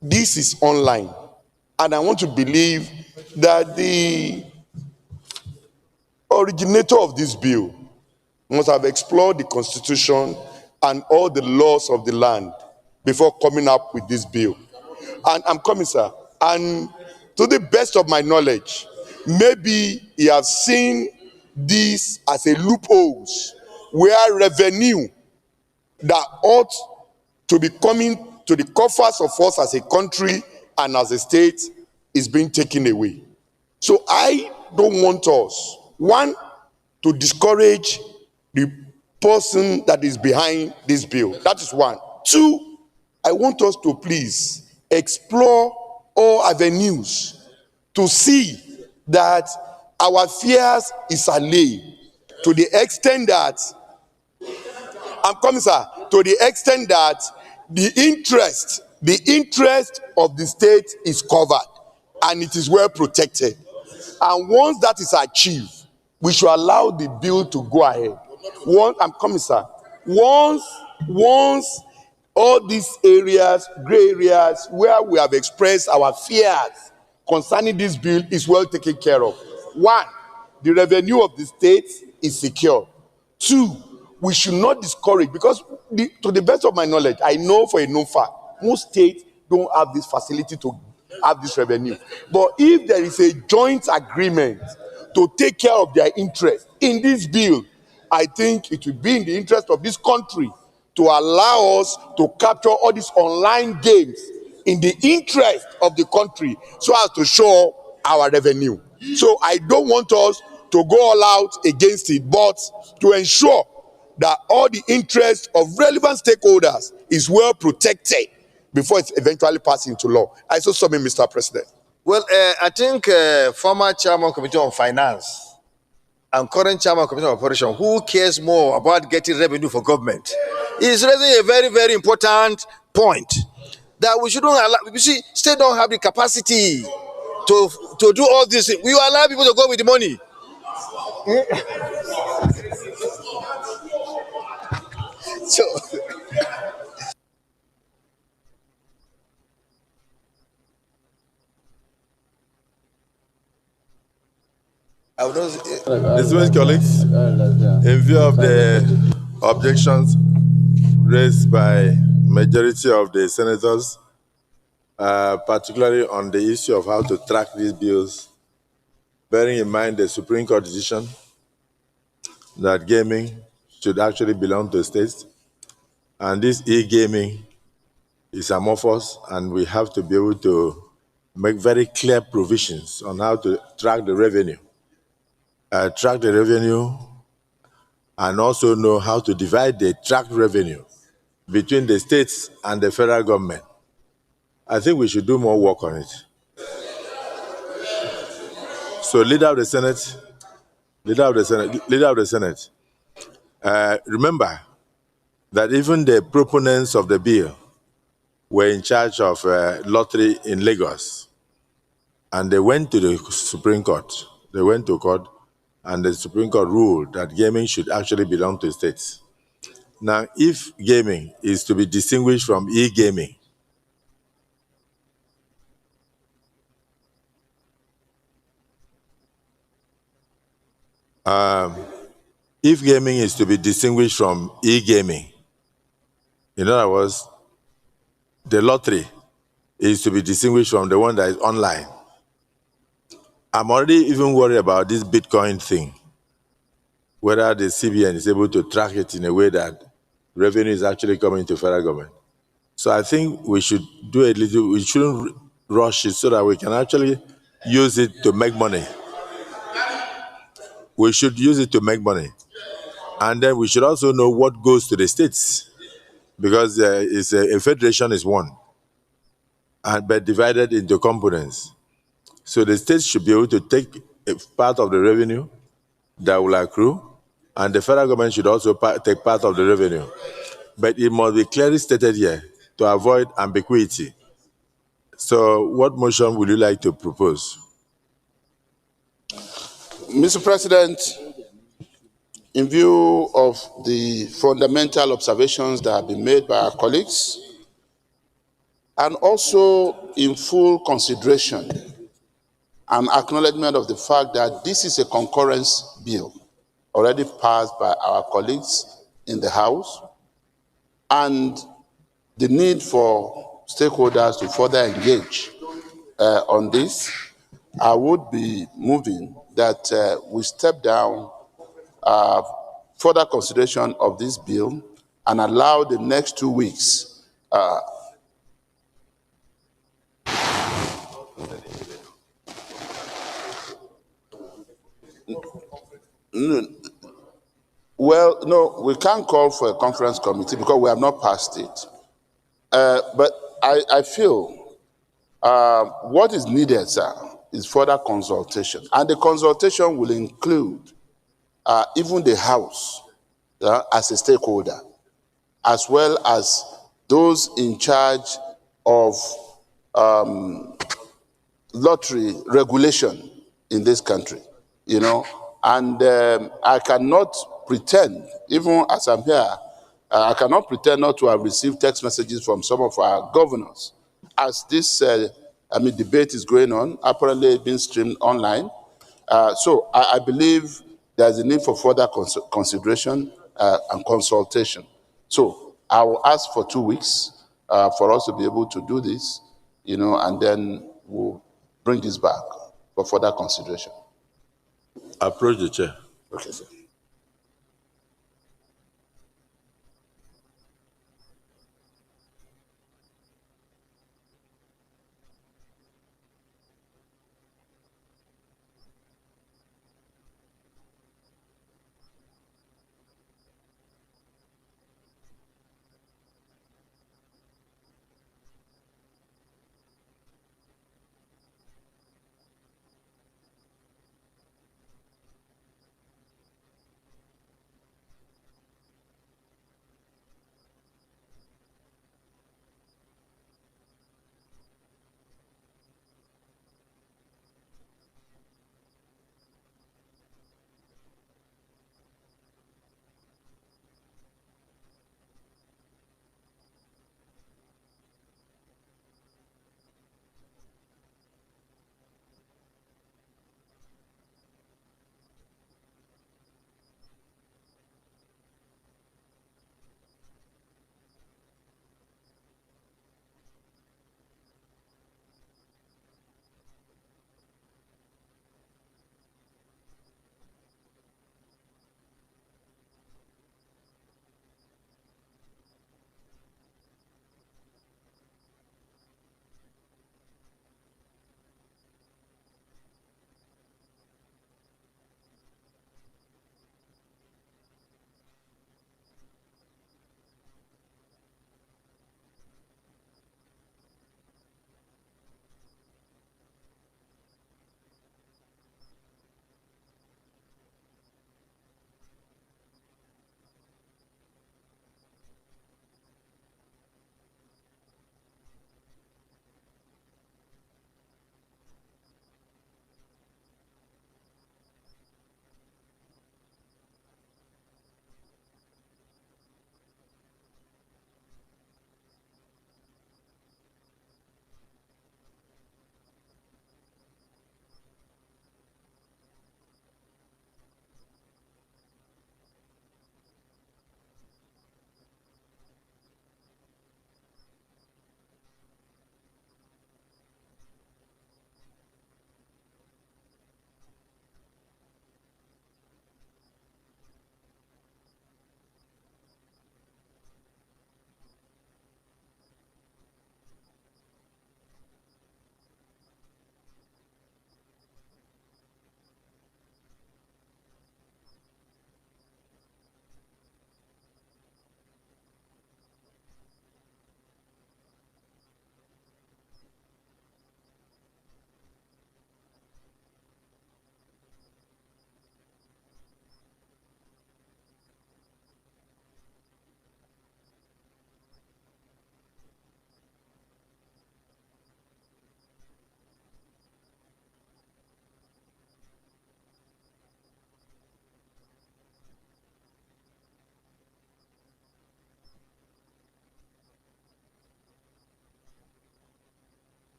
This is online, and I want to believe that the originator of this bill must have explored the Constitution and all the laws of the land before coming up with this bill. And I'm coming, sir. And to the best of my knowledge, maybe he has seen this as a loophole where revenue that ought to be coming to the coffers of us as a country and as a state is being taken away. So I don't want us, one, to discourage the person that is behind this bill. That is one. Two, I want us to please explore all avenues to see that our fears is allayed to the extent that, I'm coming, sir, to the extent that the interest of the state is covered and it is well protected. And once that is achieved, we should allow the bill to go ahead. I'm coming, sir. Once all these areas, gray areas, where we have expressed our fears concerning this bill is well taken care of. One, the revenue of the state is secure. Two, we should not discourage, because to the best of my knowledge, I know for a known fact, most states don't have this facility to have this revenue. But if there is a joint agreement to take care of their interest in this bill, I think it will be in the interest of this country to allow us to capture all these online games in the interest of the country so as to show our revenue. So I don't want us to go all out against it, but to ensure that all the interests of relevant stakeholders is well protected before it's eventually passed into law. I so submit, Mr. President. Well, I think former chairman Committee on Finance and current chairman Committee on Operation, who cares more about getting revenue for government, is raising a very, very important point that we shouldn't allow. You see, state don't have the capacity to do all this. We allow people to go with the money. So. Distinguished colleagues, in view of the objections raised by majority of the senators, particularly on the issue of how to track these bills, bearing in mind the Supreme Court decision that gaming should actually belong to states, and this e-gaming is amorphous, and we have to be able to make very clear provisions on how to track the revenue. And also know how to divide the tracked revenue between the states and the federal government. I think we should do more work on it. So, Leader of the Senate, remember that even the proponents of the bill were in charge of lottery in Lagos, and they went to the Supreme Court. They went to court, and the Supreme Court ruled that gaming should actually belong to states. Now, if gaming is to be distinguished from e-gaming, if gaming is to be distinguished from e-gaming, in other words, the lottery is to be distinguished from the one that is online. I'm already even worried about this Bitcoin thing, whether the CBN is able to track it in a way that revenue is actually coming to federal government. So I think we should do a little, we shouldn't rush it so that we can actually use it to make money. We should use it to make money. And then we should also know what goes to the states, because a federation is one, but divided into components. So the states should be able to take a part of the revenue that will accrue, and the federal government should also take part of the revenue. But it must be clearly stated here to avoid ambiguity. So what motion would you like to propose? Mr. President, in view of the fundamental observations that have been made by our colleagues, and also in full consideration and acknowledgement of the fact that this is a concurrence bill already passed by our colleagues in the House, and the need for stakeholders to further engage on this, I would be moving that we step down further consideration of this bill and allow the next 2 weeks well, no, we can't call for a conference committee because we have not passed it. But I feel what is needed, sir, is further consultation. And the consultation will include even the House as a stakeholder, as well as those in charge of lottery regulation in this country, and I cannot pretend, even as I'm here, I cannot pretend not to have received text messages from some of our governors. As this debate is going on, apparently it's being streamed online. So I believe there's a need for further consideration and consultation. So I will ask for 2 weeks for us to be able to do this, and then we'll bring this back for further consideration. Approach the chair. Okay, sir.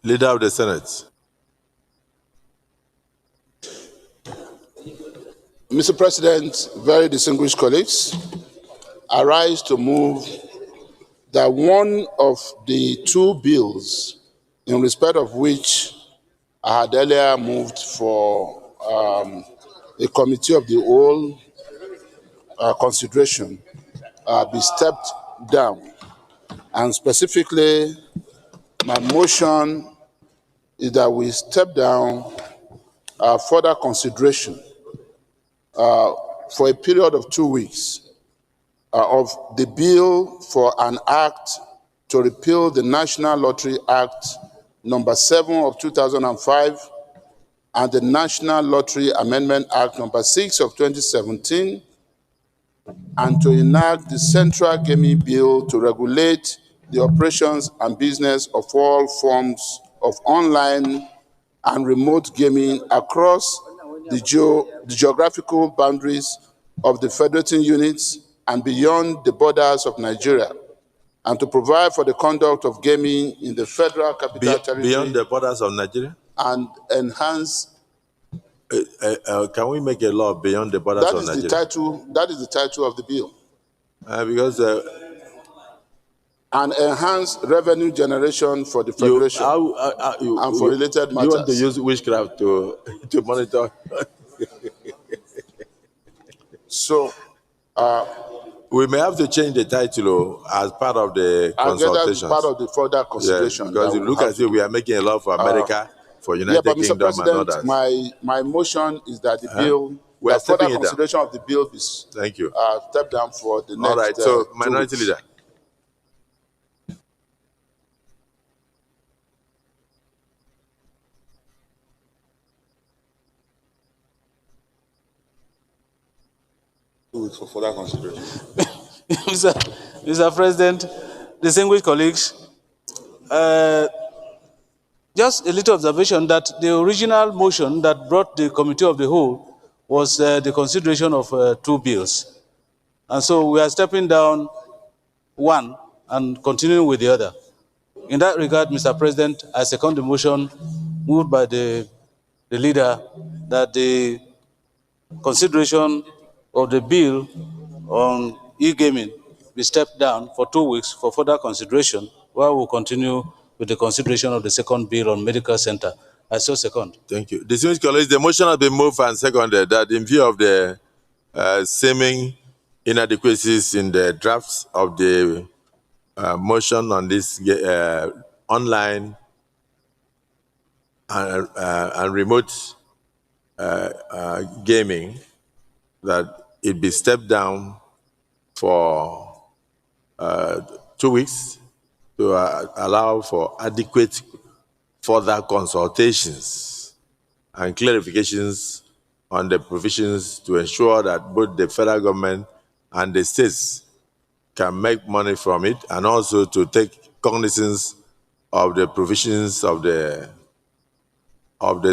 Leader of the Senate. Mr. President, very distinguished colleagues, I rise to move that one of the two bills in respect of which I had earlier moved for a committee of the whole consideration be stepped down. And specifically, my motion is that we step down further consideration for a period of 2 weeks of the bill for an act to repeal the National Lottery Act number 7 of 2005 and the National Lottery Amendment Act number 6 of 2017, and to enact the Central Gaming Bill to regulate the operations and business of all forms of online and remote gaming across the geographical boundaries of the federating units and beyond the borders of Nigeria, and to provide for the conduct of gaming in the Federal Capital Territory Beyond the borders of Nigeria? and enhance. Can we make a law beyond the borders of Nigeria? That is the title of the bill. Because and enhance revenue generation for the federation and for related matters. You want to use witchcraft to monitor? So, we may have to change the title as part of the consultations. Part of the further consideration. Yes, because you look as if we are making a law for America, for United Kingdom, Mr. President, and others. my motion is that the bill, we are further stepping consideration of the bill is Thank you. Step down for the next. All right. So, 2 Minority weeks. Leader. For further consideration. Mr. President, distinguished colleagues, just a little observation that the original motion that brought the Committee of the Whole was the consideration of 2 bills. And so we are stepping down one and continuing with the other. In that regard, Mr. President, I second the motion moved by the leader that the consideration of the bill on e-gaming be stepped down for 2 weeks for further consideration, while we'll continue with the consideration of the second bill on medical center. I so second. Thank you. Distinguished colleagues, the motion has been moved and seconded that in view of the seeming inadequacies in the drafts of the motion on this online and remote gaming, that it be stepped down for 2 weeks to allow for adequate further consultations and clarifications on the provisions to ensure that both the federal government and the states can make money from it, and also to take cognizance of the provisions of the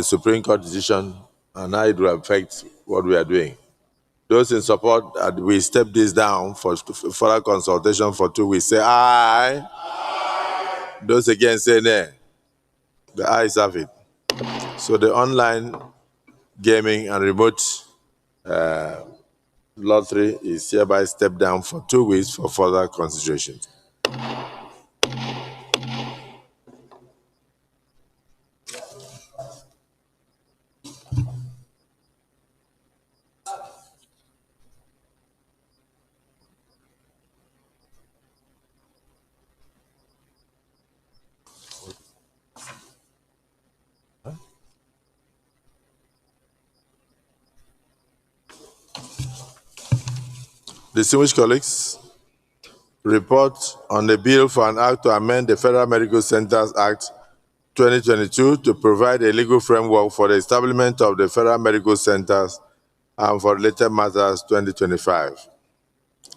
Supreme Court decision and how it will affect what we are doing. Those in support that we step this down for further consultation for 2 weeks, say aye. Aye. Those against say nay. The ayes have it. So the online gaming and remote lottery is hereby stepped down for 2 weeks for further consideration. Distinguished colleagues, report on the bill for an act to amend the Federal Medical Centers Act 2022 to provide a legal framework for the establishment of the Federal Medical Centers and for related matters 2025,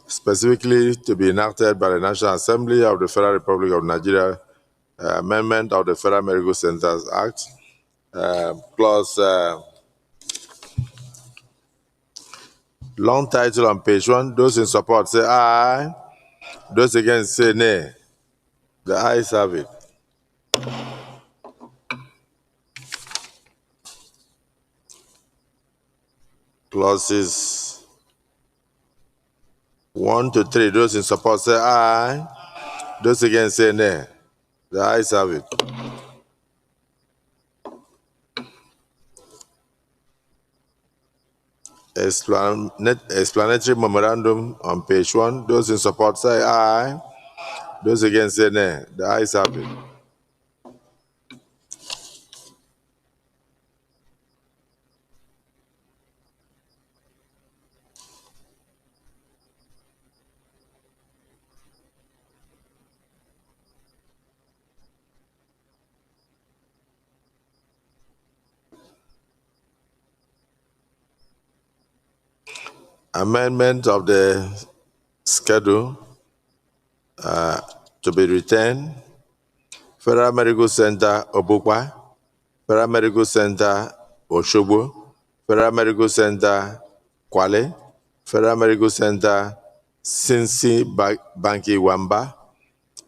specifically to be enacted by the National Assembly of the Federal Republic of Nigeria, amendment of the Federal Medical Centers Act, plus long title on page 1. Those in support say aye. Those against say nay. The ayes have it. Clauses 1 to 3. Those in support say aye. Those against say nay. The ayes have it. Explanatory memorandum on page 1. Those in support say aye. Those against say nay. The ayes have it. Amendment of the schedule to be retained. Federal Medical Center Obukwa, Federal Medical Center Oshobo, Federal Medical Center Kwale, Federal Medical Center Sinsi Banki Wamba,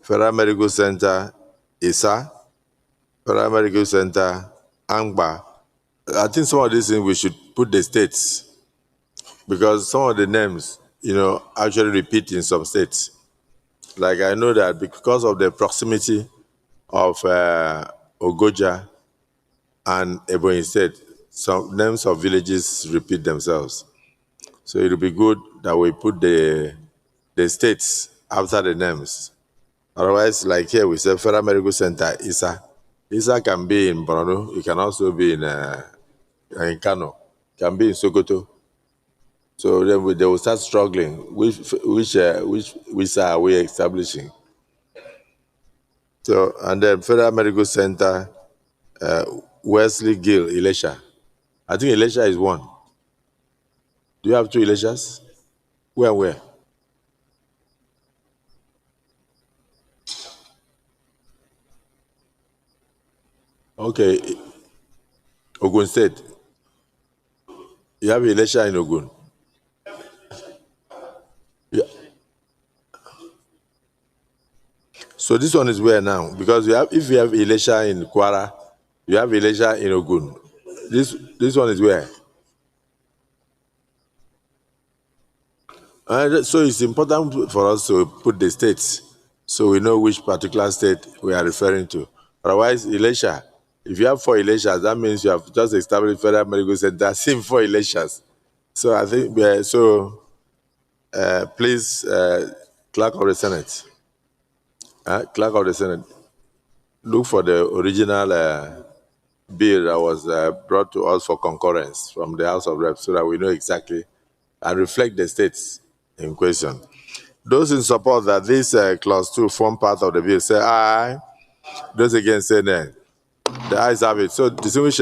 Federal Medical Center Isa, Federal Medical Center Angba. I think some of these things we should put the states because some of the names, actually repeat in some states. Like I know that because of the proximity of Ogoja and Ebonyi State, some names of villages repeat themselves. So it will be good that we put the states after the names. Otherwise, like here we say Federal Medical Center, Isa. Isa can be in Borno, it can also be in Kano, can be in Sokoto. So then they will start struggling. Which are we establishing? So, and then Federal Medical Center, Wesley Gill, Elisha. I think Elisha is one. Do you have 2 Elishas? Where? Okay, Ogun State. You have Elisha in Ogun. Yeah. So this one is where now? Because if you have Elisha in Kwara, you have Elisha in Ogun. This one is where? So it's important for us to put the states so we know which particular state we are referring to. Otherwise, Elisha, if you have 4 Elishas, that means you have just established Federal Medical Center, same 4 Elishas. So I think, please, Clerk of the Senate, look for the original bill that was brought to us for concurrence from the House of Reps so that we know exactly and reflect the states in question. Those in support that this clause 2 form part of the bill say aye. Those against say nay. The ayes have it. So, distinguished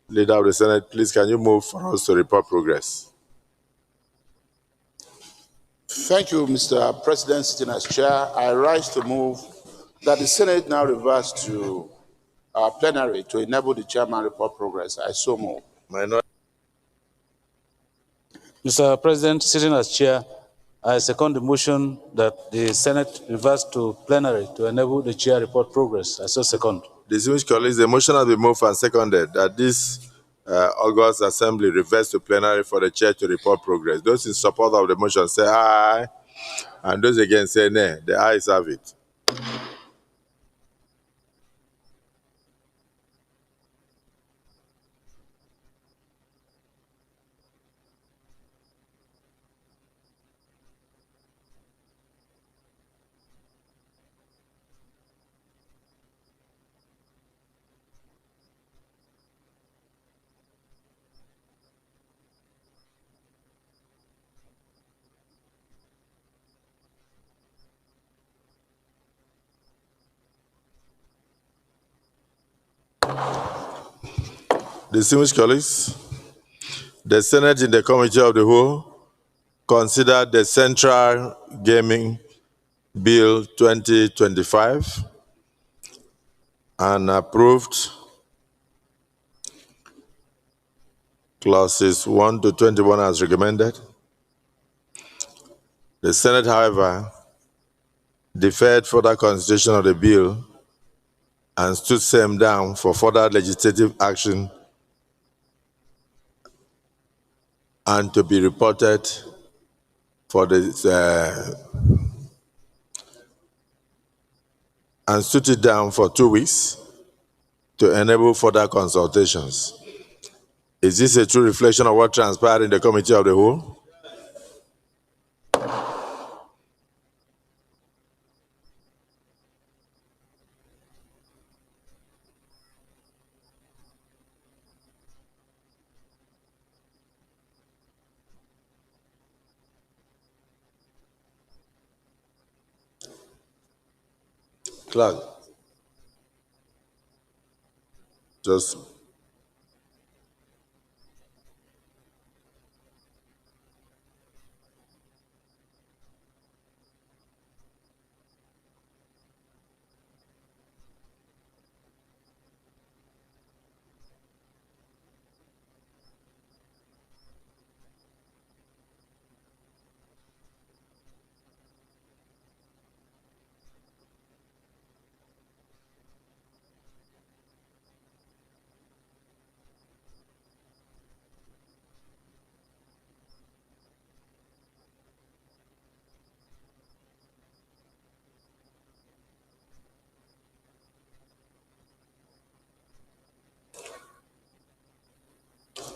Leader of the Senate, please can you move for us to report progress? Thank you, Mr. President, sitting as chair. I rise to move that the Senate now reverse to plenary to enable the chairman report progress. I so move. Mr. President, sitting as chair, I second the motion that the Senate reverse to plenary to enable the chair report progress. I so second. Distinguished colleagues, the motion has been moved and seconded that this August Assembly reverse to plenary for the chair to report progress. Those in support of the motion say aye, and those against say nay. The ayes have it. Distinguished colleagues, the Senate in the Committee of the Whole considered the Central Gaming Bill 2025 and approved clauses 1 to 21 as recommended. The Senate, however, deferred further consideration of the bill and stood same down for further legislative action and to be reported for this and stood it down for 2 weeks to enable further consultations. Is this a true reflection of what transpired in the Committee of the Whole? Clerk, just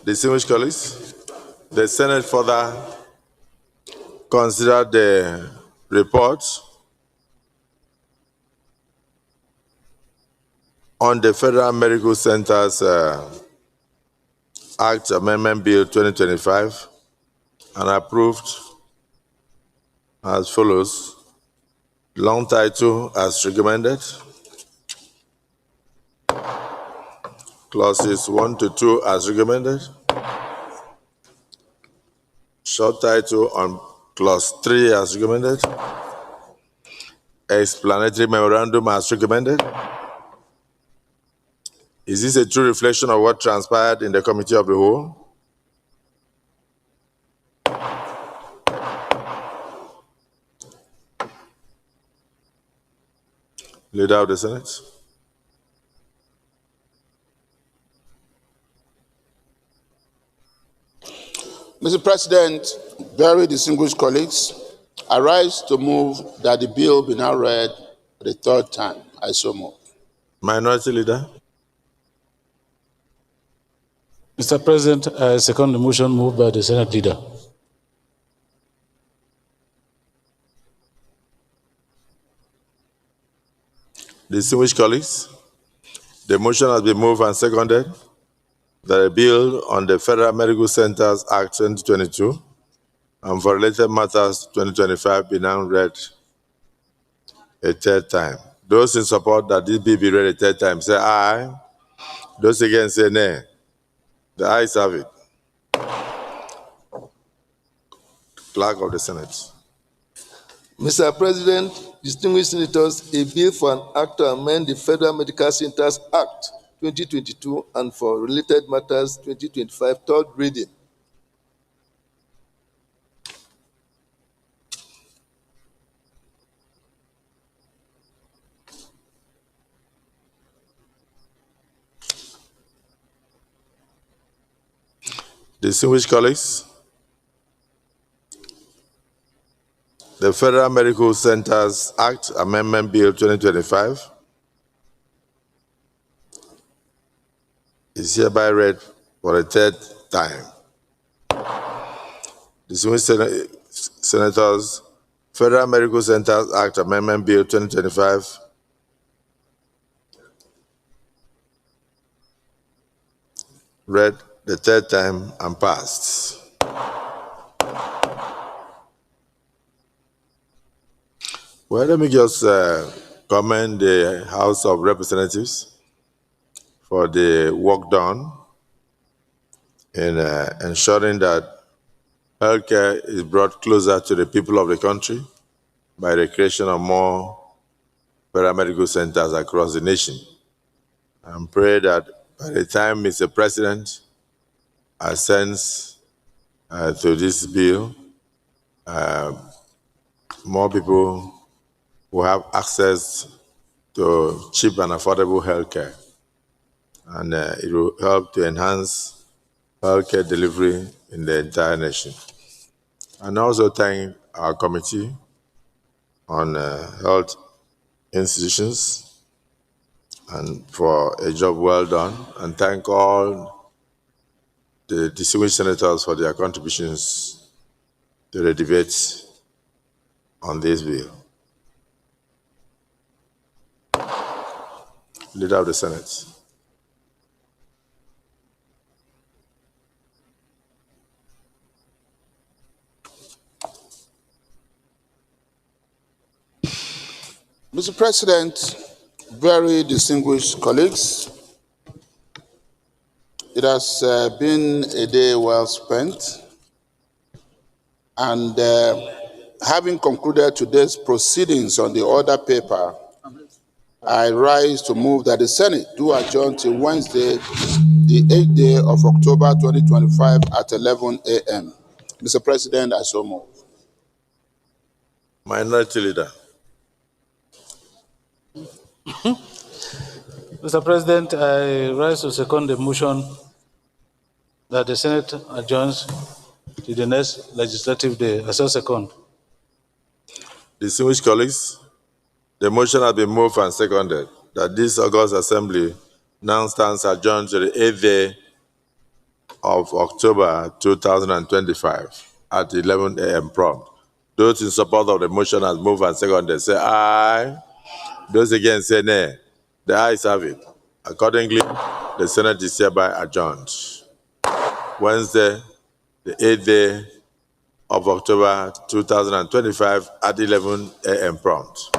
distinguished colleagues, the Senate further considered the report on the Federal Medical Centers Act Amendment Bill 2025 and approved as follows. Long title as recommended. Clauses 1 to 2 as recommended. Short title on clause 3 as recommended. Explanatory memorandum as recommended. Is this a true reflection of what transpired in the Committee of the Whole? Leader of the Senate. Mr. President, very distinguished colleagues, I rise to move that the bill be now read for the third time. I so move. Minority Leader. Mr. President, I second the motion moved by the Senate Leader. Distinguished colleagues, the motion has been moved and seconded that a bill on the Federal Medical Centers Act 2022 and for related matters 2025 be now read a third time. Those in support that this bill be read a third time say aye. Those against say nay. The ayes have it. Clerk of the Senate. Mr. President, distinguished senators, a bill for an act to amend the Federal Medical Centers Act 2022 and for related matters 2025, third reading. Distinguished colleagues, the Federal Medical Centers Act Amendment Bill 2025 is hereby read for a third time. Distinguished senators, Federal Medical Centers Act Amendment Bill 2025 read the third time and passed. Well, let me just commend the House of Representatives for the work done in ensuring that healthcare is brought closer to the people of the country by the creation of more paramedical centers across the nation. And pray that by the time Mr. President assents to this bill, more people will have access to cheap and affordable healthcare. And it will help to enhance healthcare delivery in the entire nation. And also thank our committee on health institutions and for a job well done, and thank all the distinguished senators for their contributions to the debate on this bill. Leader of the Senate. Mr. President, very distinguished colleagues, it has been a day well spent, and having concluded today's proceedings on the order paper, I rise to move that the Senate do adjourn till Wednesday, the 8th day of October 2025 at 11 a.m. Mr. President, I so move. Minority Leader. Mr. President, I rise to second the motion that the Senate adjourns to the next legislative day. I so second. Distinguished colleagues, the motion has been moved and seconded that this August Assembly now stands adjourned to the 8th day of October 2025 at 11 a.m. prompt. Those in support of the motion as moved and seconded say aye. Those against say nay. The ayes have it. Accordingly, the Senate is hereby adjourned. Wednesday, the 8th day of October 2025 at 11 a.m. prompt.